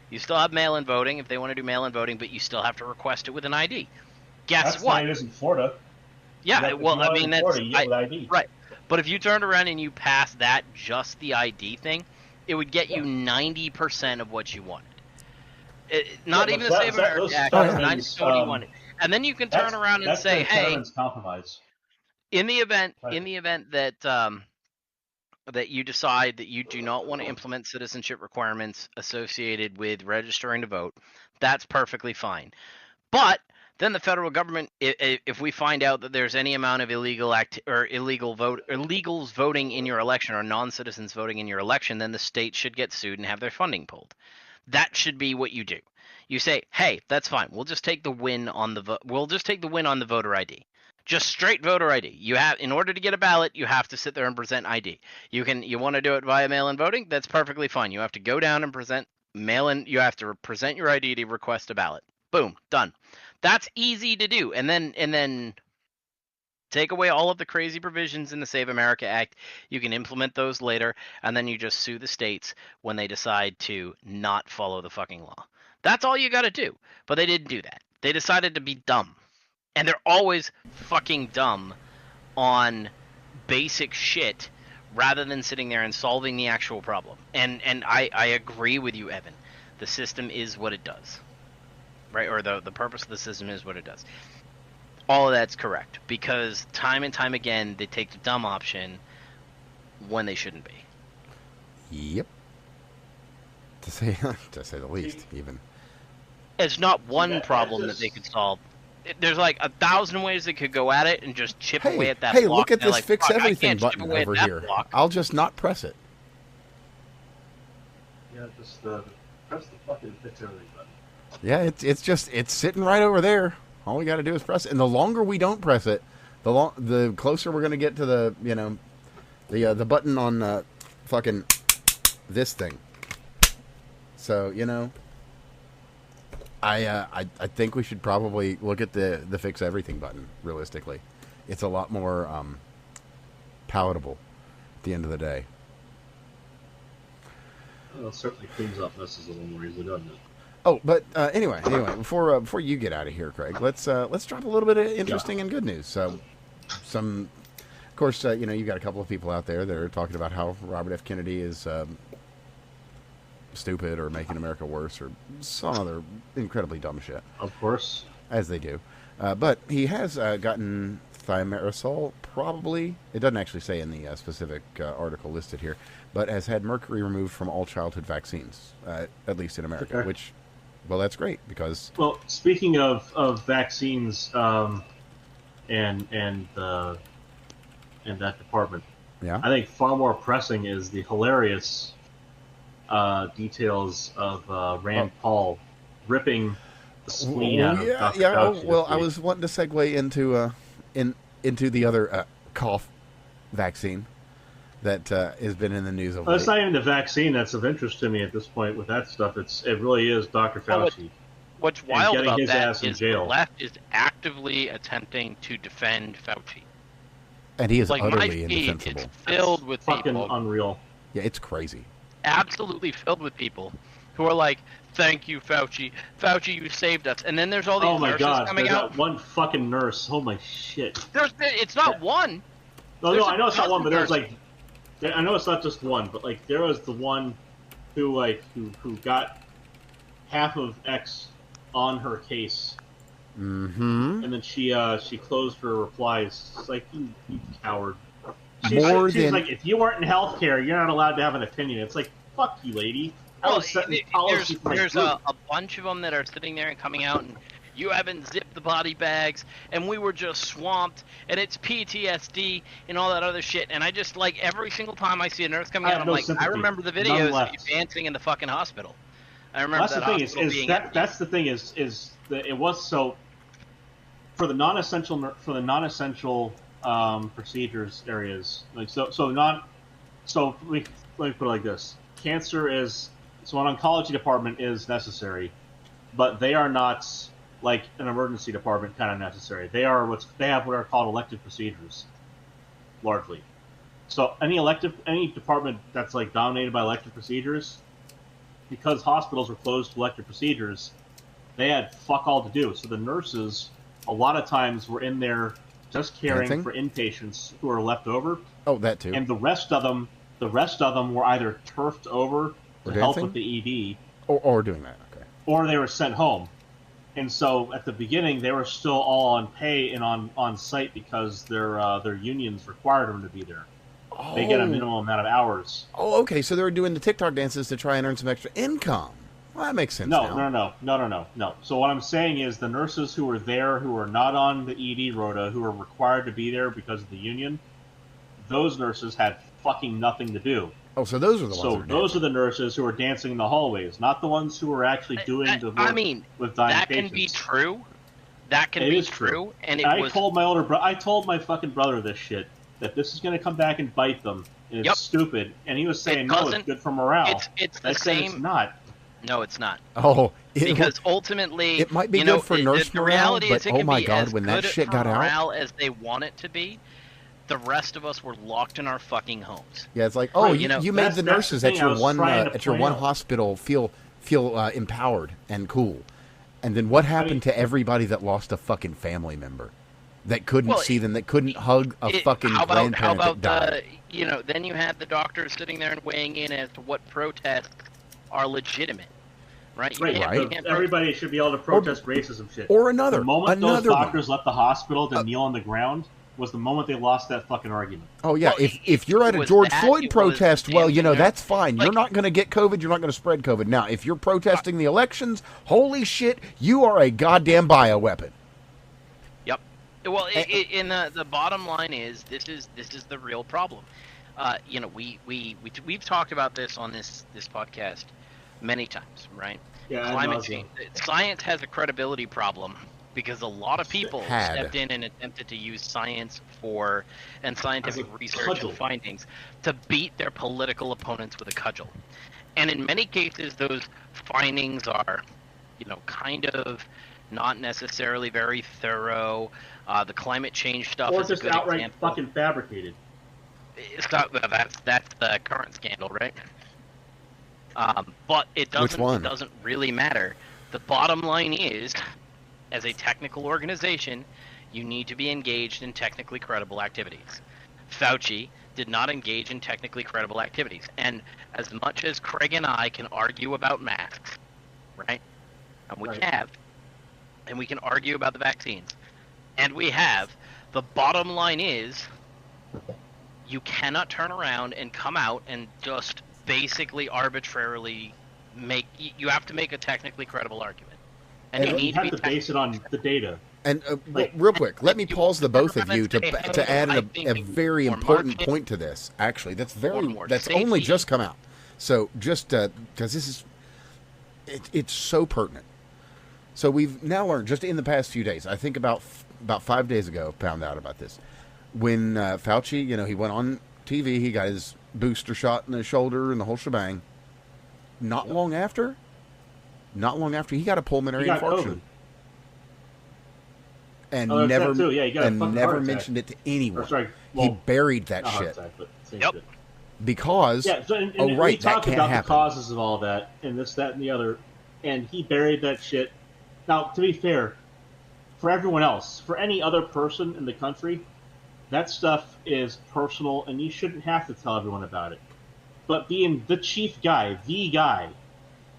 You still have mail-in voting if they want to do mail-in voting, but you still have to request it with an ID. Guess what? That's in Florida. Yeah, well, I mean, that's ID. Right. But if you turned around and you passed that, just the ID thing, it would get you 90% of what you wanted. Not even the Save America Act, 90% what you wanted. And then you can turn around and say, hey, compromise. in the event that you decide that you do not want to implement citizenship requirements associated with registering to vote, that's perfectly fine. But then the federal government, if we find out that there's any amount of illegals voting in your election or non-citizens voting in your election, then the state should get sued and have their funding pulled. That should be what you do. You say, hey, that's fine. We'll just take the win on the voter ID. Just straight voter ID. In order to get a ballot, you have to sit there and present ID. You want to do it via mail-in voting? That's perfectly fine. You have to go down and present mail-in. You have to present your ID to request a ballot. Boom, done. That's easy to do. And then take away all of the crazy provisions in the Save America Act. You can implement those later, and then you just sue the states when they decide to not follow the fucking law. That's all you got to do. But they didn't do that. They decided to be dumb. And they're always fucking dumb on basic shit rather than sitting there and solving the actual problem. And I agree with you, Evan. The system is what it does. Right? Or the purpose of the system is what it does. All of that's correct. Because time and time again, they take the dumb option when they shouldn't be. Yep. To say the least, even. It's not one problem that they could solve. There's 1,000 ways they could go at it and just chip away at that block. Hey, look at this fix everything button over here. I'll just not press it. Yeah, just Press the fucking fix everything button. Yeah, it's sitting right over there. All we got to do is press it, and the longer we don't press it, the closer we're gonna get to the the button on fucking this thing. So I think we should probably look at the fix everything button. Realistically, it's a lot more palatable at the end of the day. Well, it certainly cleans up messes a little more easily, doesn't it? Oh, but anyway, before you get out of here, Craig, let's drop a little bit of interesting and good news. So, of course, you've got a couple of people out there that are talking about how Robert F. Kennedy is stupid or making America worse or some other incredibly dumb shit. Of course, as they do. But he has gotten thimerosal, probably. It doesn't actually say in the specific article listed here, but has had mercury removed from all childhood vaccines, at least in America, which. Well, that's great because. Well, speaking of vaccines, and that department, yeah, I think far more pressing is the hilarious details of Rand Paul ripping the spleen out of Dr. Fauci. Well, I was wanting to segue into the other cough vaccine that has been in the news of late. It's not even the vaccine that's of interest to me at this point with that stuff. It really is Dr. Fauci. What's wild about that is the left is actively attempting to defend Fauci. And he is like utterly my feed, indefensible. It's filled with fucking people. Unreal. Yeah, it's crazy. Absolutely filled with people who are like, "Thank you, Fauci. Fauci, you saved us." And then there's all these nurses coming out. That one fucking nurse. Oh my shit. It's not one. No, I know it's not one, but there's like. I know it's not just one, but like there was the one who got half of X on her case, and then she closed her replies. It's like you coward. She's like, if you weren't in healthcare, you're not allowed to have an opinion. It's like, fuck you, lady. Well, there's a bunch of them that are sitting there and coming out and. You haven't zipped the body bags, and we were just swamped, and it's PTSD and all that other shit. And I just, like, every single time I see a nurse coming out, I'm like, sympathy. I remember the videos of you dancing in the fucking hospital. I remember that hospital being empty. That's the thing is that it was so for the non-essential procedures areas. Like let me put it like this: cancer is so an oncology department is necessary, but they are not. Like an emergency department kind of necessary. They have what are called elective procedures, largely. So any department that's like dominated by elective procedures, because hospitals were closed to elective procedures, they had fuck all to do. So the nurses, a lot of times, were in there just caring for inpatients who are left over. Oh, that too. And the rest of them were either turfed over to help with the ED, or doing that. Okay. Or they were sent home. And so at the beginning, they were still all on pay and on site because their unions required them to be there. Oh. They get a minimum amount of hours. Oh, okay. So they were doing the TikTok dances to try and earn some extra income. Well, that makes sense. No. So what I'm saying is the nurses who were there, who were not on the ED rota, who were required to be there because of the union, those nurses had fucking nothing to do. Oh, so those are the ones. So those are the nurses who are dancing in the hallways, not the ones who are actually doing the work with dying that patients. Can be true. That can be true. And I told my fucking brother this shit, that this is going to come back and bite them, and it's stupid. And he was saying, no, it's good for morale. It's the same. It's not. No, it's not. Oh, because ultimately, it might be good for nurse morale, but oh my god, when that shit got out, morale as they want it to be. The rest of us were locked in our fucking homes. Yeah, it's like, you made the nurses at your one hospital feel empowered and cool, and then what happened to everybody that lost a fucking family member, that couldn't see them, that couldn't hug a fucking grandparent that died? Then you had the doctors sitting there and weighing in as to what protests are legitimate, right? Everybody should be able to protest racism shit. Or another. The moment those doctors left the hospital to kneel on the ground was the moment they lost that fucking argument. Oh, yeah. Well, if you're at a George Floyd protest, that's fine. You're not going to get COVID. You're not going to spread COVID. Now, if you're protesting the elections, holy shit, you are a goddamn bioweapon. Yep. Well, the bottom line is this is the real problem. We've talked about this on this podcast many times, right? Yeah, Climate change. Science has a credibility problem because a lot of people stepped in and attempted to use science and scientific research and findings to beat their political opponents with a cudgel. And in many cases, those findings are, kind of not necessarily very thorough. The climate change stuff or is just a good outright example. fucking fabricated. It's not that's the current scandal, right? But it doesn't really matter. The bottom line is, as a technical organization, you need to be engaged in technically credible activities. Fauci did not engage in technically credible activities. And as much as Craig and I can argue about masks, right? And we have. And we can argue about the vaccines. And we have. The bottom line is, you cannot turn around and come out and just basically arbitrarily you have to make a technically credible argument. And you have to base it on the data. And real quick, let me pause the both of you to add a very important point to this. Actually, that's only just come out. So just because it's so pertinent. So we've now learned just in the past few days. I think about 5 days ago, found out about this when Fauci, he went on TV. He got his booster shot in the shoulder and the whole shebang. Not long after, he got a pulmonary infarction. And never mentioned it to anyone. He buried that shit. Because, we talked about the causes of all that, and this, that, and the other, and he buried that shit. Now, to be fair, for everyone else, for any other person in the country, that stuff is personal, and you shouldn't have to tell everyone about it. But being the chief guy, the guy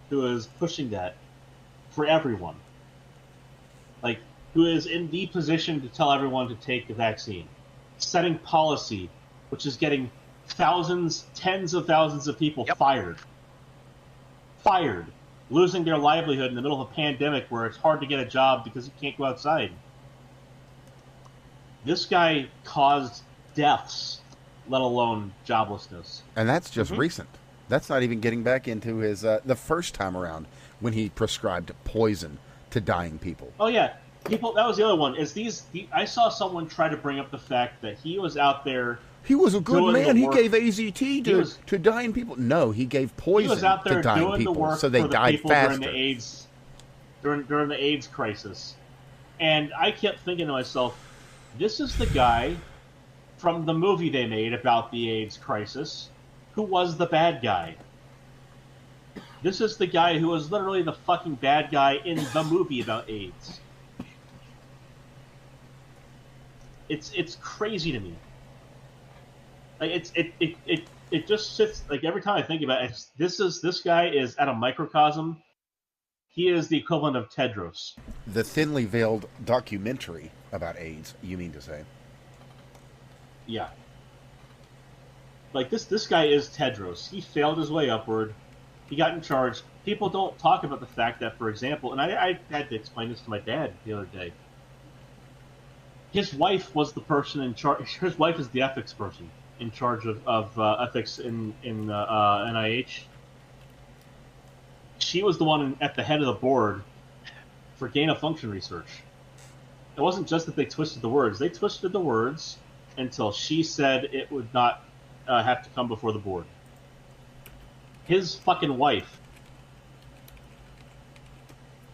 who is pushing that for everyone, who is in the position to tell everyone to take the vaccine, setting policy, which is getting tens of thousands of people fired, losing their livelihood in the middle of a pandemic where it's hard to get a job because you can't go outside. This guy caused deaths, let alone joblessness. And that's just recent. That's not even getting back into his the first time around when he prescribed poison to dying people. Oh yeah, that was the other one. I saw someone try to bring up the fact that he was out there. He was a good man. He gave AZT to dying people. No, he gave poison to dying people, so they died faster. During the AIDS crisis. And I kept thinking to myself, this is the guy from the movie they made about the AIDS crisis who was the bad guy. This is the guy who was literally the fucking bad guy in the movie about AIDS. It's crazy to me. It just sits every time I think about it. This guy is at a microcosm. He is the equivalent of Tedros. The thinly veiled documentary about AIDS, you mean to say? Yeah. This guy is Tedros. He failed his way upward. He got in charge. People don't talk about the fact that, for example, and I had to explain this to my dad the other day. His wife was the person in charge. His wife is the ethics person in charge of ethics in NIH. She was the one at the head of the board for gain-of-function research. It wasn't just that they twisted the words. They twisted the words until she said it would not have to come before the board. His fucking wife.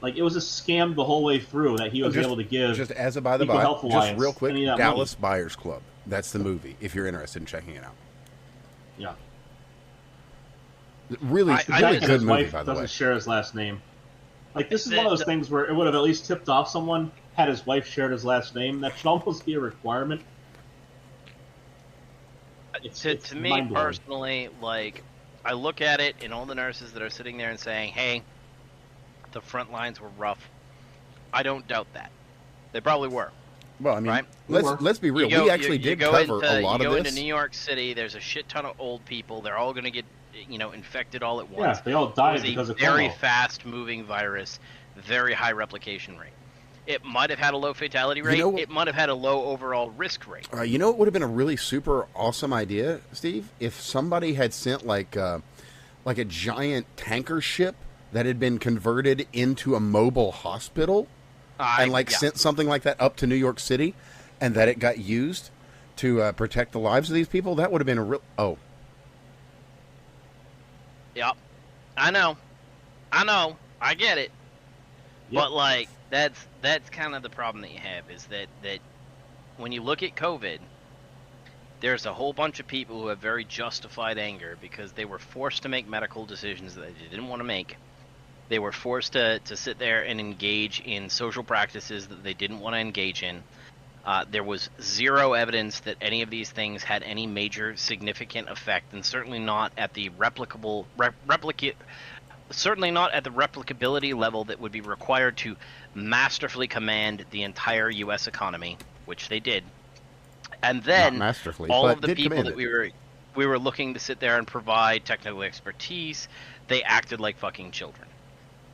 It was a scam the whole way through that he was able to give. Just as a by the by, just real quick, Dallas Buyers Club. That's the movie, if you're interested in checking it out. Yeah. Really good movie, by the way. Doesn't share his last name. This is one of those things where it would have at least tipped off someone had his wife shared his last name. That should almost be a requirement. To me personally, I look at it and all the nurses that are sitting there and saying, hey, the front lines were rough. I don't doubt that. They probably were. Well, I mean, right? let's be real. We actually did cover a lot of this. You go into New York City, there's a shit ton of old people. They're all going to get, infected all at once. Yeah, they all died because of very fast-moving virus, very high replication rate. It might have had a low fatality rate. It might have had a low overall risk rate. You know what would have been a really super awesome idea, Steve? If somebody had sent like a giant tanker ship that had been converted into a mobile hospital and sent something like that up to New York City, and that it got used to protect the lives of these people, that would have been a real... Oh. Yep. I know. I get it. Yep. But, that's kind of the problem that you have, is that when you look at COVID, there's a whole bunch of people who have very justified anger because they were forced to make medical decisions that they didn't want to make. They were forced to sit there and engage in social practices that they didn't want to engage in. There was zero evidence that any of these things had any major significant effect, and certainly not at the certainly not at the replicability level that would be required to masterfully command the entire U.S. economy, which they did. And then all of the people that we were looking to sit there and provide technical expertise, they acted like fucking children.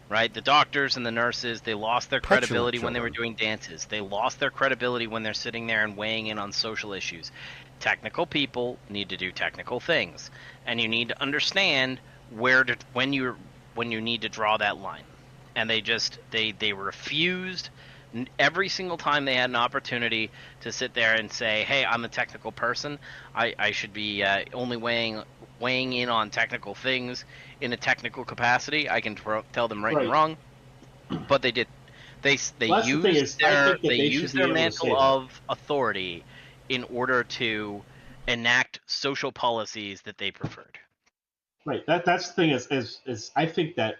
Right? The doctors and the nurses, they lost their credibility when they were doing dances. They lost their credibility when they're sitting there and weighing in on social issues. Technical people need to do technical things. And you need to understand when you need to draw that line. And they refused every single time they had an opportunity to sit there and say, hey, I'm a technical person. I should be only weighing in on technical things in a technical capacity. I can tell them right and wrong, but they did. They used their mantle of authority in order to enact social policies that they preferred. Right. That's the thing is I think that,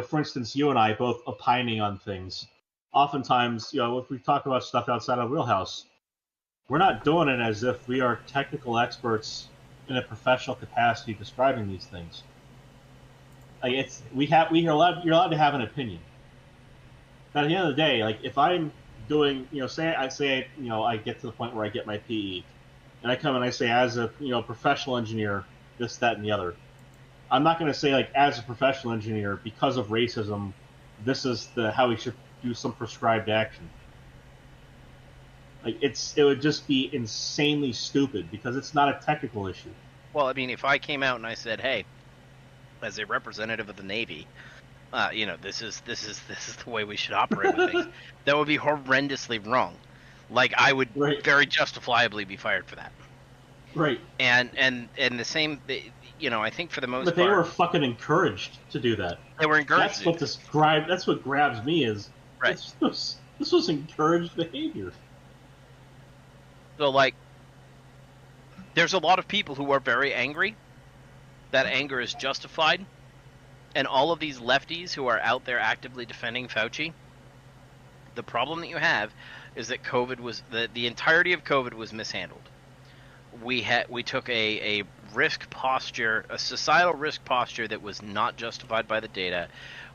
for instance, you and I both opining on things. Oftentimes, if we talk about stuff outside of wheelhouse, we're not doing it as if we are technical experts in a professional capacity describing these things. Like you're allowed to have an opinion. But at the end of the day, like if I'm doing, say I get to the point where I get my PE, and I come and I say as a professional engineer, this, that, and the other. I'm not going to say like as a professional engineer because of racism, this is how we should do some prescribed action. Like it would just be insanely stupid because it's not a technical issue. Well, I mean, if I came out and I said, "Hey, as a representative of the Navy, this is the way we should operate with things," that would be horrendously wrong. Like I would very justifiably be fired for that. Right. And the same, I think for the most part, but they were fucking encouraged to do that. They were encouraged. That's what grabs me is this was encouraged behavior. So, there's a lot of people who are very angry. That anger is justified. And all of these lefties who are out there actively defending Fauci, the problem that you have is that the entirety of COVID was mishandled. We took a risk posture, a societal risk posture that was not justified by the data.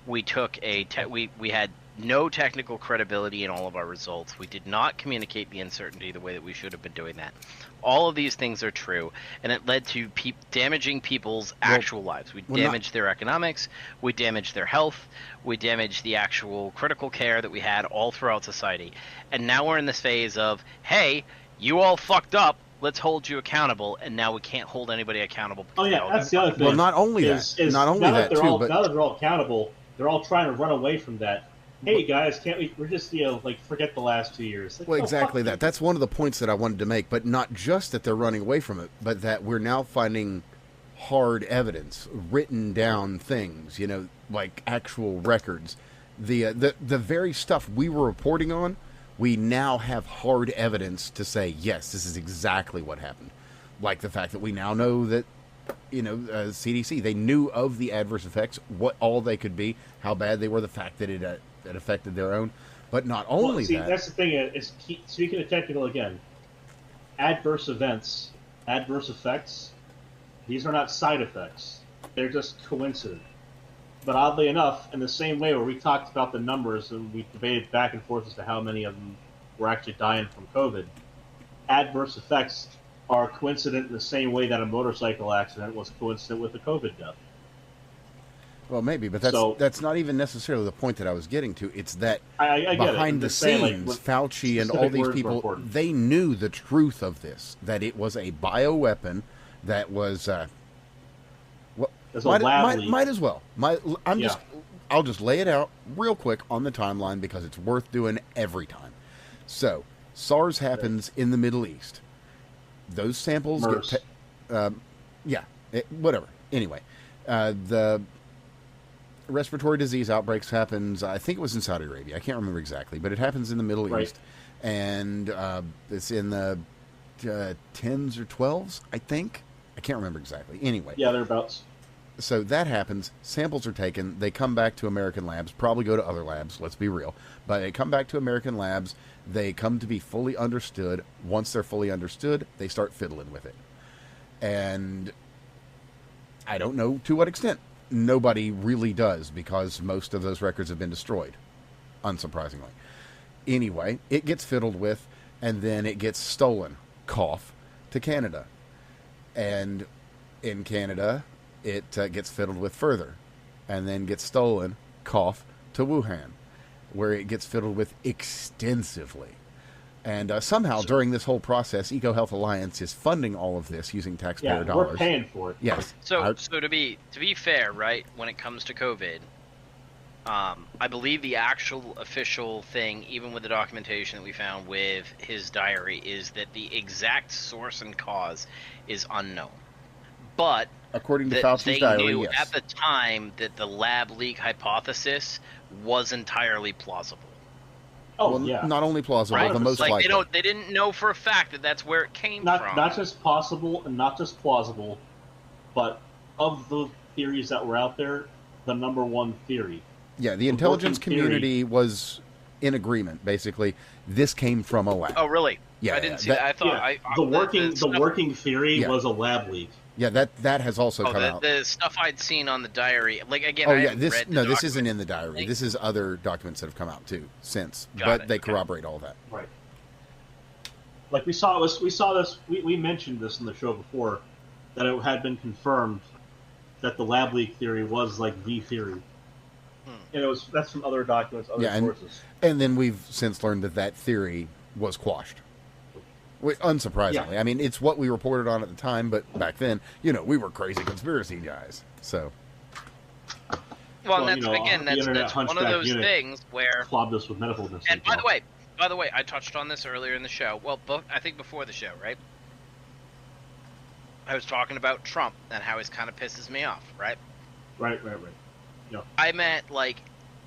We took we had no technical credibility in all of our results. We did not communicate the uncertainty the way that we should have been doing that. All of these things are true, and it led to damaging people's actual lives. We damaged their economics, we damaged their health, we damaged the actual critical care that we had all throughout society. And now we're in this phase of, hey, you all fucked up, let's hold you accountable, and now we can't hold anybody accountable. Oh yeah, that's the other thing. Well, not only that, now that they're all accountable, they're all trying to run away from that. Hey guys, can't we? We're just forget the last 2 years. Well, exactly that. That's one of the points that I wanted to make. But not just that they're running away from it, but that we're now finding hard evidence, written down things. Like actual records. The very stuff we were reporting on, we now have hard evidence to say yes, this is exactly what happened. Like the fact that we now know that CDC, they knew of the adverse effects, what all they could be, how bad they were, the fact that it affected their own. But not only that. That's the thing. Is speaking of technical again, adverse events, adverse effects, these are not side effects. They're just coincident. But oddly enough, in the same way where we talked about the numbers and we debated back and forth as to how many of them were actually dying from COVID, adverse effects are coincident in the same way that a motorcycle accident was coincident with a COVID death. Well, maybe, but that's not even necessarily the point that I was getting to. It's that I behind the scenes, Fauci and all these people, they knew the truth of this, that it was a bioweapon that was... that as a lab leak. Might as well. I'll just lay it out real quick on the timeline because it's worth doing every time. So, SARS happens in the Middle East. Those samples MERS. whatever. Anyway, the respiratory disease outbreaks happens, I think it was in Saudi Arabia. I can't remember exactly, but it happens in the Middle East. And it's in the 10s or 12s, I think. I can't remember exactly. Anyway. Yeah, thereabouts. So that happens. Samples are taken. They come back to American labs. Probably go to other labs. Let's be real. But they come back to American labs. They come to be fully understood. Once they're fully understood, they start fiddling with it. And I don't know to what extent. Nobody really does because most of those records have been destroyed, unsurprisingly. Anyway, it gets fiddled with, and then it gets stolen, cough, to Canada. And in Canada, it gets fiddled with further, and then gets stolen, cough, to Wuhan, where it gets fiddled with extensively. And somehow, during this whole process, EcoHealth Alliance is funding all of this using taxpayer dollars. We're paying for it. Yes. So to be fair, right, when it comes to COVID, I believe the actual official thing, even with the documentation that we found with his diary, is that the exact source and cause is unknown. But according to Fauci's diary, they knew yes. at the time that the lab leak hypothesis was entirely plausible. Oh, well, yeah. Not only plausible, Right? the most like likely. they didn't know for a fact that that's where it came from. Not just possible and not just plausible, but of the theories that were out there, the number one theory. Yeah, the intelligence community was in agreement. Basically, this came from a lab. Oh, really? Yeah, I didn't see that. I thought the working theory was a lab leak. Yeah, that has also come out. The stuff I'd seen on the diary, like again, Oh I yeah, haven't read the this isn't document. in the diary. This is other documents that have come out too since, Got but it, they okay. corroborate all that. Right. Like we saw this. We mentioned this in the show before, that it had been confirmed that the lab leak theory was like the theory. And that's from other documents, other sources. And then we've since learned that theory was quashed. Unsurprisingly. Yeah. I mean, it's what we reported on at the time, but back then, we were crazy conspiracy guys. So. Well, that's one of those things where clogged us with medical And by the way, I touched on this earlier in the show. Well, I think before the show, right? I was talking about Trump and how he kind of pisses me off, right? Right. Yeah. I'm at like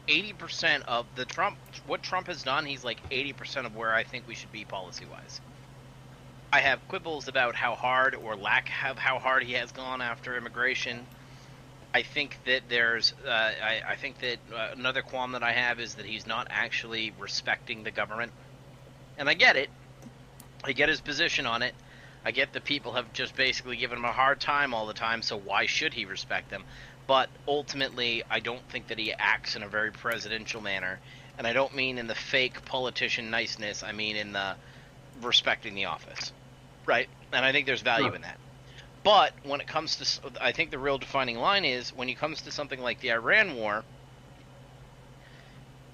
80% of what Trump has done. He's like 80% of where I think we should be policy-wise. I have quibbles about how hard or lack of how hard he has gone after immigration. I think that I think that another qualm that I have is that he's not actually respecting the government. And I get it. I get his position on it. I get that people have just basically given him a hard time all the time, so why should he respect them? But ultimately, I don't think that he acts in a very presidential manner. And I don't mean in the fake politician niceness. I mean in the respecting the office. Right? And I think there's value in that. But when it comes to, I think the real defining line is when it comes to something like the Iran war,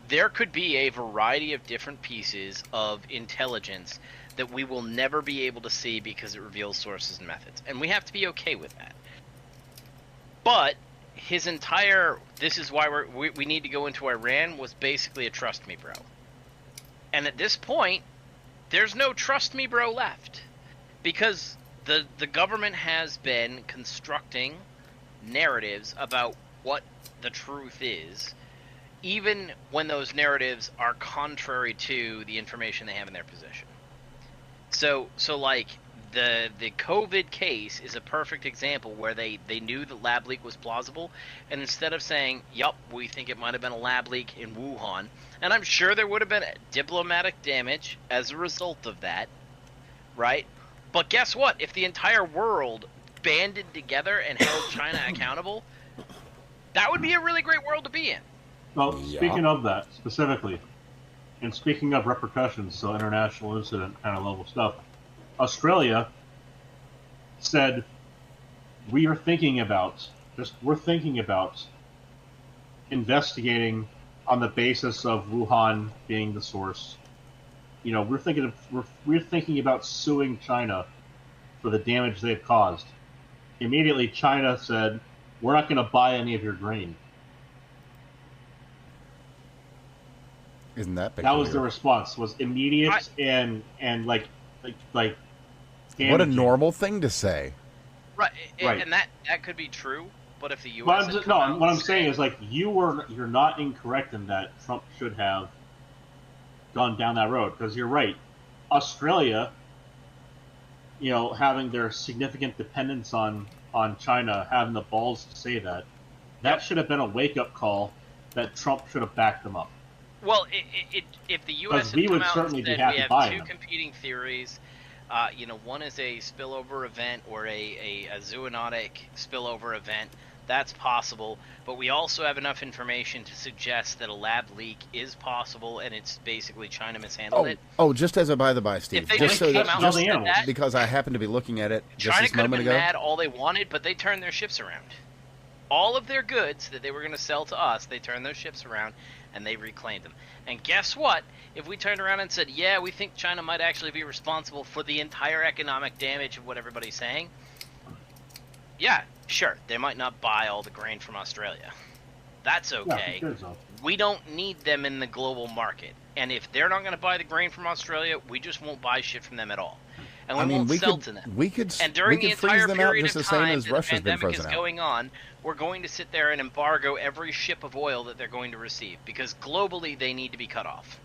there could be a variety of different pieces of intelligence that we will never be able to see because it reveals sources and methods. And we have to be okay with that. But his entire, this is why we need to go into Iran, was basically a trust me bro. And at this point, there's no trust me bro left. Because the government has been constructing narratives about what the truth is, even when those narratives are contrary to the information they have in their possession. So like the COVID case is a perfect example where they knew the lab leak was plausible, and instead of saying, yup, we think it might have been a lab leak in Wuhan, and I'm sure there would have been diplomatic damage as a result of that, right? But guess what? If the entire world banded together and held China accountable, that would be a really great world to be in. Well, speaking of that specifically, and speaking of repercussions, so international incident kind of level stuff, Australia said we're thinking about investigating on the basis of Wuhan being the source. We're thinking about suing China for the damage they've caused. Immediately, China said, we're not going to buy any of your grain. Isn't that That was the peculiar? response. Was immediate and like What a damaging. normal thing to say. Right, Right. and that could be true. But if the U.S. But had what come out I'm and saying said- is like you're not incorrect in that Trump should have gone down that road, because you're right. Australia, having their significant dependence on China, having the balls to say that should have been a wake up call that Trump should have backed them up. Well, if the U.S. we had would come out certainly and be said happy we have buying two them. competing theories, one is a spillover event or a zoonotic spillover event, that's possible. But we also have enough information to suggest that a lab leak is possible, and it's basically China mishandled it. Oh, just as a by the by, Steve. If they Just so came that, out just and said that, because I happened to be looking at it just China this could have moment been ago. mad all they wanted, but they turned their ships around. All of their goods that they were going to sell to us, they turned their ships around and they reclaimed them. And guess what? If we turned around and said, yeah, we think China might actually be responsible for the entire economic damage of what everybody's saying, yeah, sure, they might not buy all the grain from Australia. That's okay. Yeah, so. We don't need them in the global market. And if they're not going to buy the grain from Australia, we just won't buy shit from them at all. And we won't sell to them. We could And during the freeze entire them out period just of the same time as that Russia's the been pandemic is frozen out. going on, we're going to sit there and embargo every ship of oil that they're going to receive, because globally they need to be cut off.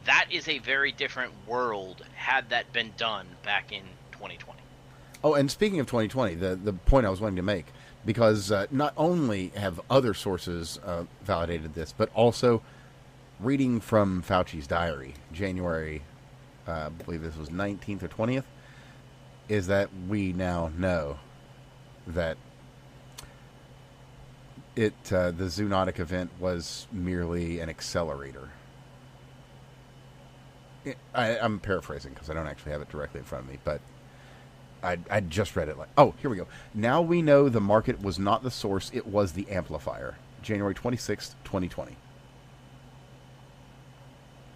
That is a very different world had that been done back in 2020. Oh, and speaking of 2020, the point I was wanting to make, because not only have other sources validated this, but also reading from Fauci's diary, January, I believe this was 19th or 20th, is that we now know that the zoonotic event was merely an accelerator. I'm paraphrasing because I don't actually have it directly in front of me, but I just read it like, oh, here we go. Now we know the market was not the source, it was the amplifier. January 26th, 2020.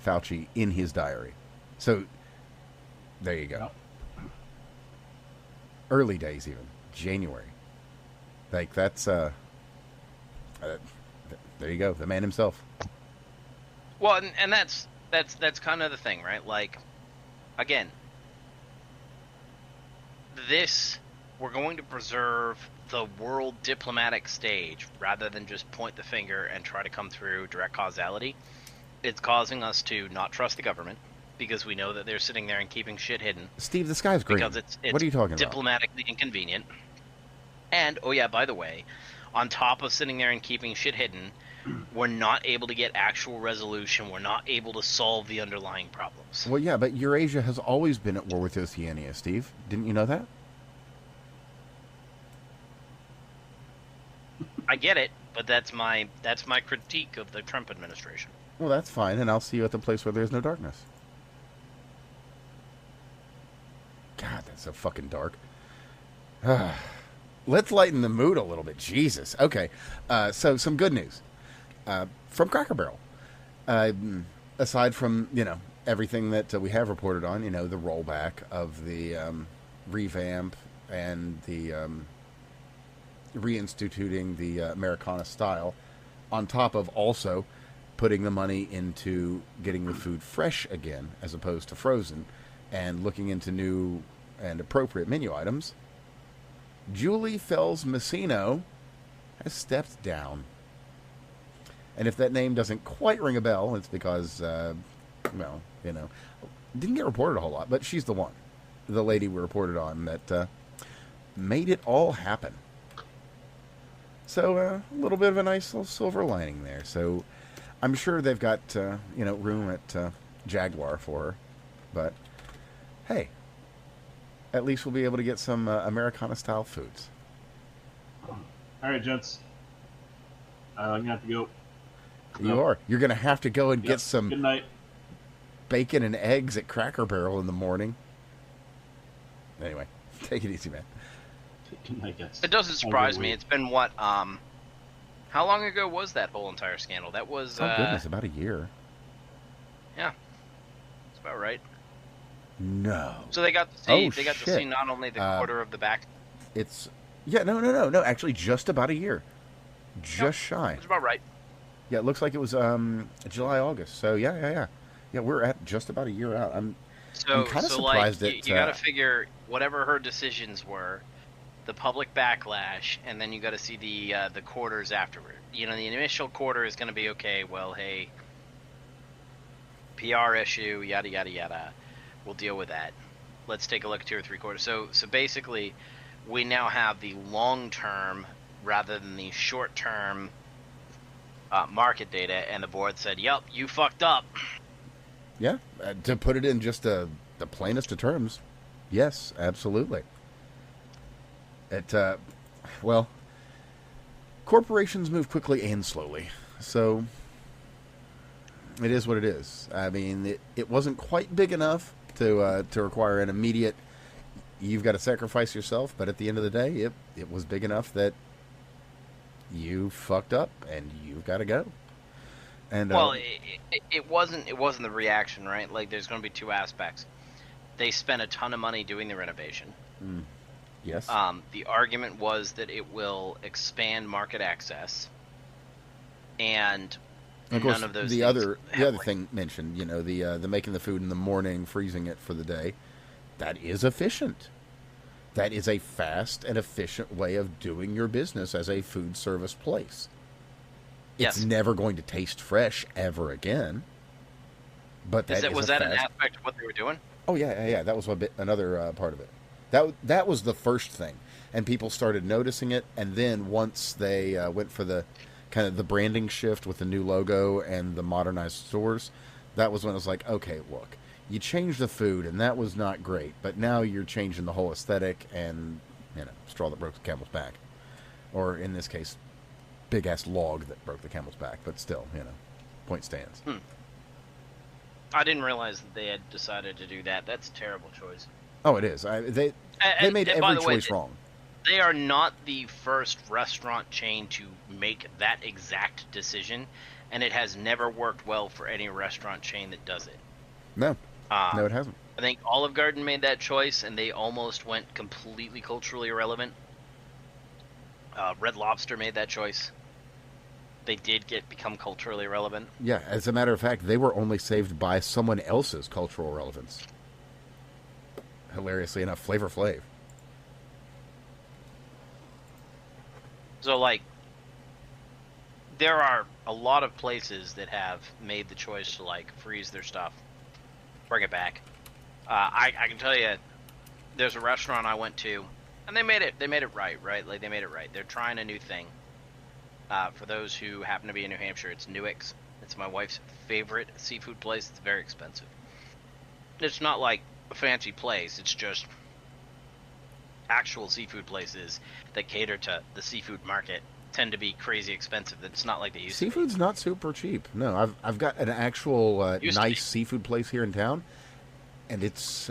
Fauci in his diary. So, there you go. Early days even. January. Like, that's, there you go. The man himself. Well, and that's kind of the thing, right? Like, again, we're going to preserve the world diplomatic stage rather than just point the finger and try to come through direct causality. It's causing us to not trust the government because we know that they're sitting there and keeping shit hidden. Steve, the sky's green. Because it's what are you talking diplomatically inconvenient. And, oh yeah, by the way, on top of sitting there and keeping shit hidden, we're not able to get actual resolution. We're not able to solve the underlying problems. Well, yeah, but Eurasia has always been at war with Oceania, Steve. Didn't you know that? I get it, but that's my critique of the Trump administration. Well, that's fine, and I'll see you at the place where there's no darkness. God, that's so fucking dark. Let's lighten the mood a little bit. Jesus. Okay, so some good news from Cracker Barrel. Aside from, everything that we have reported on, the rollback of the revamp and the reinstituting the Americana style, on top of also putting the money into getting the food fresh again as opposed to frozen, and looking into new and appropriate menu items, Julie Fells Messino has stepped down. And if that name doesn't quite ring a bell, it's because, didn't get reported a whole lot, but she's the one. The lady we reported on that made it all happen. So a little bit of a nice little silver lining there. So I'm sure they've got, room at Jaguar for her. But, hey, at least we'll be able to get some Americana-style foods. All right, gents. I'm going to have to go. You are. You're going to have to go and get some Good night. bacon and eggs at Cracker Barrel in the morning. Anyway, take it easy, man. Good night, guys. It doesn't surprise me. It's been what, how long ago was that whole entire scandal? That was, Oh, goodness, about a year. Yeah. That's about right. No. So they got to see, Oh, to shit. see not only the quarter of the back. It's Yeah, no. Actually, just about a year. Just Yep, shy. that's about right. Yeah, it looks like it was July, August. So yeah. Yeah, we're at just about a year out. I'm kind of So like surprised you, that. you got to figure whatever her decisions were, the public backlash, and then you got to see the quarters afterward. You know, the initial quarter is going to be okay. Well, hey, PR issue, yada yada yada. We'll deal with that. Let's take a look at 2 or 3 quarters. So basically, we now have the long term rather than the short term market data, and the board said, "Yep, you fucked up." Yeah, to put it in just the plainest of terms, yes, absolutely. It well, corporations move quickly and slowly, so it is what it is. I mean, it wasn't quite big enough to require an immediate. You've got to sacrifice yourself, but at the end of the day, it was big enough that you fucked up and you've got to go. And Well, it wasn't the reaction, right? Like, there's going to be 2 aspects. They spent a ton of money doing the renovation. yes, The argument was that it will expand market access, and of course, none of those the things other happened. thing mentioned, the making the food in the morning, freezing it for the day, that is efficient. That is a fast and efficient way of doing your business as a food service place. It's Yes. never going to taste fresh ever again. But Was that an aspect of what they were doing? Oh yeah. That was another part of it. That was the first thing, and people started noticing it. And then once they went for the kind of the branding shift with the new logo and the modernized stores, that was when it was like, okay, look, you changed the food, and that was not great. But now you're changing the whole aesthetic, and straw that broke the camel's back, or in this case, big ass log that broke the camel's back. But still, point stands. I didn't realize that they had decided to do that. That's a terrible choice. Oh, it is. They made And by every the way, choice wrong. They are not the first restaurant chain to make that exact decision, and it has never worked well for any restaurant chain that does it. No, no, it hasn't. I think Olive Garden made that choice, and they almost went completely culturally irrelevant. Red Lobster made that choice. They did become culturally irrelevant. Yeah, as a matter of fact, they were only saved by someone else's cultural relevance. Hilariously enough, Flavor Flav. So, like, there are a lot of places that have made the choice to, like, freeze their stuff, bring it back. I can tell you, there's a restaurant I went to, and they made it right? Like, they made it right. They're trying a new thing. For those who happen to be in New Hampshire, it's Newick's. It's my wife's favorite seafood place. It's very expensive. It's not like a fancy place. It's just actual seafood places that cater to the seafood market tend to be crazy expensive. It's not like they used Seafood's to be. not super cheap. No, I've got an actual nice to seafood place here in town, and it's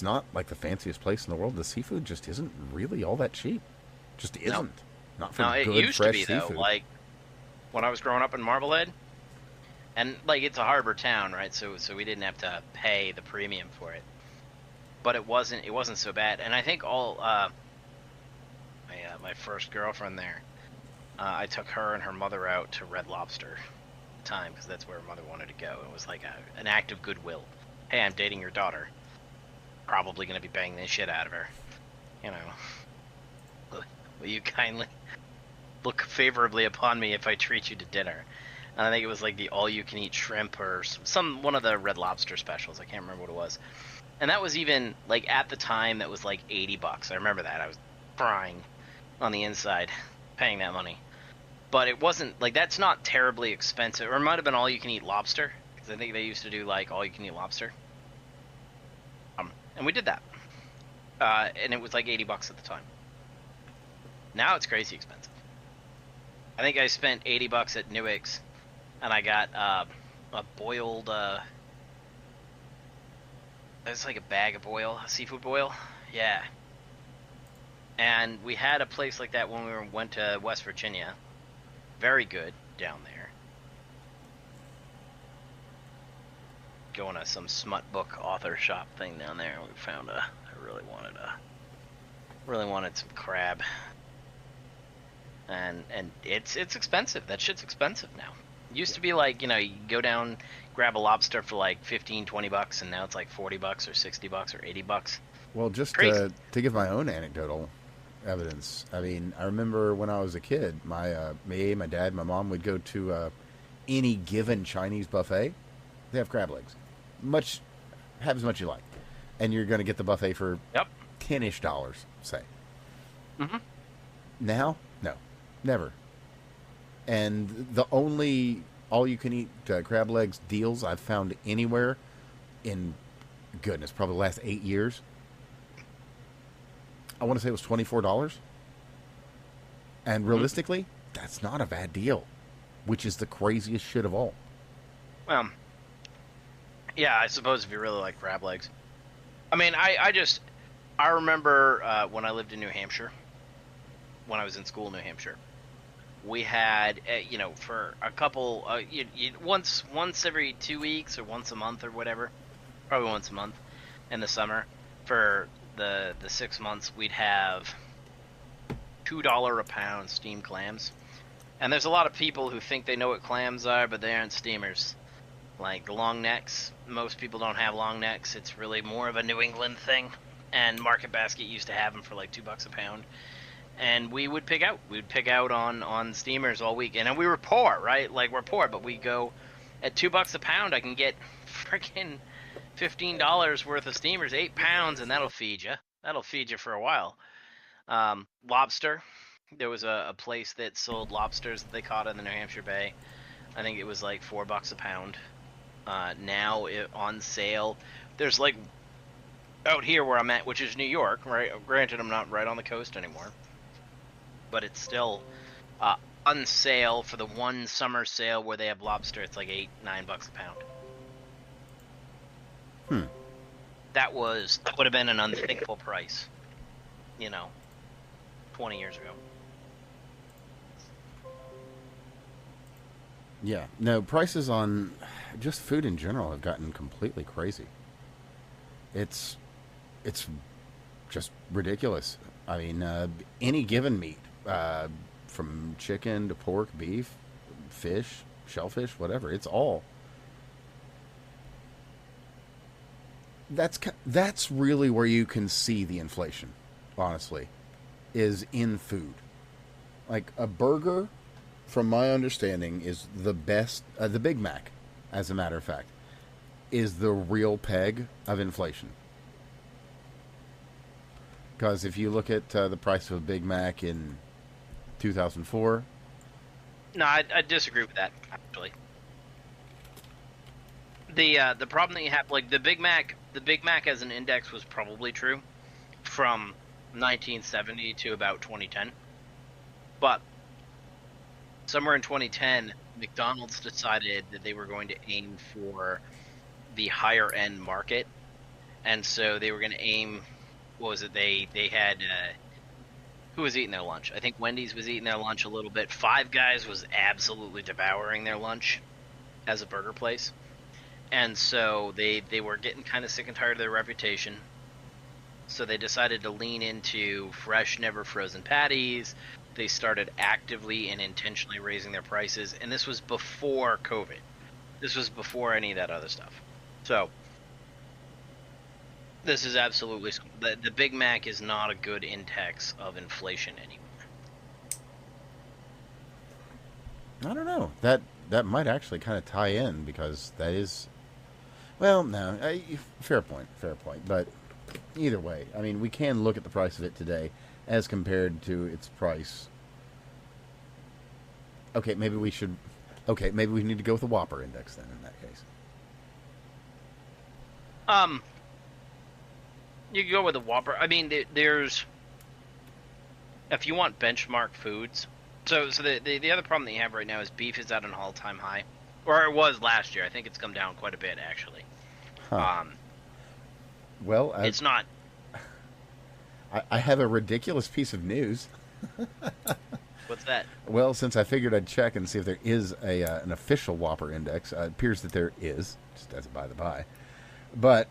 not like the fanciest place in the world. The seafood just isn't really all that cheap. Just isn't. No. Not for Now, it good, used to fresh be, seafood. though, like, when I was growing up in Marblehead, and, like, it's a harbor town, right, so we didn't have to pay the premium for it. But it wasn't so bad, and I think my first girlfriend there, I took her and her mother out to Red Lobster at the time, because that's where her mother wanted to go. It was like an act of goodwill. Hey, I'm dating your daughter. Probably going to be banging the shit out of her. Will you kindly look favorably upon me if I treat you to dinner? And I think it was like the all-you-can-eat shrimp or one of the Red Lobster specials. I can't remember what it was. And that was even, like, at the time, that was like $80. I remember that. I was crying on the inside, paying that money. But it wasn't, like, that's not terribly expensive. Or it might have been all-you-can-eat lobster, because I think they used to do, like, all-you-can-eat lobster. And we did that. And it was like $80 at the time. Now it's crazy expensive. I think I spent $80 at Newick's, and I got a boiled. It's like a bag of seafood boil. Yeah. And we had a place like that when we went to West Virginia. Very good down there. Going to some smut book author shop thing down there, and we found I really wanted Really wanted some crab. And it's expensive. That shit's expensive now. It used to be like, you go down, grab a lobster for like $15-20, and now it's like $40 or $60 or $80. Well, just Crazy. to give my own anecdotal evidence, I mean, I remember when I was a kid, me, my dad, my mom would go to any given Chinese buffet. They have crab legs. Have as much as you like. And you're going to get the buffet for Yep. $10-ish, say. Mm-hmm. Now, no. Never. And the only all-you-can-eat crab legs deals I've found anywhere in, goodness, probably the last 8 years, I want to say it was $24. And realistically, that's not a bad deal, which is the craziest shit of all. Well, yeah, I suppose if you really like crab legs. I mean, I remember when I lived in New Hampshire, when I was in school in New Hampshire, we had, for a couple, once every 2 weeks or once a month or whatever, probably once a month in the summer, for the 6 months, we'd have $2 a pound steamed clams. And there's a lot of people who think they know what clams are, but they aren't steamers. Like the long necks, most people don't have long necks. It's really more of a New England thing. And Market Basket used to have them for like $2 a pound. And we would pick out. We'd pick out on steamers all week. And we were poor, right? Like, we're poor, but we go at $2 a pound. I can get freaking $15 worth of steamers, 8 pounds, and that'll feed you. That'll feed you for a while. Lobster. There was a place that sold lobsters that they caught in the New Hampshire Bay. I think it was like $4 a pound. Now on sale, there's like out here where I'm at, which is New York, right? Granted, I'm not right on the coast anymore, but it's still on sale for the one summer sale where they have lobster. It's like $8-9 a pound. That would have been an unthinkable price, 20 years ago. Yeah. No, prices on just food in general have gotten completely crazy. It's just ridiculous. I mean, any given meat, from chicken to pork, beef, fish, shellfish, whatever, it's all. That's really where you can see the inflation, honestly, is in food. Like a burger, from my understanding, is the best. The Big Mac, as a matter of fact, is the real peg of inflation. Because if you look at the price of a Big Mac in 2004... No, I disagree with that, actually. The problem that you have, like the Big Mac as an index was probably true from 1970 to about 2010. But somewhere in 2010, McDonald's decided that they were going to aim for the higher end market, and so they were going to aim. What was it? They had who was eating their lunch? I think Wendy's was eating their lunch a little bit. Five Guys was absolutely devouring their lunch as a burger place, and so they were getting kind of sick and tired of their reputation. So they decided to lean into fresh, never frozen patties. They started actively and intentionally raising their prices, and this was before COVID. This was before any of that other stuff. So this is absolutely the Big Mac is not a good index of inflation anymore. I don't know. That might actually kind of tie in, because that is, well, no, fair point. But either way, I mean, we can look at the price of it today as compared to its price. Okay, maybe we need to go with the Whopper index then in that case. You can go with a Whopper. I mean, there's, if you want benchmark foods. So the other problem that you have right now is beef is at an all-time high, or it was last year. I think it's come down quite a bit actually. Huh. Well, it's not. I have a ridiculous piece of news. What's that? Well, since I figured I'd check and see if there is an official Whopper index, it appears that there is, just as a by the by. But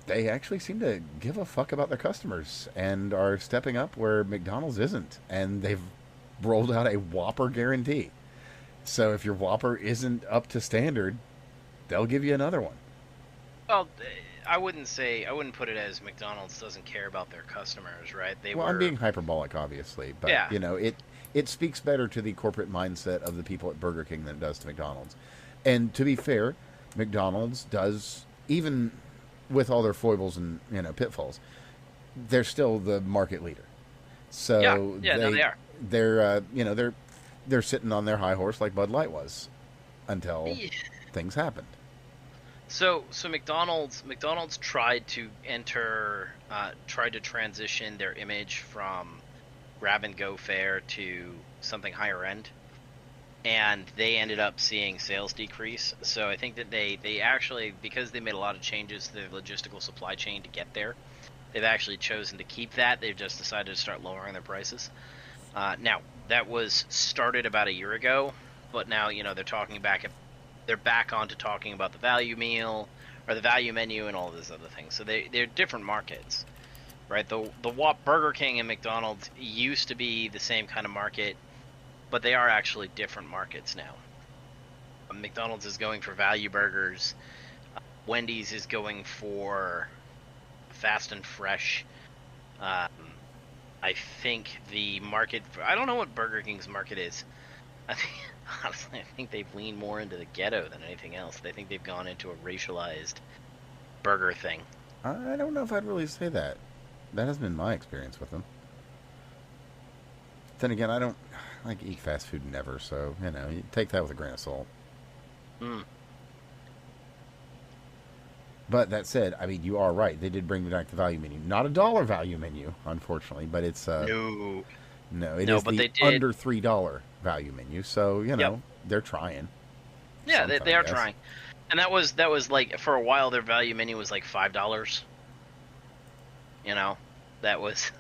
they actually seem to give a fuck about their customers and are stepping up where McDonald's isn't. And they've rolled out a Whopper guarantee. So if your Whopper isn't up to standard, they'll give you another one. Well, I wouldn't put it as McDonald's doesn't care about their customers, right? I'm being hyperbolic, obviously, but yeah. It speaks better to the corporate mindset of the people at Burger King than it does to McDonald's. And to be fair, McDonald's does, even with all their foibles and pitfalls, they're still the market leader. So they are. They're sitting on their high horse like Bud Light was until things happened. So McDonald's tried to transition their image from grab and go fare to something higher end, and they ended up seeing sales decrease. So I think that they actually, because they made a lot of changes to their logistical supply chain to get there, they've actually chosen to keep that. They've just decided to start lowering their prices. Now that was started about a year ago, but now they're back onto talking about the value meal or the value menu and all of these other things. So they're different markets, right? The Burger King and McDonald's used to be the same kind of market, but they are actually different markets now. McDonald's is going for value burgers. Wendy's is going for fast and fresh. I think the market I don't know what Burger King's market is. Honestly, I think they've leaned more into the ghetto than anything else. I think they've gone into a racialized burger thing. I don't know if I'd really say that. That has been my experience with them. Then again, I don't eat fast food never, so, you take that with a grain of salt. But that said, you are right. They did bring back the value menu. Not a $1 value menu, unfortunately, but it's... No, it is the under $3 value menu. So, they're trying. Yeah, they are trying. And that was like, for a while, their value menu was like $5. That was...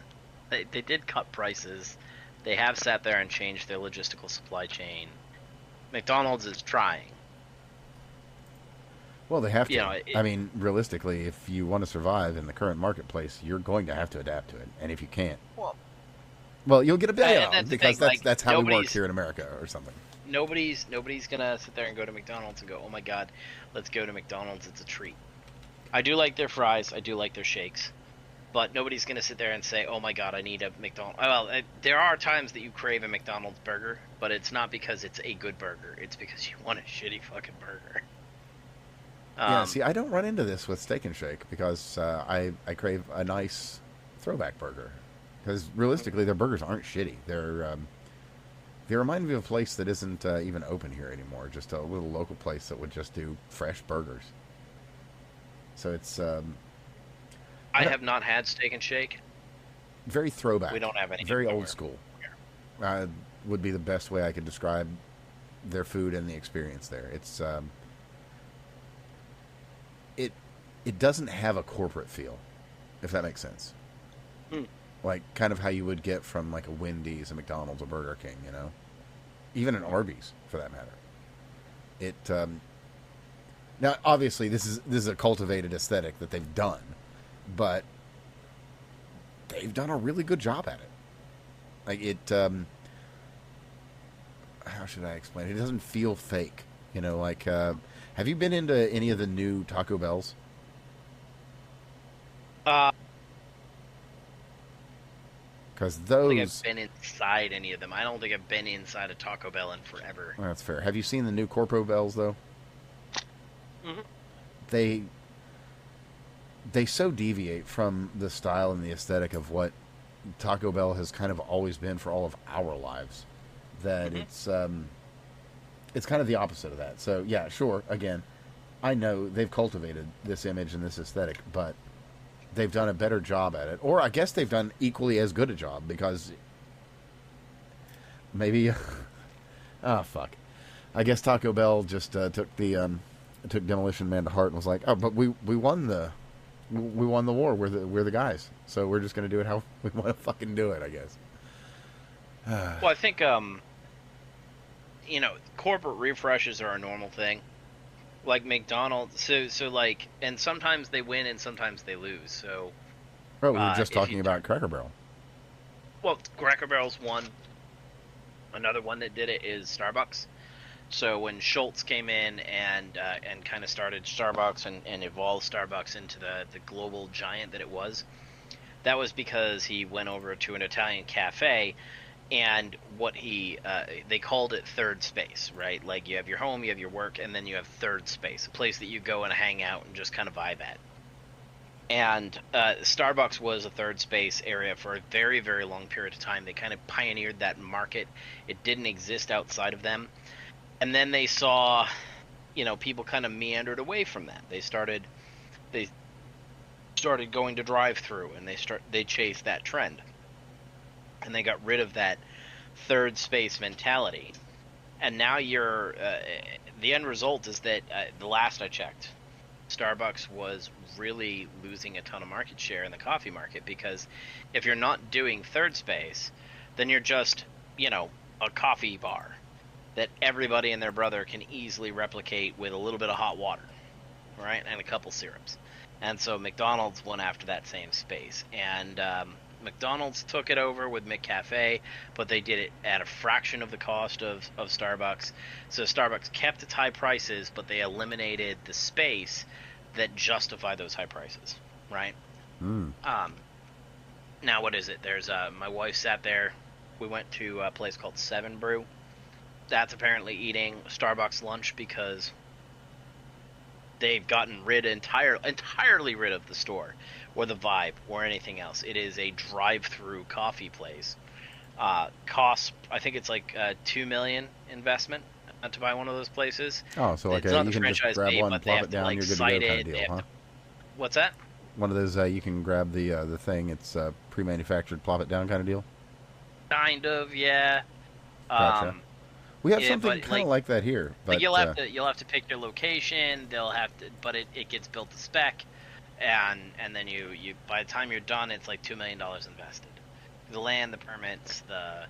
They did cut prices. They have sat there and changed their logistical supply chain. McDonald's is trying. Well, they have to. Realistically, if you want to survive in the current marketplace, you're going to have to adapt to it. And if you can't, well, you'll get a bailout because that's how we work here in America or something. Nobody's gonna sit there and go to McDonald's and go, "Oh my God, let's go to McDonald's. It's a treat." I do like their fries. I do like their shakes. But nobody's going to sit there and say, "Oh my God, I need a McDonald's." Well, there are times that you crave a McDonald's burger, but it's not because it's a good burger. It's because you want a shitty fucking burger. See, I don't run into this with Steak and Shake because I crave a nice throwback burger. Because realistically, their burgers aren't shitty. They remind me of a place that isn't even open here anymore. Just a little local place that would just do fresh burgers. So it's... I have not had Steak and Shake. Very throwback. We don't have any. Very old school. Would be the best way I could describe their food and the experience there. It's it doesn't have a corporate feel, if that makes sense. Like kind of how you would get from like a Wendy's, a McDonald's, a Burger King, even an Arby's for that matter. It now obviously this is a cultivated aesthetic that they've done. But they've done a really good job at it. Like it, how should I explain it? It doesn't feel fake. Have you been into any of the new Taco Bells? Because those... I don't think I've been inside any of them. I don't think I've been inside a Taco Bell in forever. Well, that's fair. Have you seen the new Corpo Bells, though? Mm-hmm. They so deviate from the style and the aesthetic of what Taco Bell has kind of always been for all of our lives that it's kind of the opposite of that. So, yeah, sure, again, I know they've cultivated this image and this aesthetic, but they've done a better job at it. Or I guess they've done equally as good a job because maybe... fuck. I guess Taco Bell just took Demolition Man to heart and was like, "Oh, but we won the war. We're the guys. So we're just going to do it how we want to fucking do it, I guess." Well, I think corporate refreshes are a normal thing. like McDonald's. So like, and sometimes they win and sometimes they lose. So Oh, we were just if you talking about Cracker Barrel. well, Cracker Barrel's one. Another one that did it is Starbucks. So when Schultz came in and kind of started Starbucks and evolved Starbucks into the global giant that it was, that was because he went over to an Italian cafe, and what he they called it third space, right? Like you have your home, you have your work, and then you have third space, a place that you go and hang out and just kind of vibe at. And Starbucks was a third space area for a very, very long period of time. They kind of pioneered that market. It didn't exist outside of them. And then they saw, people kind of meandered away from that. They started going to drive-through, and they chased that trend, and they got rid of that third space mentality. And now the end result is that the last I checked, Starbucks was really losing a ton of market share in the coffee market, because if you're not doing third space, then you're just, a coffee bar that everybody and their brother can easily replicate with a little bit of hot water, right, and a couple syrups. And so McDonald's went after that same space, and McDonald's took it over with McCafe, but they did it at a fraction of the cost of Starbucks. So Starbucks kept its high prices, but they eliminated the space that justified those high prices, right? Now what is it? There's my wife sat there. We went to a place called Seven Brew. That's apparently eating Starbucks lunch because they've gotten entirely rid of the store or the vibe or anything else. It is a drive-through coffee place. Costs, I think it's like $2 million investment to buy one of those places. Oh, so like it's not you the can just franchise grab fee, one, but they plop have it to down, like you're good to cite go kind of it. deal, huh? What's that? One of those you can grab the thing. It's pre-manufactured, plop it down kind of deal. Kind of, yeah. Gotcha. We have something but, kind of like that here, but you'll have to pick your location. They'll have to, but it gets built to spec, and then you by the time you're done, it's like $2 million invested. The land, the permits, the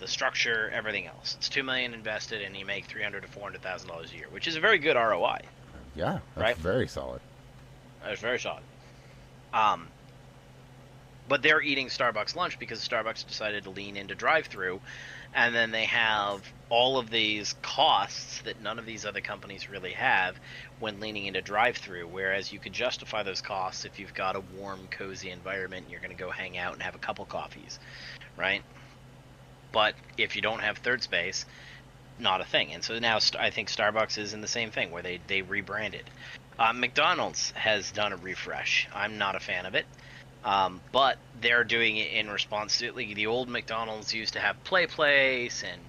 structure, everything else. It's $2 million invested, and you make $300,000 to $400,000 a year, which is a very good ROI. Yeah, that's right? very solid. That's very solid. But they're eating Starbucks lunch because Starbucks decided to lean into drive-through, and then they have all of these costs that none of these other companies really have when leaning into drive-through, whereas you could justify those costs if you've got a warm, cozy environment and you're going to go hang out and have a couple coffees, right? But if you don't have third space, not a thing. And so now I think Starbucks is in the same thing where they rebranded. McDonald's has done a refresh. I'm not a fan of it. But they're doing it in response to the old McDonald's used to have Play Place and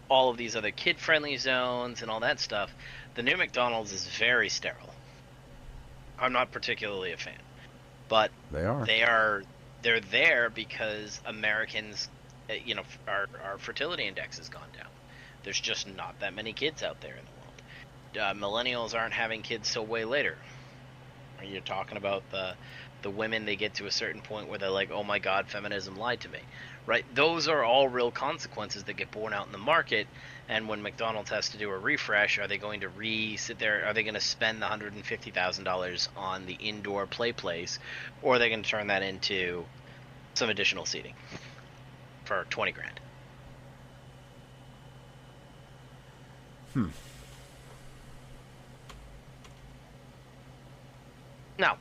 all of these other kid-friendly zones and all that stuff. The new McDonald's is very sterile. I'm not particularly a fan, but they're there because Americans, our fertility index has gone down. There's just not that many kids out there in the world. Millennials aren't having kids till way later. You're talking about the women, they get to a certain point where they're like, oh my god, feminism lied to me, right? Those are all real consequences that get borne out in the market. And when McDonald's has to do a refresh, are they going to sit there, are they going to spend the $150,000 on the indoor play place, or are they going to turn that into some additional seating for $20,000? Now,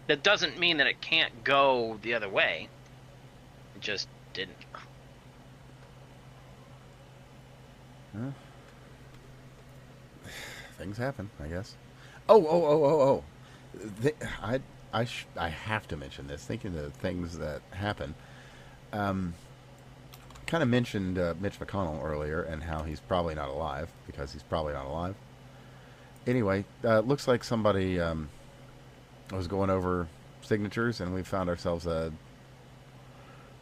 that doesn't mean that it can't go the other way. It just didn't. Things happen, I guess. Oh. I have to mention this. Thinking of things that happen. Kind of mentioned Mitch McConnell earlier and how he's probably not alive, because he's probably not alive. Anyway, looks like somebody was going over signatures, and we found ourselves a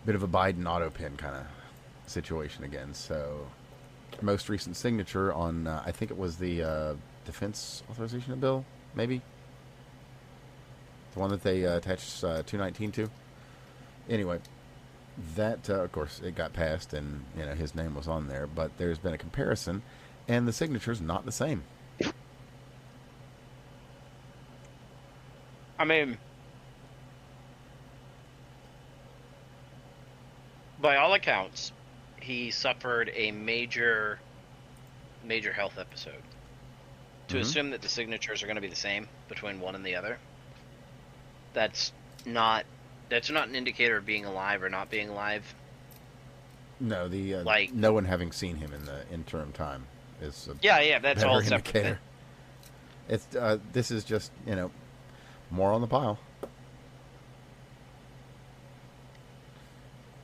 bit of a Biden auto pin kind of situation again. So, most recent signature on, I think it was the defense authorization bill, maybe? The one that they attached 219 to? Anyway, that, of course, it got passed, and his name was on there, but there's been a comparison, and the signature's not the same. I mean, by all accounts, he suffered a major health episode. To assume that the signatures are going to be the same between one and the other, that's not an indicator of being alive or not being alive. No, the no one having seen him in the interim time is a that's all separate. Indicator. It's this is just more on the pile.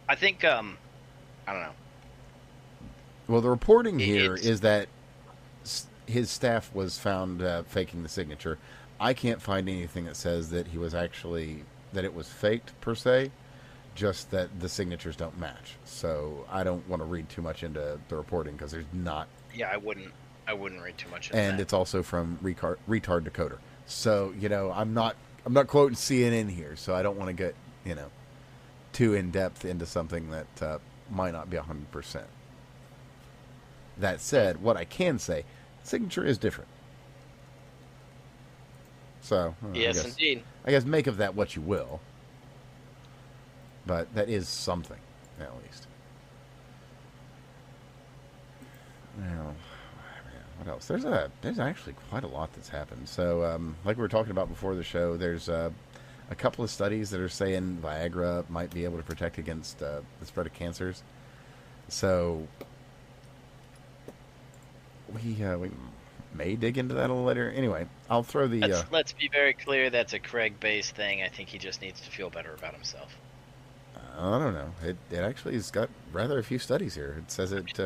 I think I don't know. Well, the reporting here is that his staff was found faking the signature. I can't find anything that says that he was actually that it was faked per se. Just that the signatures don't match. So I don't want to read too much into the reporting because there's not. Yeah, I wouldn't read too much into and that. It's also from Retard Decoder. So I'm not quoting CNN here. So I don't want to get too in depth into something that might not be 100%. That said, what I can say, signature is different. So yes, indeed. I guess make of that what you will. But that is something, at least. Now, what else? There's actually quite a lot that's happened. So, like we were talking about before the show, there's a couple of studies that are saying Viagra might be able to protect against the spread of cancers. So, we may dig into that a little later. Anyway, I'll throw the... Let's be very clear, that's a Craig-based thing. I think he just needs to feel better about himself. I don't know. It actually has got rather a few studies here. It says it,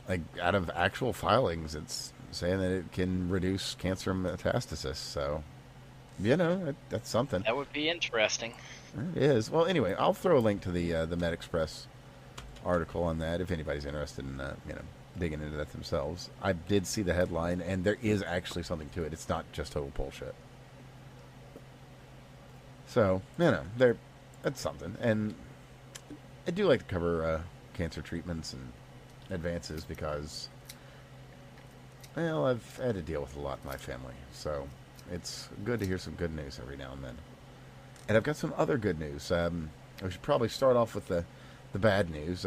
like, out of actual filings, it's saying that it can reduce cancer metastasis. So, that's something. That would be interesting. It is. Well, anyway, I'll throw a link to the MedExpress article on that if anybody's interested in, digging into that themselves. I did see the headline, and there is actually something to it. It's not just total bullshit. So, that's something. And I do like to cover cancer treatments and advances because, I've had to deal with a lot in my family. So it's good to hear some good news every now and then. And I've got some other good news. I should probably start off with the bad news.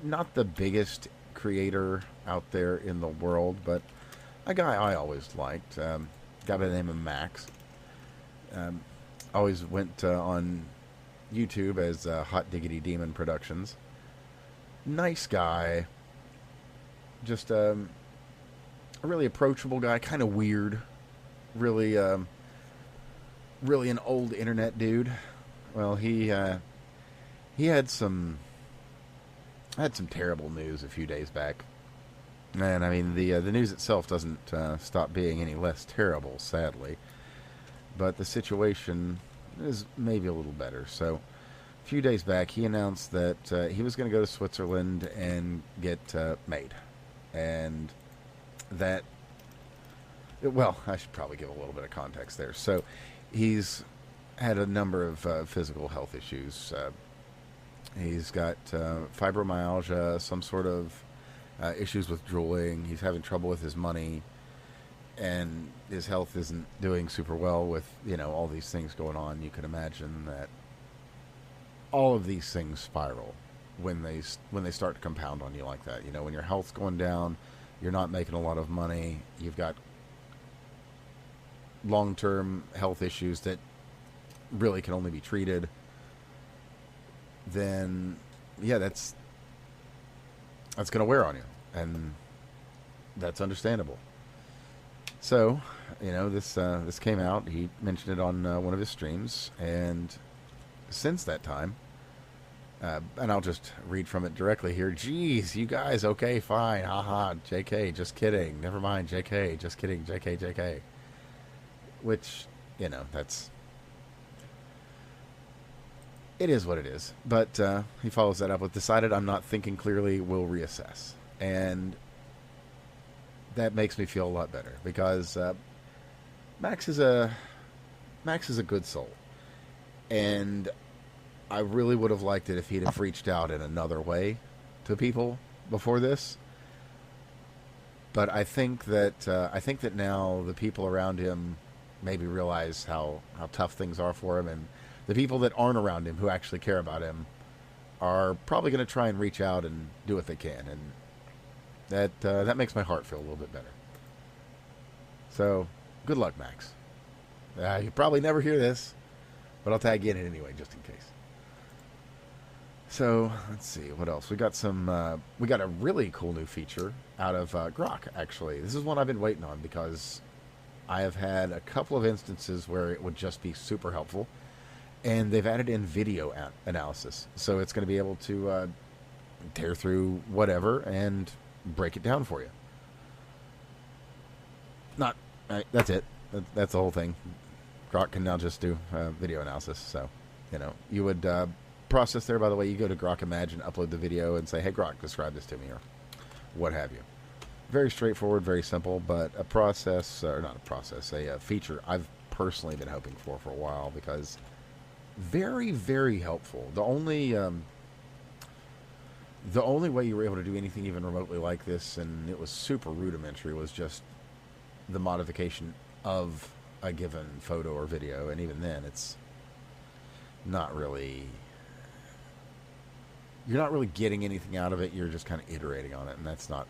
Not the biggest creator out there in the world, but a guy I always liked. Guy by the name of Max. Always went on YouTube as Hot Diggity Demon Productions. Nice guy. Just a really approachable guy. Kind of weird. Really an old internet dude. Well, he had some terrible news a few days back. And, I mean, the news itself doesn't stop being any less terrible, sadly. But the situation is maybe a little better. So, a few days back, he announced that he was going to go to Switzerland and get made. And that... Well, I should probably give a little bit of context there. So, he's had a number of physical health issues. He's got fibromyalgia, some sort of issues with drooling. He's having trouble with his money. And his health isn't doing super well with, all these things going on. You can imagine that all of these things spiral when they start to compound on you like that. When your health's going down, you're not making a lot of money. You've got long-term health issues that really can only be treated. Then, that's going to wear on you. And that's understandable. So, this came out. He mentioned it on one of his streams, and since that time, and I'll just read from it directly here. Geez, you guys, okay, fine, haha, JK, just kidding. Never mind, JK, just kidding, JK, JK. Which, that's... It is what it is. But he follows that up with, decided I'm not thinking clearly, will reassess. And... that makes me feel a lot better because Max is a good soul, and I really would have liked it if he'd have reached out in another way to people before this. But I think that now the people around him maybe realize how tough things are for him, and the people that aren't around him who actually care about him are probably going to try and reach out and do what they can, and that makes my heart feel a little bit better. So, good luck, Max. You probably never hear this, but I'll tag you in it anyway, just in case. So, let's see, what else? We got a really cool new feature out of Grok, actually. This is one I've been waiting on because I have had a couple of instances where it would just be super helpful, and they've added in video analysis. So it's going to be able to tear through whatever and break it down for you. That's it. That's the whole thing. Grok can now just do video analysis. So, you would process there, by the way, you go to Grok Imagine, upload the video, and say, hey, Grok, describe this to me, or what have you. Very straightforward, very simple, but a feature I've personally been hoping for a while, because very, very helpful. The only way you were able to do anything even remotely like this, and it was super rudimentary, was just the modification of a given photo or video, and even then it's not really, you're not really getting anything out of it. You're just kind of iterating on it, and that's not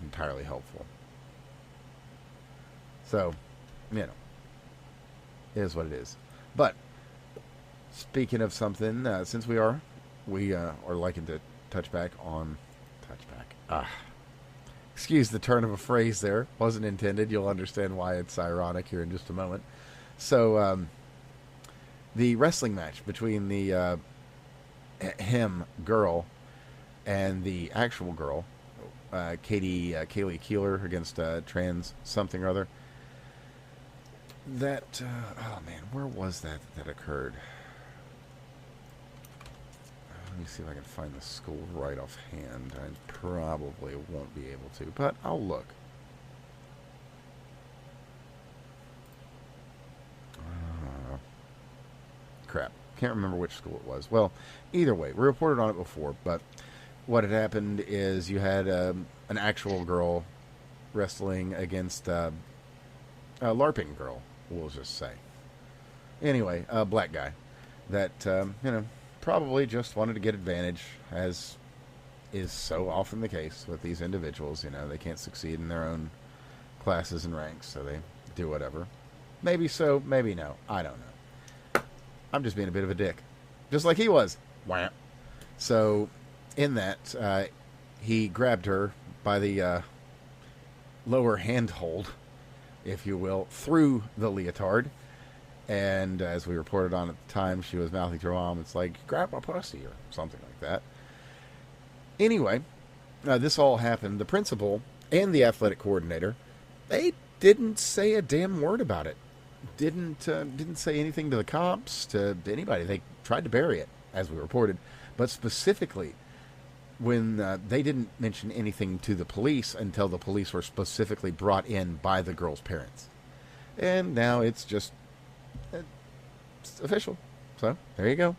entirely helpful. So, it is what it is. But speaking of something, since we are liking to touch back. Excuse the turn of a phrase there. Wasn't intended. You'll understand why it's ironic here in just a moment. So, the wrestling match between the girl and the actual girl, Kaylee Keeler against trans something or other. That, where was that occurred? Let me see if I can find the school right offhand. I probably won't be able to, but I'll look. Crap. Can't remember which school it was. Well, either way, we reported on it before, but what had happened is you had an actual girl wrestling against a LARPing girl, we'll just say. Anyway, a black guy that, probably just wanted to get advantage, as is so often the case with these individuals. They can't succeed in their own classes and ranks, so they do whatever. Maybe so, maybe no. I don't know. I'm just being a bit of a dick. Just like he was. Wham. So, in that, he grabbed her by the lower handhold, if you will, through the leotard. And as we reported on at the time, she was mouthing to her mom, it's like, grab my pussy, or something like that. Anyway, this all happened. The principal and the athletic coordinator, they didn't say a damn word about it. Didn't say anything to the cops, to anybody. They tried to bury it, as we reported. But specifically, when they didn't mention anything to the police until the police were specifically brought in by the girl's parents. And now it's just official. So, there you go.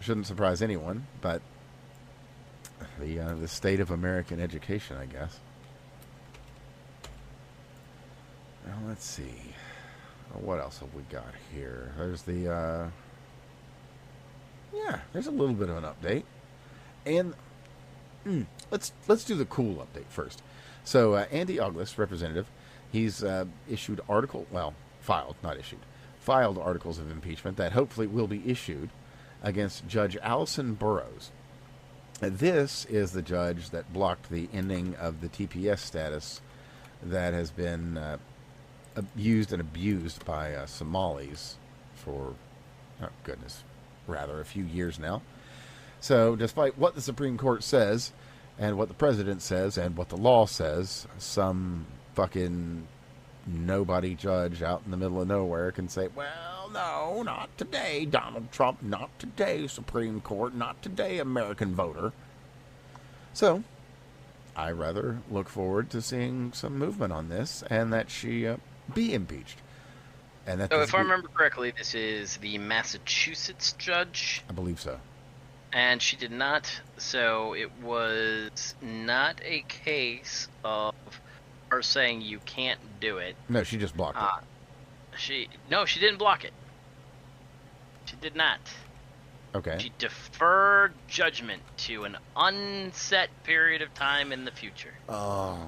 Shouldn't surprise anyone, but the state of American education, I guess. Now, let's see. What else have we got here? There's the, there's a little bit of an update. And let's do the cool update first. So, Andy Ogles, representative, he's filed articles of impeachment that hopefully will be issued against Judge Allison Burroughs. This is the judge that blocked the ending of the TPS status that has been used and abused by Somalis for, a few years now. So, despite what the Supreme Court says, and what the President says, and what the law says, some fucking nobody judge out in the middle of nowhere can say, well, no, not today, Donald Trump, not today, Supreme Court, not today, American voter. So, I rather look forward to seeing some movement on this, and that she be impeached. And that so if I remember correctly, this is the Massachusetts judge? I believe so. And she did not. So it was not a case of her saying you can't do it. No, she just blocked it. She didn't block it. She did not. Okay. She deferred judgment to an unset period of time in the future. Oh,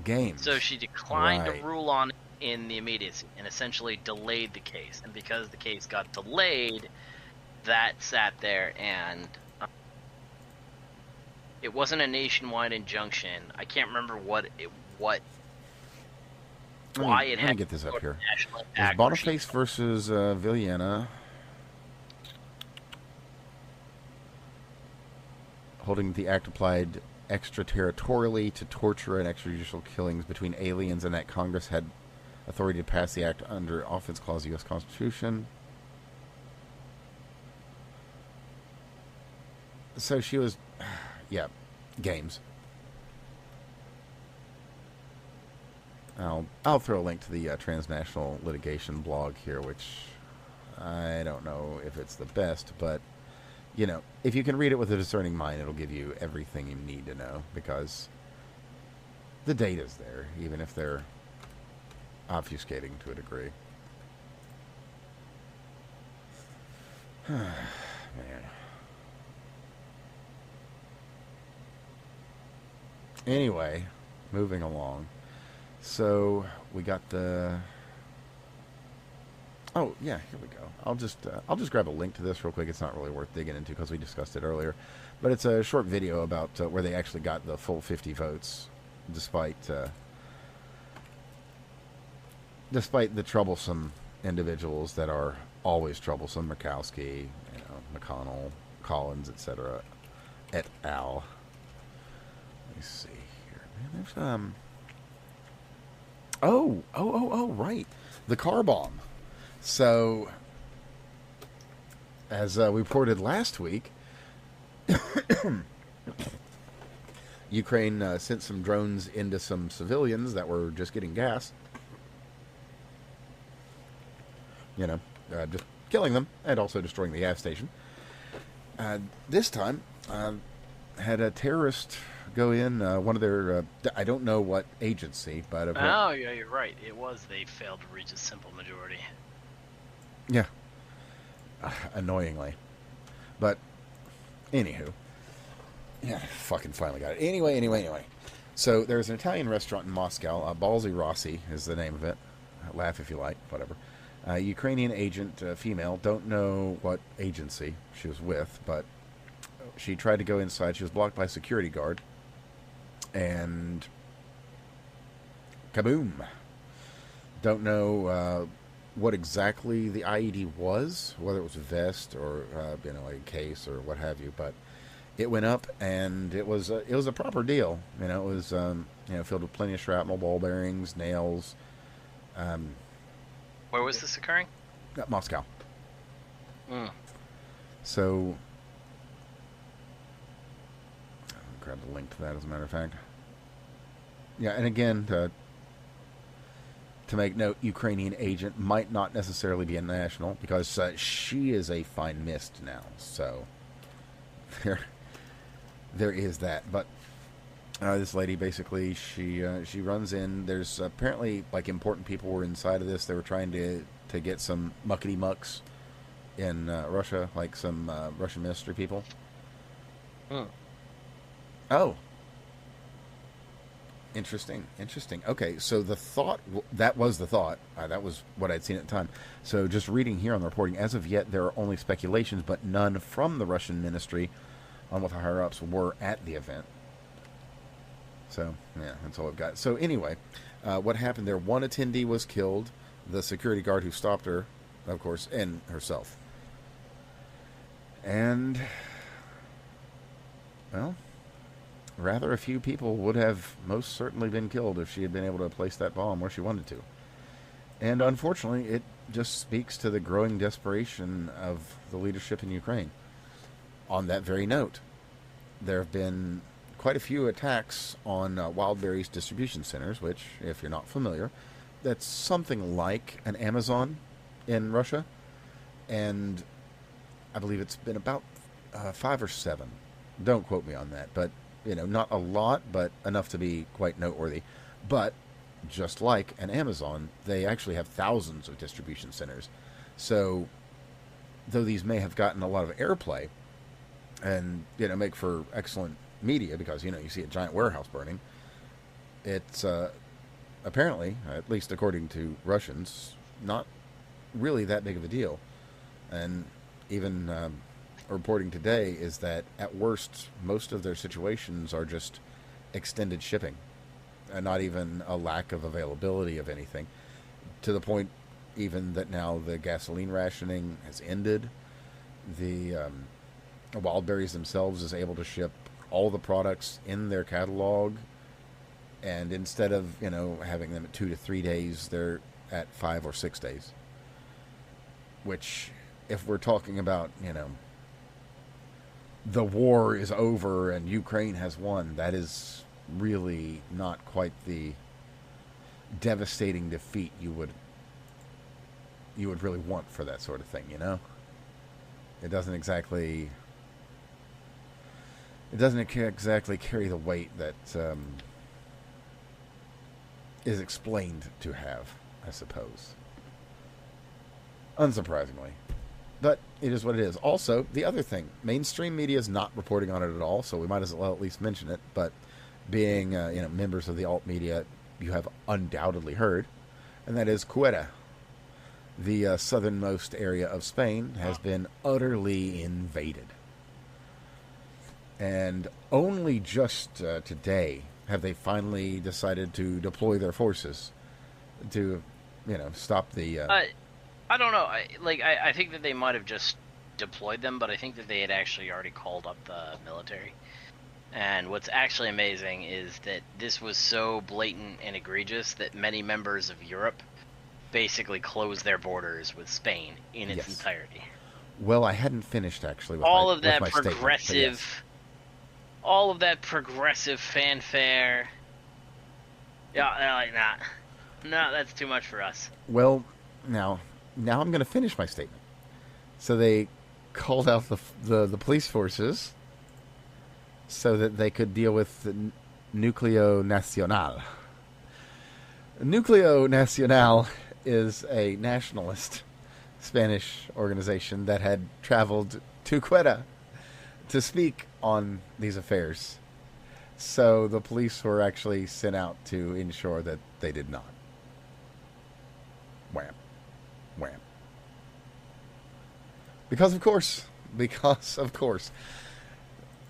games. So she declined Right. to rule on it in the immediacy and essentially delayed the case. And because the case got delayed, that sat there, and it wasn't a nationwide injunction. I can't remember why it Let had me get this to up go to here. national It was impact, where she- Boniface versus Villena. Holding the act applied extraterritorially to torture and extrajudicial killings between aliens, and that Congress had authority to pass the act under Offense Clause of the U.S. Constitution. So she was, yeah, games. I'll throw a link to the transnational litigation blog here, which I don't know if it's the best, but you know, if you can read it with a discerning mind, it'll give you everything you need to know, because the data's there, even if they're obfuscating to a degree. Man. Anyway, moving along. So we got the. Oh yeah, here we go. I'll just grab a link to this real quick. It's not really worth digging into because we discussed it earlier, but it's a short video about where they actually got the full 50 votes, despite the troublesome individuals that are always troublesome. Murkowski, McConnell, Collins, etc. et al. Let me see here. Man, there's Oh, right. The car bomb. So, as we reported last week, Ukraine sent some drones into some civilians that were just getting gas. Just killing them and also destroying the gas station. This time, had a terrorist go in, one of their, I don't know what agency, but... Oh, yeah, you're right. It was they failed to reach a simple majority. Yeah. Annoyingly. But, anywho. Yeah, fucking finally got it. Anyway. So, there's an Italian restaurant in Moscow, Balzi Rossi is the name of it. Laugh if you like, whatever. Ukrainian agent, female, don't know what agency she was with, but she tried to go inside. She was blocked by a security guard. And kaboom. Don't know what exactly the IED was, whether it was a vest or a case or what have you, but it went up, and it was a proper deal. It was filled with plenty of shrapnel, ball bearings, nails. Where was this occurring? Moscow. Mm. So I'll grab the link to that, as a matter of fact. Yeah, and again, to make note, Ukrainian agent might not necessarily be a national, because she is a fine mist now. So there is that. But this lady, basically, she runs in. There's apparently, important people were inside of this. They were trying to get some muckety mucks in Russia, like some Russian ministry people. Hmm. Oh. Interesting. Okay, so the thought, that was the thought. That was what I'd seen at the time. So just reading here on the reporting, as of yet, there are only speculations, but none from the Russian ministry on what the higher-ups were at the event. So, yeah, that's all I've got. So anyway, what happened there, one attendee was killed, the security guard who stopped her, of course, and herself. And, well, rather a few people would have most certainly been killed if she had been able to place that bomb where she wanted to. And unfortunately, it just speaks to the growing desperation of the leadership in Ukraine. On that very note, there have been quite a few attacks on Wildberries distribution centers, which, if you're not familiar, that's something like an Amazon in Russia. And I believe it's been about 5 or 7. Don't quote me on that, but not a lot, but enough to be quite noteworthy. But just like an Amazon, they actually have thousands of distribution centers. So, though these may have gotten a lot of airplay and make for excellent media because you see a giant warehouse burning, it's apparently, at least according to Russians, not really that big of a deal. And even reporting today is that at worst, most of their situations are just extended shipping, and not even a lack of availability of anything. To the point, even that now the gasoline rationing has ended. The Wildberries themselves is able to ship all the products in their catalog, and instead of having them at 2 to 3 days, they're at 5 or 6 days. Which, if we're talking about the war is over and Ukraine has won, that is really not quite the devastating defeat you would really want for that sort of thing. It doesn't exactly carry the weight that is explained to have, I suppose. Unsurprisingly. But it is what it is. Also, the other thing, mainstream media is not reporting on it at all, so we might as well at least mention it. But being members of the alt media, you have undoubtedly heard, and that is Ceuta, the southernmost area of Spain, has been utterly invaded. And only just today have they finally decided to deploy their forces to, stop the... I don't know. I think that they might have just deployed them, but I think that they had actually already called up the military. And what's actually amazing is that this was so blatant and egregious that many members of Europe basically closed their borders with Spain in its entirety. Well, I hadn't finished actually. With all my, of that with my progressive, yes. all of that progressive fanfare. Yeah, they're like, nah, that's too much for us. Well, now I'm going to finish my statement. So they called out the police forces so that they could deal with the Núcleo Nacional. Núcleo Nacional is a nationalist Spanish organization that had traveled to Ceuta to speak on these affairs. So the police were actually sent out to ensure that they did not. Wham. Wham. Because of course.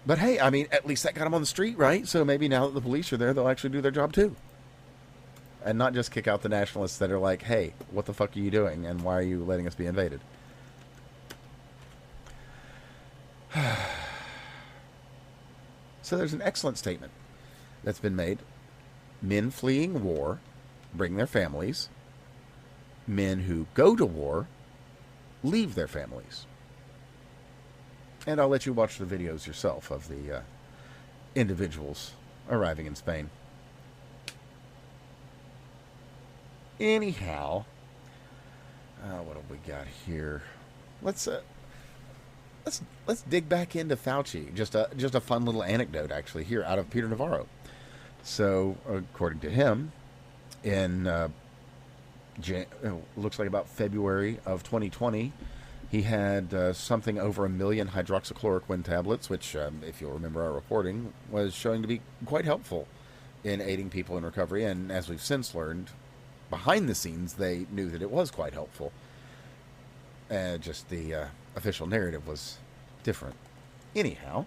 But hey, I mean, at least that got them on the street, right? So maybe now that the police are there, they'll actually do their job too. And not just kick out the nationalists that are like, hey, what the fuck are you doing? And why are you letting us be invaded? So there's an excellent statement that's been made. Men fleeing war bring their families. Men who go to war leave their families. And I'll let you watch the videos yourself of the individuals arriving in Spain. Anyhow, what have we got here? Let's dig back into Fauci. Just a fun little anecdote, actually, here out of Peter Navarro. So, according to him, in looks like about February of 2020, he had something over 1 million hydroxychloroquine tablets, which, if you'll remember our reporting, was showing to be quite helpful in aiding people in recovery. And as we've since learned, behind the scenes, they knew that it was quite helpful. Just the official narrative was different. Anyhow,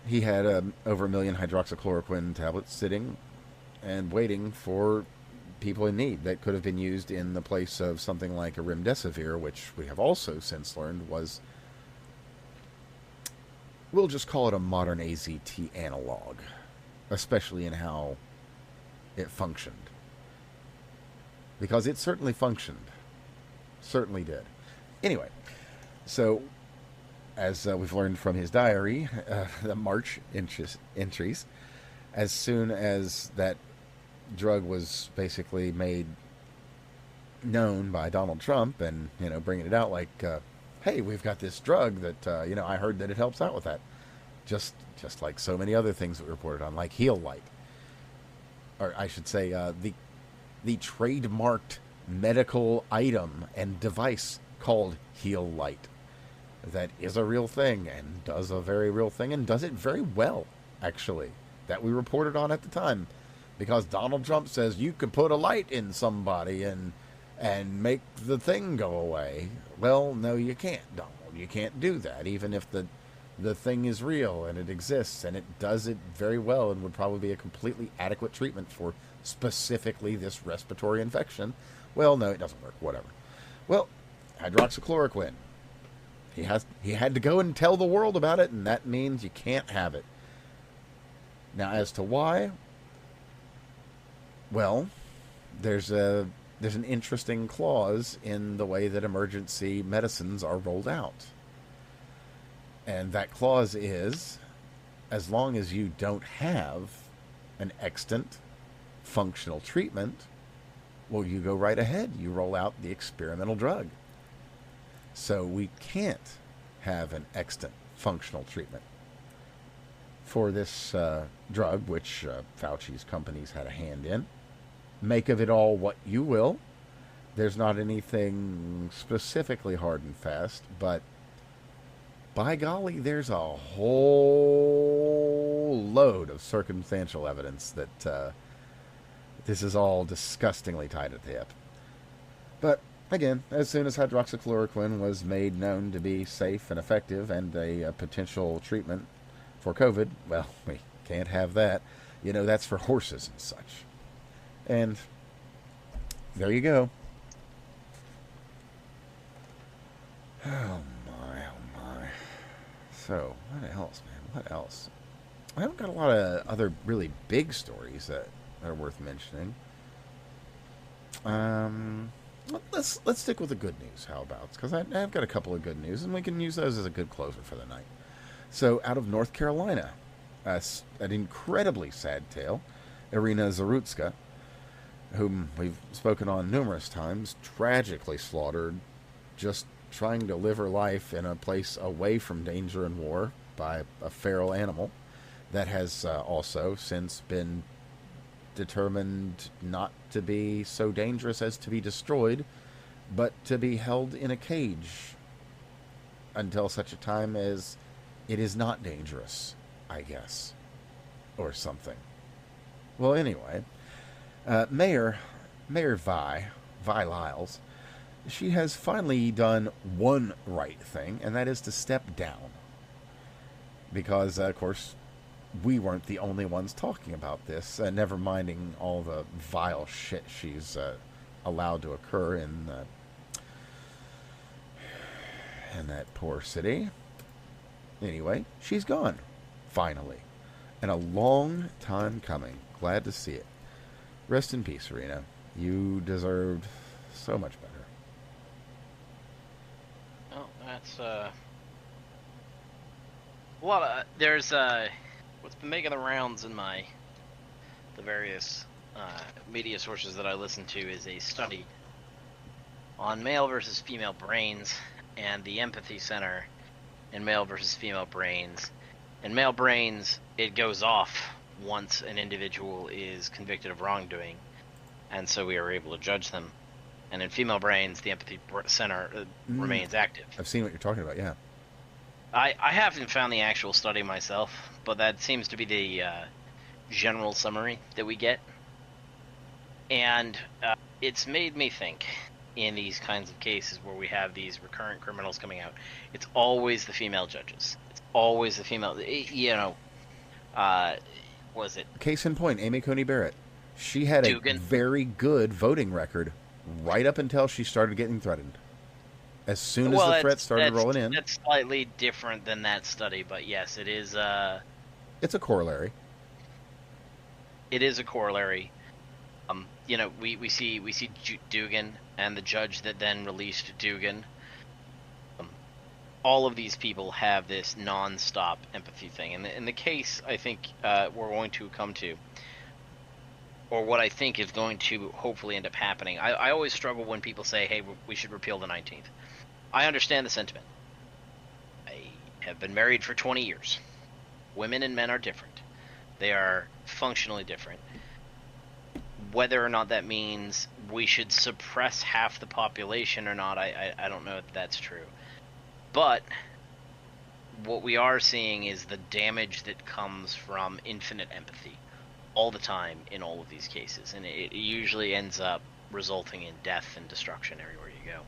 he had over 1 million hydroxychloroquine tablets sitting and waiting for people in need that could have been used in the place of something like a remdesivir, which we have also since learned was, we'll just call it a modern AZT analog, especially in how it functioned. Because it certainly functioned. Certainly did. Anyway, so as we've learned from his diary, the March entries, as soon as that drug was basically made known by Donald Trump and, bringing it out like, hey, we've got this drug that I heard that it helps out with that. Just like so many other things that we reported on, like Heal Light, or I should say, the trademarked medical item and device called Heal Light. That is a real thing and does a very real thing and does it very well, actually, that we reported on at the time. Because Donald Trump says you can put a light in somebody and make the thing go away. Well, no, you can't, Donald. You can't do that, even if the thing is real and it exists and it does it very well and would probably be a completely adequate treatment for specifically this respiratory infection. Well, no, it doesn't work. Whatever. Well, hydroxychloroquine. He had to go and tell the world about it, and that means you can't have it. Now, as to why, well, there's an interesting clause in the way that emergency medicines are rolled out. And that clause is, as long as you don't have an extant functional treatment, well, you go right ahead. You roll out the experimental drug. So we can't have an extant functional treatment for this drug, which Fauci's companies had a hand in. Make of it all what you will. There's not anything specifically hard and fast, but by golly, there's a whole load of circumstantial evidence that this is all disgustingly tied at the hip. But again, as soon as hydroxychloroquine was made known to be safe and effective and a potential treatment for COVID, well, we can't have that. That's for horses and such. And there you go. Oh my, oh my. So, what else, man? What else? I haven't got a lot of other really big stories that are worth mentioning. Let's stick with the good news. How about? Because I've got a couple of good news, and we can use those as a good closer for the night. So, out of North Carolina, an incredibly sad tale. Irina Zarutska, whom we've spoken on numerous times, tragically slaughtered, just trying to live her life in a place away from danger and war by a feral animal that has also since been determined not to be so dangerous as to be destroyed, but to be held in a cage until such a time as it is not dangerous, I guess, or something. Well, anyway, Mayor Vi Lyles, she has finally done one right thing, and that is to step down. Because, of course, we weren't the only ones talking about this, never minding all the vile shit she's allowed to occur in that poor city. Anyway, she's gone, finally. And a long time coming. Glad to see it. Rest in peace, Irina. You deserved so much better. Oh, that's well, there's what's been making the rounds in the various media sources that I listen to is a study on male versus female brains and the empathy center in male versus female brains. In male brains, it goes off once an individual is convicted of wrongdoing, and so we are able to judge them. And in female brains, the empathy center remains active. I've seen what you're talking about, yeah. I haven't found the actual study myself, but that seems to be the general summary that we get. And it's made me think, in these kinds of cases where we have these recurrent criminals coming out, it's always the female judges. It's always the female, was it? Case in point, Amy Coney Barrett. She had a very good voting record right up until she started getting threatened. As soon as the threats started rolling in. That's slightly different than that study, but yes, it is. It's a corollary. It is a corollary. We see Dugan and the judge that then released Dugan. All of these people have this non-stop empathy thing, and in the case I think we're going to come to, or what I think is going to hopefully end up happening. I always struggle when people say, "Hey, we should repeal the 19th." I understand the sentiment. have been married for 20 years. Women and men are different. They are functionally different. Whether or not that means we should suppress half the population or not, I don't know if that's true. But what we are seeing is the damage that comes from infinite empathy all the time in all of these cases. And it usually ends up resulting in death and destruction everywhere you go.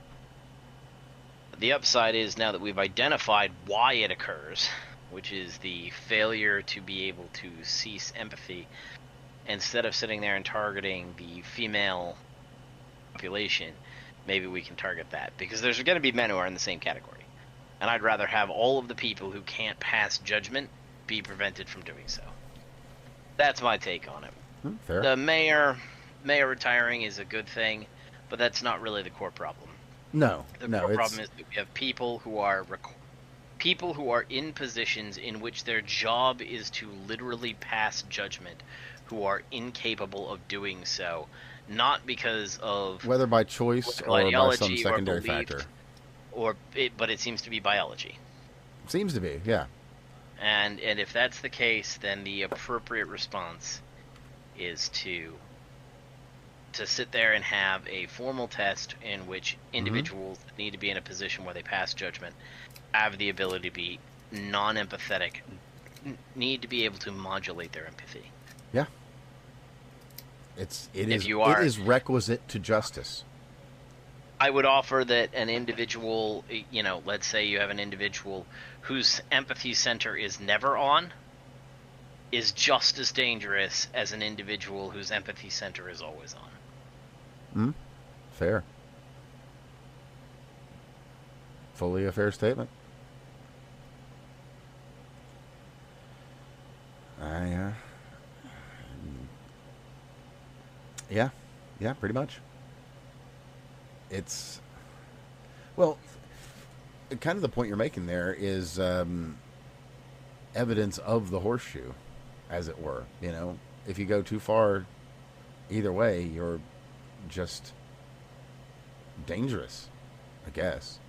The upside is, now that we've identified why it occurs, which is the failure to be able to cease empathy, instead of sitting there and targeting the female population, maybe we can target that. Because there's going to be men who are in the same category. And I'd rather have all of the people who can't pass judgment be prevented from doing so. That's my take on it. Fair. The mayor retiring is a good thing, but that's not really the core problem. No, The core problem is that we have people who are in positions in which their job is to literally pass judgment, who are incapable of doing so, not because of whether by choice or by some secondary factor. But it seems to be biology. Seems to be, yeah. And if that's the case, then the appropriate response is to sit there and have a formal test in which individuals that need to be in a position where they pass judgment have the ability to be non-empathetic, need to be able to modulate their empathy. Yeah. It is requisite to justice. I would offer that an individual, let's say you have an individual whose empathy center is never on, is just as dangerous as an individual whose empathy center is always on. Fair. Fully a fair statement. Yeah, pretty much. It's, well, kind of the point you're making there is evidence of the horseshoe, as it were. If you go too far either way, you're just dangerous, I guess,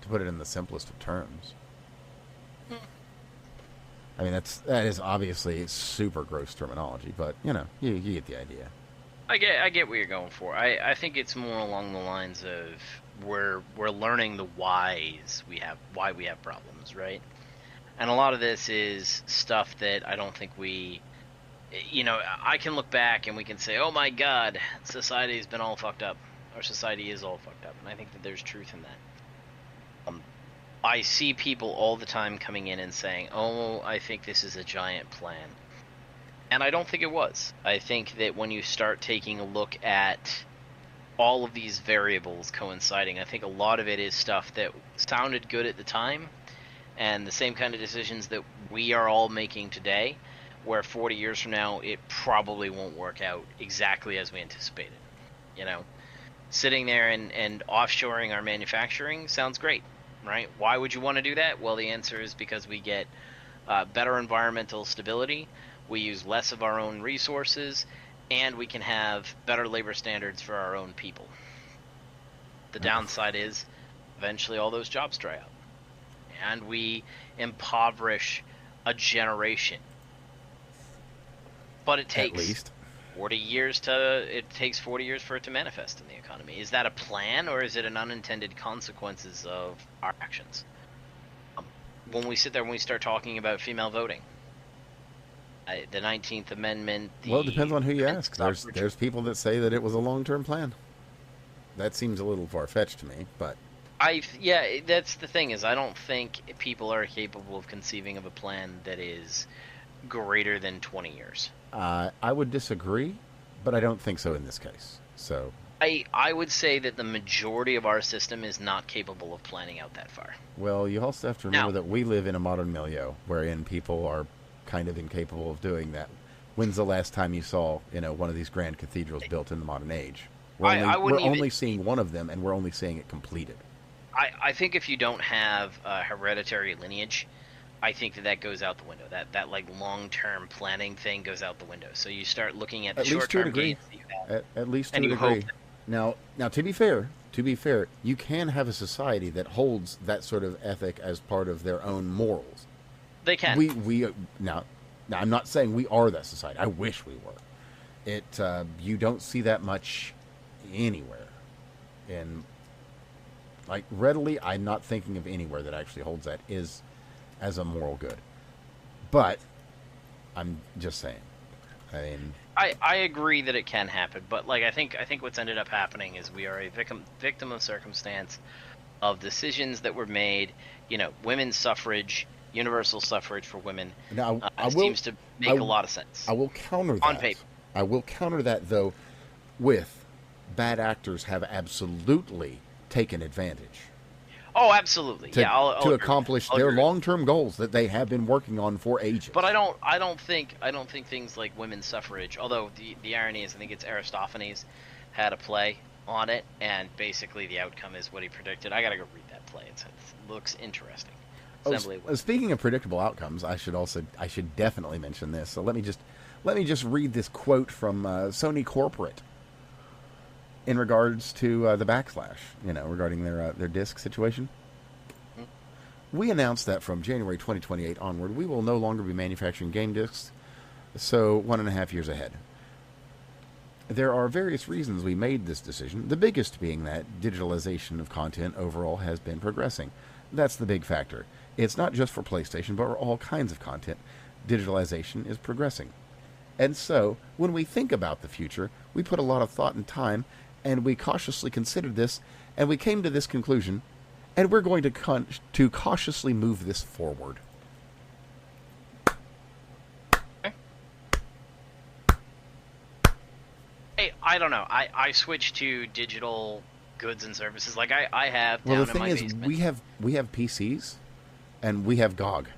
to put it in the simplest of terms. I mean, that is obviously super gross terminology, but you get the idea. I get what you're going for. I think it's more along the lines of we're learning the why we have problems, right? And a lot of this is stuff that I don't think I can look back and we can say, oh my God, society's been all fucked up. Our society is all fucked up. And I think that there's truth in that. I see people all the time coming in and saying, oh, I think this is a giant plan. And I don't think it was. I think that when you start taking a look at all of these variables coinciding, I think a lot of it is stuff that sounded good at the time, and the same kind of decisions that we are all making today, where 40 years from now, it probably won't work out exactly as we anticipated. Sitting there and offshoring our manufacturing sounds great, right? Why would you want to do that? Well, the answer is because we get better environmental stability, we use less of our own resources, and we can have better labor standards for our own people. The downside is eventually all those jobs dry up, and we impoverish a generation. But it takes at least 40 years for it to manifest in the economy. Is that a plan, or is it an unintended consequences of our actions? When we sit there and we start talking about female voting, the 19th Amendment... Well, it depends on who you ask. There's people that say that it was a long-term plan. That seems a little far-fetched to me, but... that's the thing, is I don't think people are capable of conceiving of a plan that is greater than 20 years. I would disagree, but I don't think so in this case. So I would say that the majority of our system is not capable of planning out that far. Well, you also have to remember that we live in a modern milieu wherein people are kind of incapable of doing that. When's the last time you saw, one of these grand cathedrals built in the modern age? We're only seeing one of them, and we're only seeing it completed. I think if you don't have a hereditary lineage, I think that goes out the window. That like long-term planning thing goes out the window. So you start looking at the short-term gains that you have. At least to a degree. Now, to be fair, to be fair, you can have a society that holds that sort of ethic as part of their own morals. They can. We now I'm not saying we are that society. I wish we were. You don't see that much anywhere, and like readily, I'm not thinking of anywhere that actually holds that is as a moral good. But I'm just saying. I mean, I agree that it can happen, but like I think what's ended up happening is we are a victim of circumstance, of decisions that were made. You know, women's suffrage, universal suffrage for women. Now, seems to make a lot of sense. I will counter that. On paper. I will counter that, though, with bad actors have absolutely taken advantage. Oh, absolutely. To accomplish their long-term goals that they have been working on for ages. But I don't think things like women's suffrage. Although the irony is, I think it's Aristophanes had a play on it, and basically the outcome is what he predicted. I gotta go read that play. It looks interesting. Speaking of predictable outcomes, I should definitely mention this. So let me just read this quote from Sony Corporate in regards to the backslash, regarding their disc situation. Mm-hmm. We announced that from January 2028 onward, we will no longer be manufacturing game discs, so 1.5 years ahead. There are various reasons we made this decision, the biggest being that digitalization of content overall has been progressing. That's the big factor. It's not just for PlayStation, but for all kinds of content. Digitalization is progressing. And so, when we think about the future, we put a lot of thought and time, and we cautiously considered this, and we came to this conclusion, and we're going to cautiously move this forward. Hey, I don't know. I switched to digital goods and services like I have down in my basement. Well, the thing is, we have PCs, and we have GOG.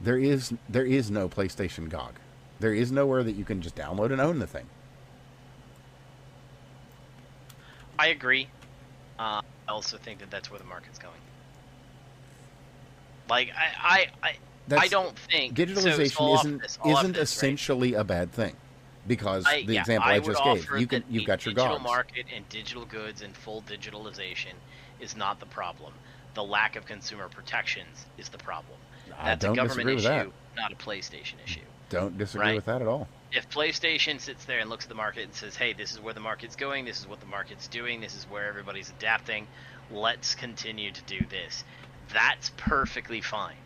There is no PlayStation GOG. There is nowhere that you can just download and own the thing. I agree. I also think that that's where the market's going. Like I don't think digitalization isn't essentially a bad thing, because the example I just gave, you've got your digital GOGs. market and digital goods and full digitalization is not the problem. The lack of consumer protections is the problem. That's a government issue, not a PlayStation issue. Don't disagree with that at all. If PlayStation sits there and looks at the market and says, hey, this is where the market's going, this is what the market's doing, this is where everybody's adapting, let's continue to do this, that's perfectly fine.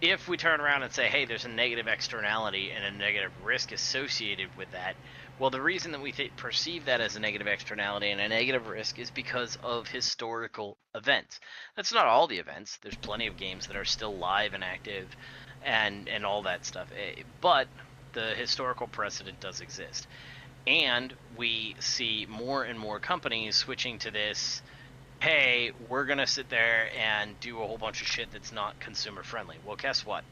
If we turn around and say, hey, there's a negative externality and a negative risk associated with that, well, the reason that we perceive that as a negative externality and a negative risk is because of historical events. That's not all the events. There's plenty of games that are still live and active and all that stuff. But the historical precedent does exist. And we see more and more companies switching to this, hey, we're going to sit there and do a whole bunch of shit that's not consumer friendly. Well, guess what?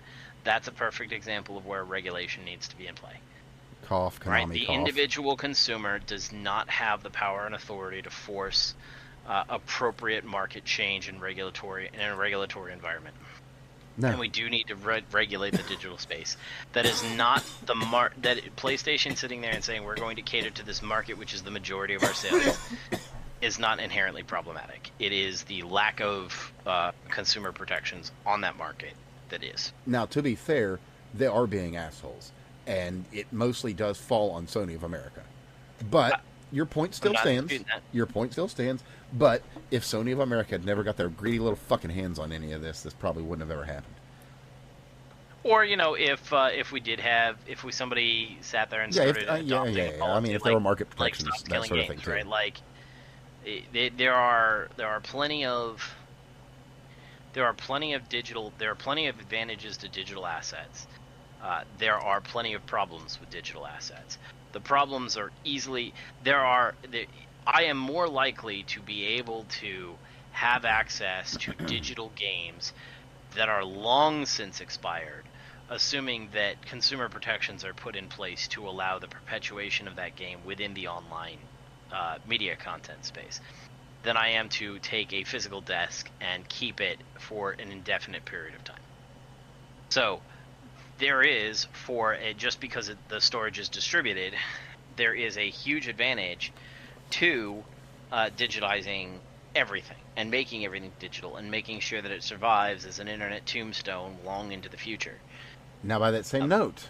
That's a perfect example of where regulation needs to be in play. Cough, Konami, right? The cough. individual consumer does not have the power and authority to force appropriate market change in a regulatory environment. No. And we do need to regulate the digital space. That is not that PlayStation sitting there and saying we're going to cater to this market, which is the majority of our sales, is not inherently problematic. It is the lack of consumer protections on that market that is. Now, to be fair, they are being assholes, and it mostly does fall on Sony of America. But your point still stands. Your point still stands. But if Sony of America had never got their greedy little fucking hands on any of this, this probably wouldn't have ever happened. Or, if somebody sat there and started adopting I mean, if there were market protections, that sort of thing too. Right? Like, there are plenty of advantages to digital assets. There are plenty of problems with digital assets. The problems are I am more likely to be able to have access to digital games that are long since expired, assuming that consumer protections are put in place to allow the perpetuation of that game within the online media content space, than I am to take a physical disc and keep it for an indefinite period of time. So there is, just because the storage is distributed, there is a huge advantage to digitizing everything and making everything digital and making sure that it survives as an internet tombstone long into the future. Now, by that same note,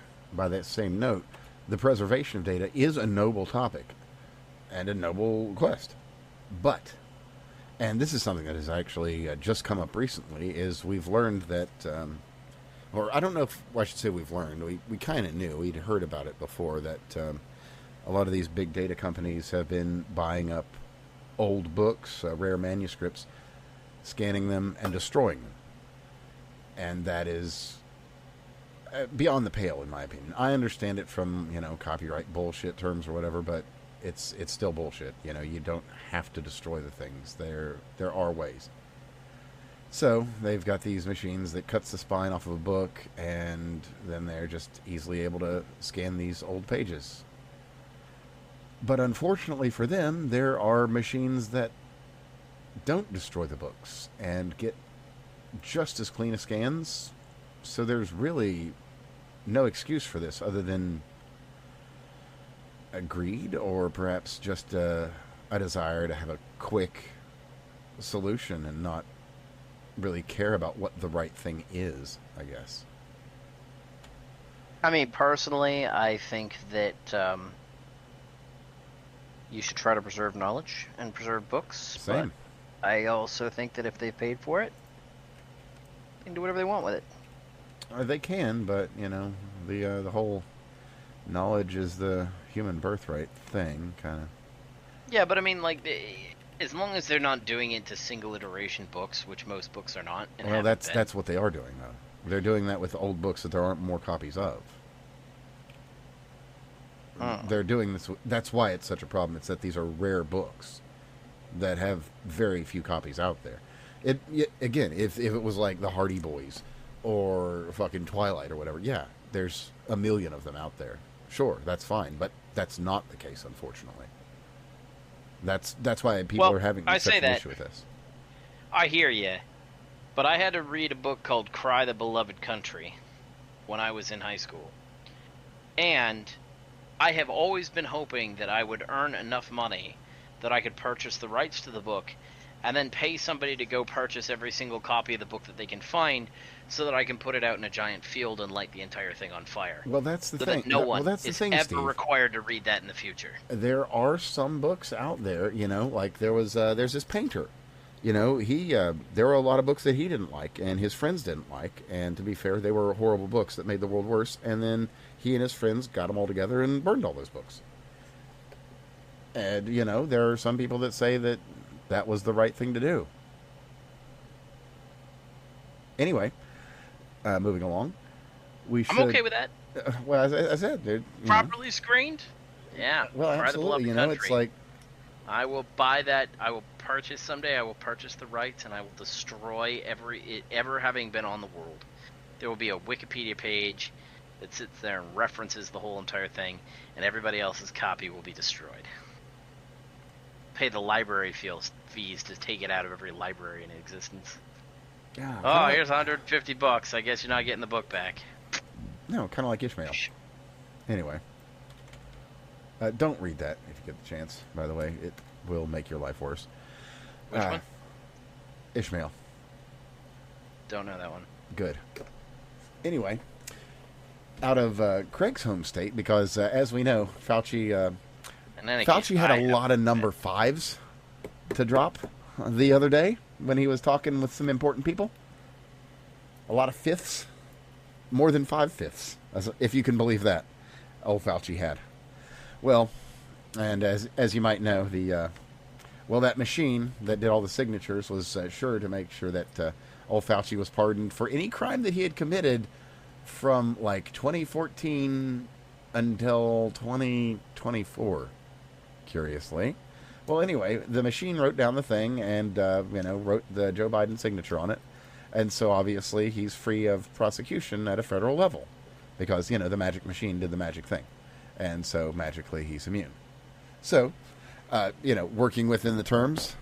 the preservation of data is a noble topic and a noble quest. But, and this is something that has actually just come up recently, is we've learned that, or I don't know if I should say we've learned, we kind of knew, we'd heard about it before, that a lot of these big data companies have been buying up old books, rare manuscripts, scanning them and destroying them. And that is beyond the pale, in my opinion. I understand it from, copyright bullshit terms or whatever, but it's still bullshit. You don't have to destroy the things. There are ways. So they've got these machines that cuts the spine off of a book, and then they're just easily able to scan these old pages. But unfortunately for them, there are machines that don't destroy the books and get just as clean as scans. So there's really no excuse for this other than greed, or perhaps just a desire to have a quick solution and not really care about what the right thing is, I guess. I mean, personally, I think that you should try to preserve knowledge and preserve books. Same. But I also think that if they paid for it, they can do whatever they want with it. They can, but, the whole knowledge is the human birthright thing, kind of. Yeah, but I mean, as long as they're not doing it to single iteration books, which most books are not. Well, that's what they are doing, though. They're doing that with old books that there aren't more copies of. They're doing this. That's why it's such a problem. It's that these are rare books that have very few copies out there. Again, if it was like the Hardy Boys or fucking Twilight or whatever, yeah, there's a million of them out there. Sure, that's fine, but that's not the case, unfortunately. That's why people are having such an issue with this. I hear you, but I had to read a book called Cry the Beloved Country when I was in high school. And I have always been hoping that I would earn enough money that I could purchase the rights to the book and then pay somebody to go purchase every single copy of the book that they can find so that I can put it out in a giant field and light the entire thing on fire. Well, that's the so thing. That no one that's the is thing, ever Steve. required to read that in the future. There are some books out there, like there's this painter. There were a lot of books that he didn't like and his friends didn't like. And to be fair, they were horrible books that made the world worse. And then he and his friends got them all together and burned all those books. And, there are some people that say that was the right thing to do. Anyway, moving along. I'm okay with that. Well, as I said, dude. Properly screened? Yeah. Well, absolutely. Country. It's like... I will buy that. I will purchase someday. I will purchase the rights, and I will destroy it ever having been on the world. There will be a Wikipedia page that sits there and references the whole entire thing, and everybody else's copy will be destroyed. Pay the library fees to take it out of every library in existence. Yeah, here's $150. I guess you're not getting the book back. No, kind of like Ishmael. Anyway. Don't read that if you get the chance, by the way. It will make your life worse. Which one? Ishmael. Don't know that one. Good. Anyway, out of Craig's home state, because as we know, Fauci had a lot of number 5s to drop the other day when he was talking with some important people. A lot of 5ths. More than 5/5, if you can believe that. Old Fauci had. Well, and as you might know, that machine that did all the signatures was sure to make sure that old Fauci was pardoned for any crime that he had committed from like 2014 until 2024. Curiously, well, anyway, the machine wrote down the thing and wrote the Joe Biden signature on it, and so obviously he's free of prosecution at a federal level because the magic machine did the magic thing. And so, magically, he's immune. So, working within the terms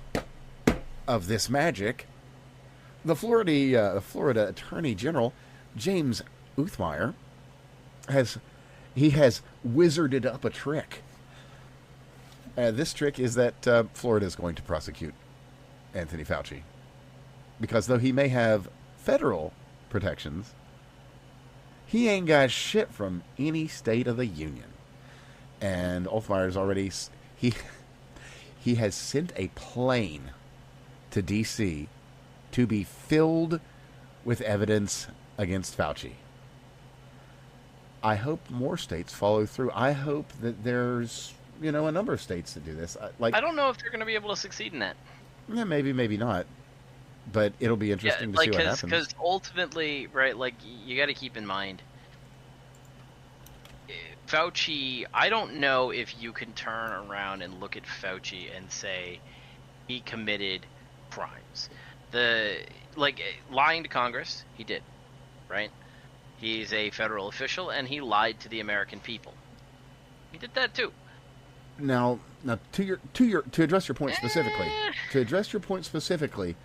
of this magic, the Florida Attorney General, James Uthmeyer, has wizarded up a trick This trick is that Florida is going to prosecute Anthony Fauci. Because though he may have federal protections, he ain't got shit from any state of the union. And Olfmeier's already... He has sent a plane to D.C. to be filled with evidence against Fauci. I hope more states follow through. I hope that there's, a number of states that do this. I don't know if they're going to be able to succeed in that. Yeah, maybe not. But it'll be interesting to see what happens. Because ultimately, right, you got to keep in mind, Fauci, I don't know if you can turn around and look at Fauci and say he committed crimes. Lying to Congress, he did, right? He's a federal official, and he lied to the American people. He did that too. Now, to address your point specifically,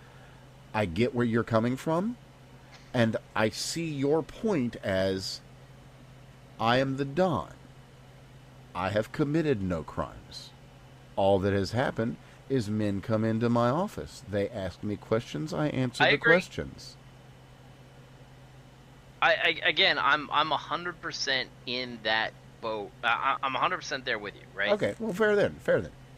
I get where you're coming from, and I see your point as, I am the Don. I have committed no crimes. All that has happened is men come into my office. They ask me questions. I answer the questions. I'm 100% in that boat. I'm 100% there with you, right? Okay, well, fair then.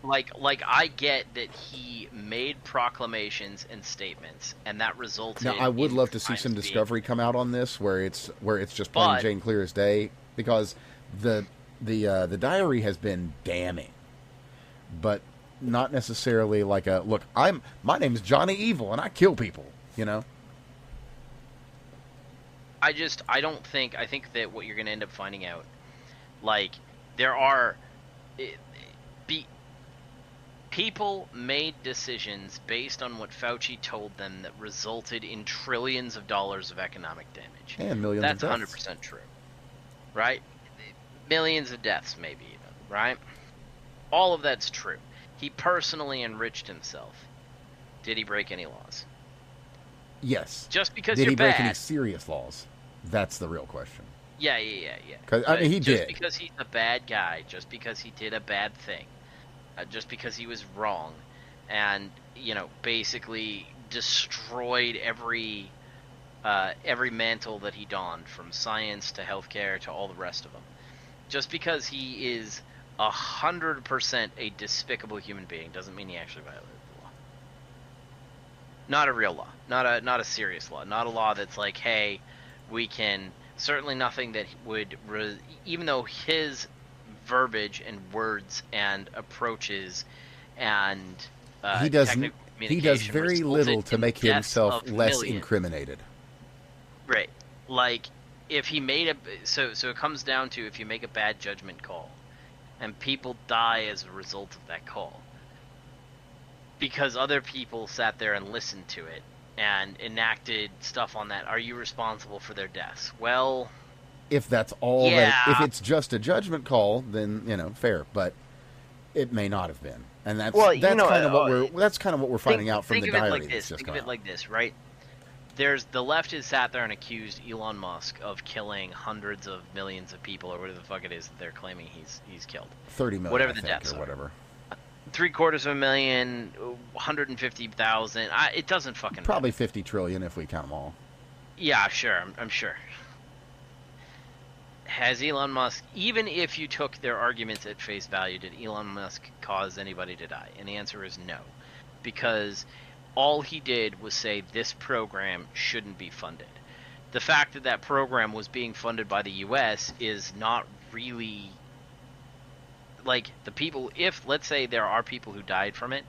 I get that he made proclamations and statements, and that resulted. Now, I would love to see some discovery come out on this, where it's just plain Jane clear as day, because the diary has been damning, but not necessarily like a look. My name's Johnny Evil, and I kill people. I think that what you're going to end up finding out, people made decisions based on what Fauci told them that resulted in trillions of dollars of economic damage. And millions of deaths. That's 100% true. Right? Millions of deaths, maybe even. Right? All of that's true. He personally enriched himself. Did he break any laws? Yes. Just because you're bad. Did he break any bad, serious laws? That's the real question. Yeah. Because he did. Just because he's a bad guy, just because he did a bad thing, just because he was wrong, and basically destroyed every mantle that he donned, from science to healthcare to all the rest of them. Just because he is 100% a despicable human being doesn't mean he actually violated the law. Not a real law, not a serious law, not a law that's like, hey, we can. Certainly nothing that would, even though his verbiage and words and approaches and he does very little to make himself less incriminated. Right. If he made so it comes down to, if you make a bad judgment call and people die as a result of that call because other people sat there and listened to it and enacted stuff on that, are you responsible for their deaths? Well, if that's all if it's just a judgment call, then fair, but it may not have been, and that's kind of what we're finding out from the diary. Think of it like this, right? The left has sat there and accused Elon Musk of killing hundreds of millions of people, or whatever the fuck it is that they're claiming he's killed. 30 million, whatever the deaths or whatever. 750,000, 150,000. It doesn't fucking probably matter. 50 trillion if we count them all. Yeah, sure. I'm sure. Has Elon Musk, even if you took their arguments at face value, did Elon Musk cause anybody to die? And the answer is no. Because all he did was say this program shouldn't be funded. The fact that that program was being funded by the U.S. is not really... the people, if, let's say, there are people who died from it,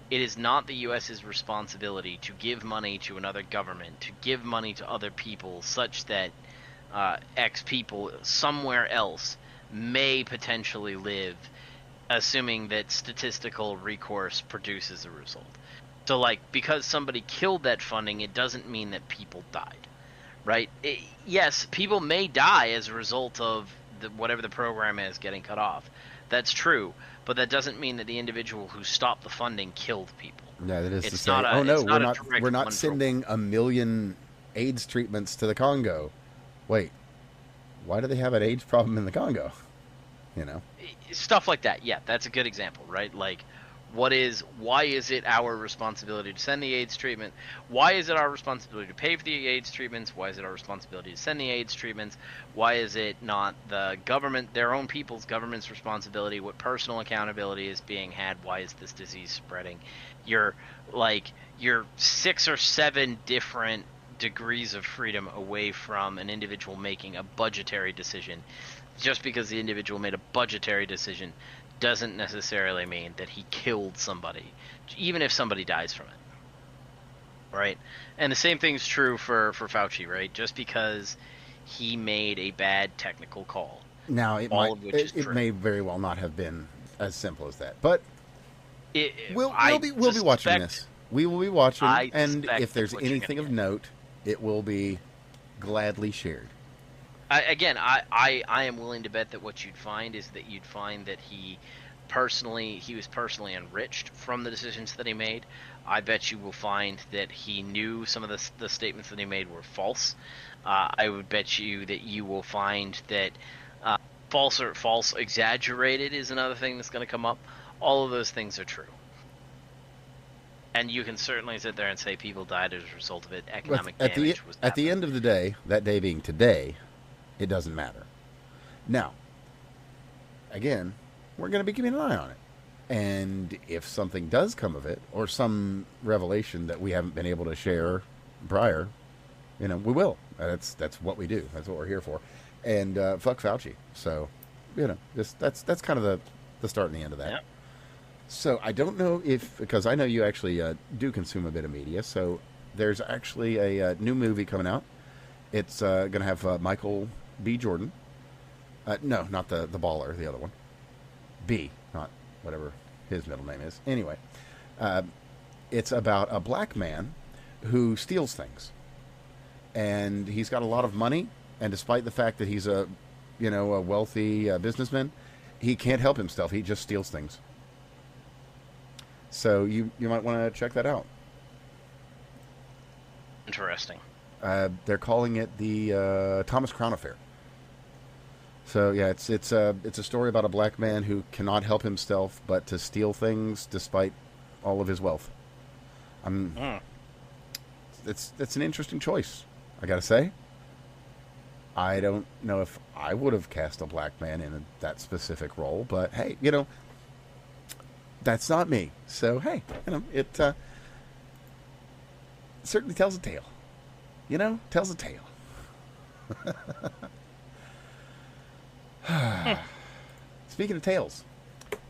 it is not the U.S.'s responsibility to give money to another government, to give money to other people, such that X people somewhere else may potentially live, assuming that statistical recourse produces a result. So, because somebody killed that funding, it doesn't mean that people died, right? Yes, people may die as a result of whatever the program is getting cut off. That's true, but that doesn't mean that the individual who stopped the funding killed people. Yeah, that is to say, we're not sending 1 million AIDS treatments to the Congo. Wait, why do they have an AIDS problem in the Congo? You know, Stuff like that. Yeah, that's a good example, right? Like, why is it our responsibility to send the AIDS treatment? Why is it our responsibility to pay for the AIDS treatments? Why is it our responsibility to send the AIDS treatments? Why is it not the government, their own people's government's responsibility? What personal accountability is being had? Why is this disease spreading? You're 6 or 7 different degrees of freedom away from an individual making a budgetary decision. Just because the individual made a budgetary decision doesn't necessarily mean that he killed somebody, even if somebody dies from it, right? And the same thing's true for Fauci, right? Just because he made a bad technical call, now it all of which is it true. may very well not have been as simple as that, but we'll be watching this. We will be watching, and if there's anything of note, it will be gladly shared. I am willing to bet that what you'd find is that you'd find that he was personally enriched from the decisions that he made. I bet you will find that he knew some of the statements that he made were false. I would bet you that you will find that false exaggerated is another thing that's going to come up. All of those things are true. And you can certainly sit there and say people died as a result of it. Economic damage was happening. At the end of the day, that day being today, it doesn't matter. Now, again, we're going to be keeping an eye on it. And if something does come of it, or some revelation that we haven't been able to share prior, we will. That's what we do. That's what we're here for. And fuck Fauci. So, that's kind of the start and the end of that. Yep. So I don't know because I know you actually do consume a bit of media. So there's actually a new movie coming out. It's going to have Michael B. Jordan. No, not the baller, the other one. B, not whatever his middle name is. Anyway, it's about a black man who steals things. And he's got a lot of money, and despite the fact that he's a wealthy businessman, he can't help himself. He just steals things. So you might want to check that out. Interesting. They're calling it the Thomas Crown Affair. So yeah, it's a story about a black man who cannot help himself but to steal things despite all of his wealth. It's an interesting choice, I gotta say. I don't know if I would have cast a black man in that specific role, but hey, that's not me. So hey, it certainly tells a tale. Tells a tale. Speaking of tales,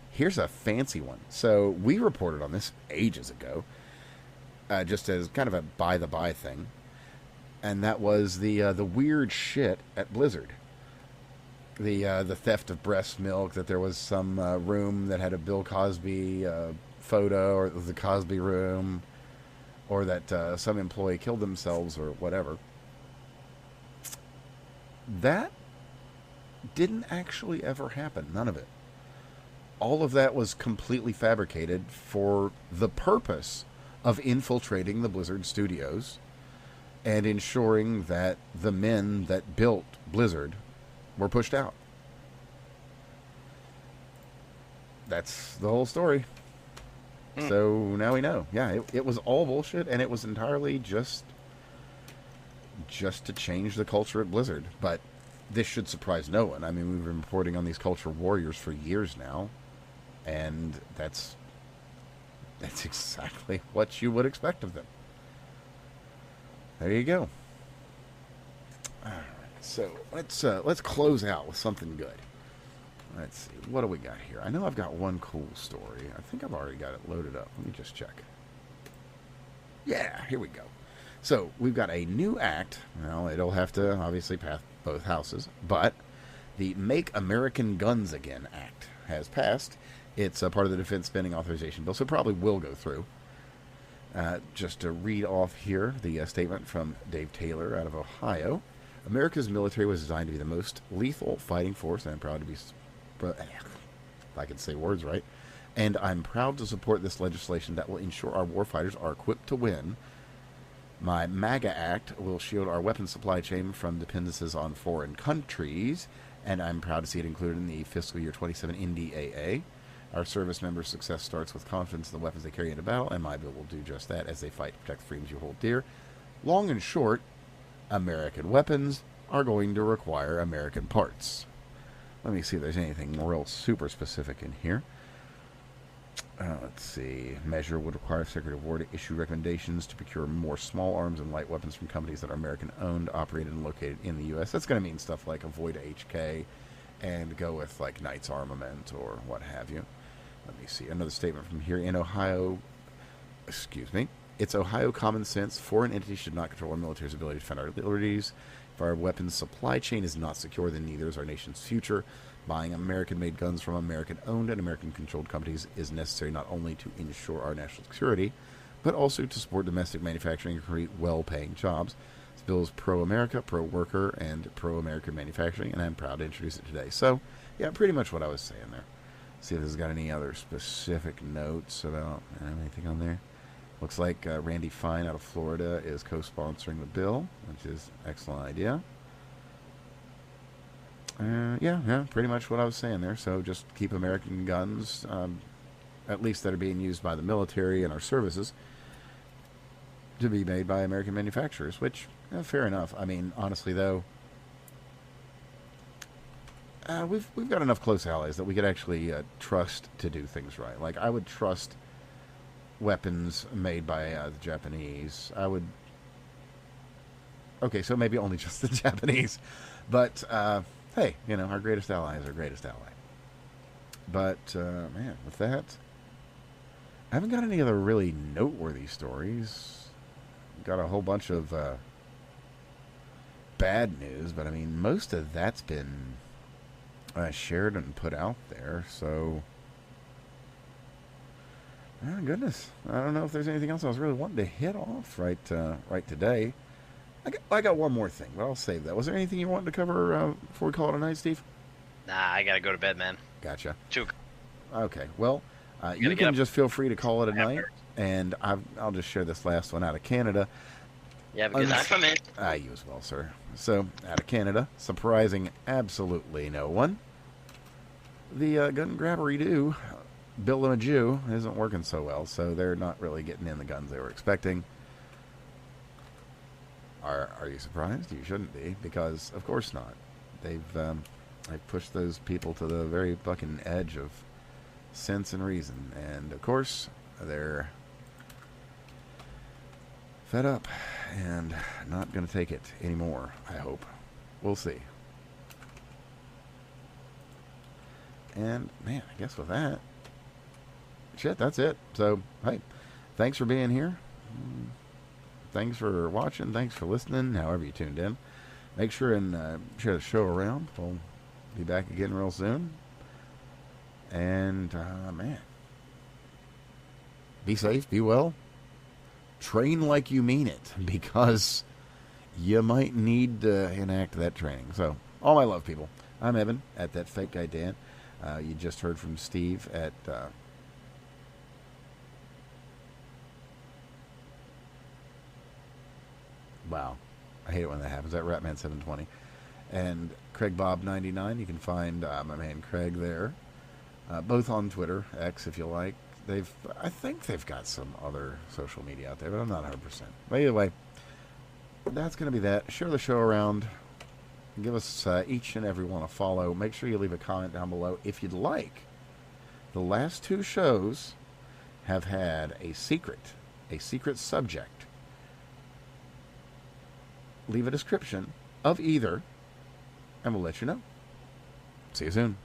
here's a fancy one. So we reported on this ages ago, just as kind of a by-the-by thing, and that was the weird shit at Blizzard. The theft of breast milk, that there was some room that had a Bill Cosby photo, or it was the Cosby room, or that some employee killed themselves or whatever. That didn't actually ever happen. None of it. All of that was completely fabricated for the purpose of infiltrating the Blizzard studios and ensuring that the men that built Blizzard were pushed out. That's the whole story. So now we know. Yeah, it was all bullshit, and it was entirely just to change the culture at Blizzard. But this should surprise no one. I mean, we've been reporting on these culture warriors for years now, and that's exactly what you would expect of them. There you go. All right, so let's close out with something good. Let's see, what do we got here? I know I've got one cool story. I think I've already got it loaded up. Let me just check. Yeah, here we go. So we've got a new act. Well, it'll have to obviously pass both houses, but the Make American Guns Again Act has passed. It's a part of the defense spending authorization bill, so it probably will go through. Just to read off here the statement from Dave Taylor out of Ohio. America's military was designed to be the most lethal fighting force, and I'm proud to be... if I can say words right. And I'm proud to support this legislation that will ensure our warfighters are equipped to win. My MAGA Act will shield our weapons supply chain from dependencies on foreign countries, and I'm proud to see it included in the fiscal year 27 NDAA. Our service members' success starts with confidence in the weapons they carry into battle, and my bill will do just that as they fight to protect the freedoms you hold dear. Long and short, American weapons are going to require American parts. Let me see if there's anything real super specific in here. Let's see. Measure would require Secretary of War to issue recommendations to procure more small arms and light weapons from companies that are American-owned, operated, and located in the U.S. That's going to mean stuff like avoid HK and go with, like, Knights Armament or what have you. Let me see. Another statement from here. In Ohio, it's Ohio common sense. Foreign entities should not control our military's ability to defend our liberties. If our weapons supply chain is not secure, then neither is our nation's future. Buying American-made guns from American-owned and American-controlled companies is necessary not only to ensure our national security, but also to support domestic manufacturing and create well-paying jobs. This bill is pro-America, pro-worker, and pro-American manufacturing, and I'm proud to introduce it today. So, yeah, pretty much what I was saying there. See if this has got any other specific notes about anything on there. Looks like Randy Fine out of Florida is co-sponsoring the bill, which is an excellent idea. Yeah, pretty much what I was saying there. So just keep American guns, at least that are being used by the military and our services, to be made by American manufacturers, which, fair enough. I mean, honestly, though, we've got enough close allies that we could actually trust to do things right. Like, I would trust weapons made by the Japanese. I would... Okay, so maybe only just the Japanese. But, hey, our greatest ally is our greatest ally. But, man, with that, I haven't got any other really noteworthy stories. Got a whole bunch of bad news, but, I mean, most of that's been shared and put out there, so... Oh, goodness. I don't know if there's anything else I was really wanting to hit off right today. I got one more thing, but I'll save that. Was there anything you wanted to cover before we call it a night, Steve? Nah, I gotta go to bed, man. Gotcha. Chook. Okay, well, you can just feel free to call it a night, and I'll just share this last one out of Canada. Yeah, because I'm from it. You as well, sir. So, out of Canada, surprising absolutely no one, the gun grabbery do, Bill and a Jew, isn't working so well, so they're not really getting in the guns they were expecting. Are you surprised? You shouldn't be, because of course not. They've pushed those people to the very fucking edge of sense and reason, and of course they're fed up and not going to take it anymore. I hope. We'll see. And man, I guess with that, shit, that's it. So hey, thanks for being here. Thanks for watching. Thanks for listening, however you tuned in. Make sure and share the show around. We'll be back again real soon. And, man, be safe, be well. Train like you mean it, because you might need to enact that training. So, all my love, people. I'm Evan at That Fake Guy Dan. You just heard from Steve at... Wow. I hate it when that happens. At Ratman720. And Craig Bob 99. You can find my man Craig there. Both on Twitter, X if you like. I think they've got some other social media out there, but I'm not 100%. But either way, that's going to be that. Share the show around. Give us each and every one a follow. Make sure you leave a comment down below if you'd like. The last two shows have had a secret subject. Leave a description of either, and we'll let you know. See you soon.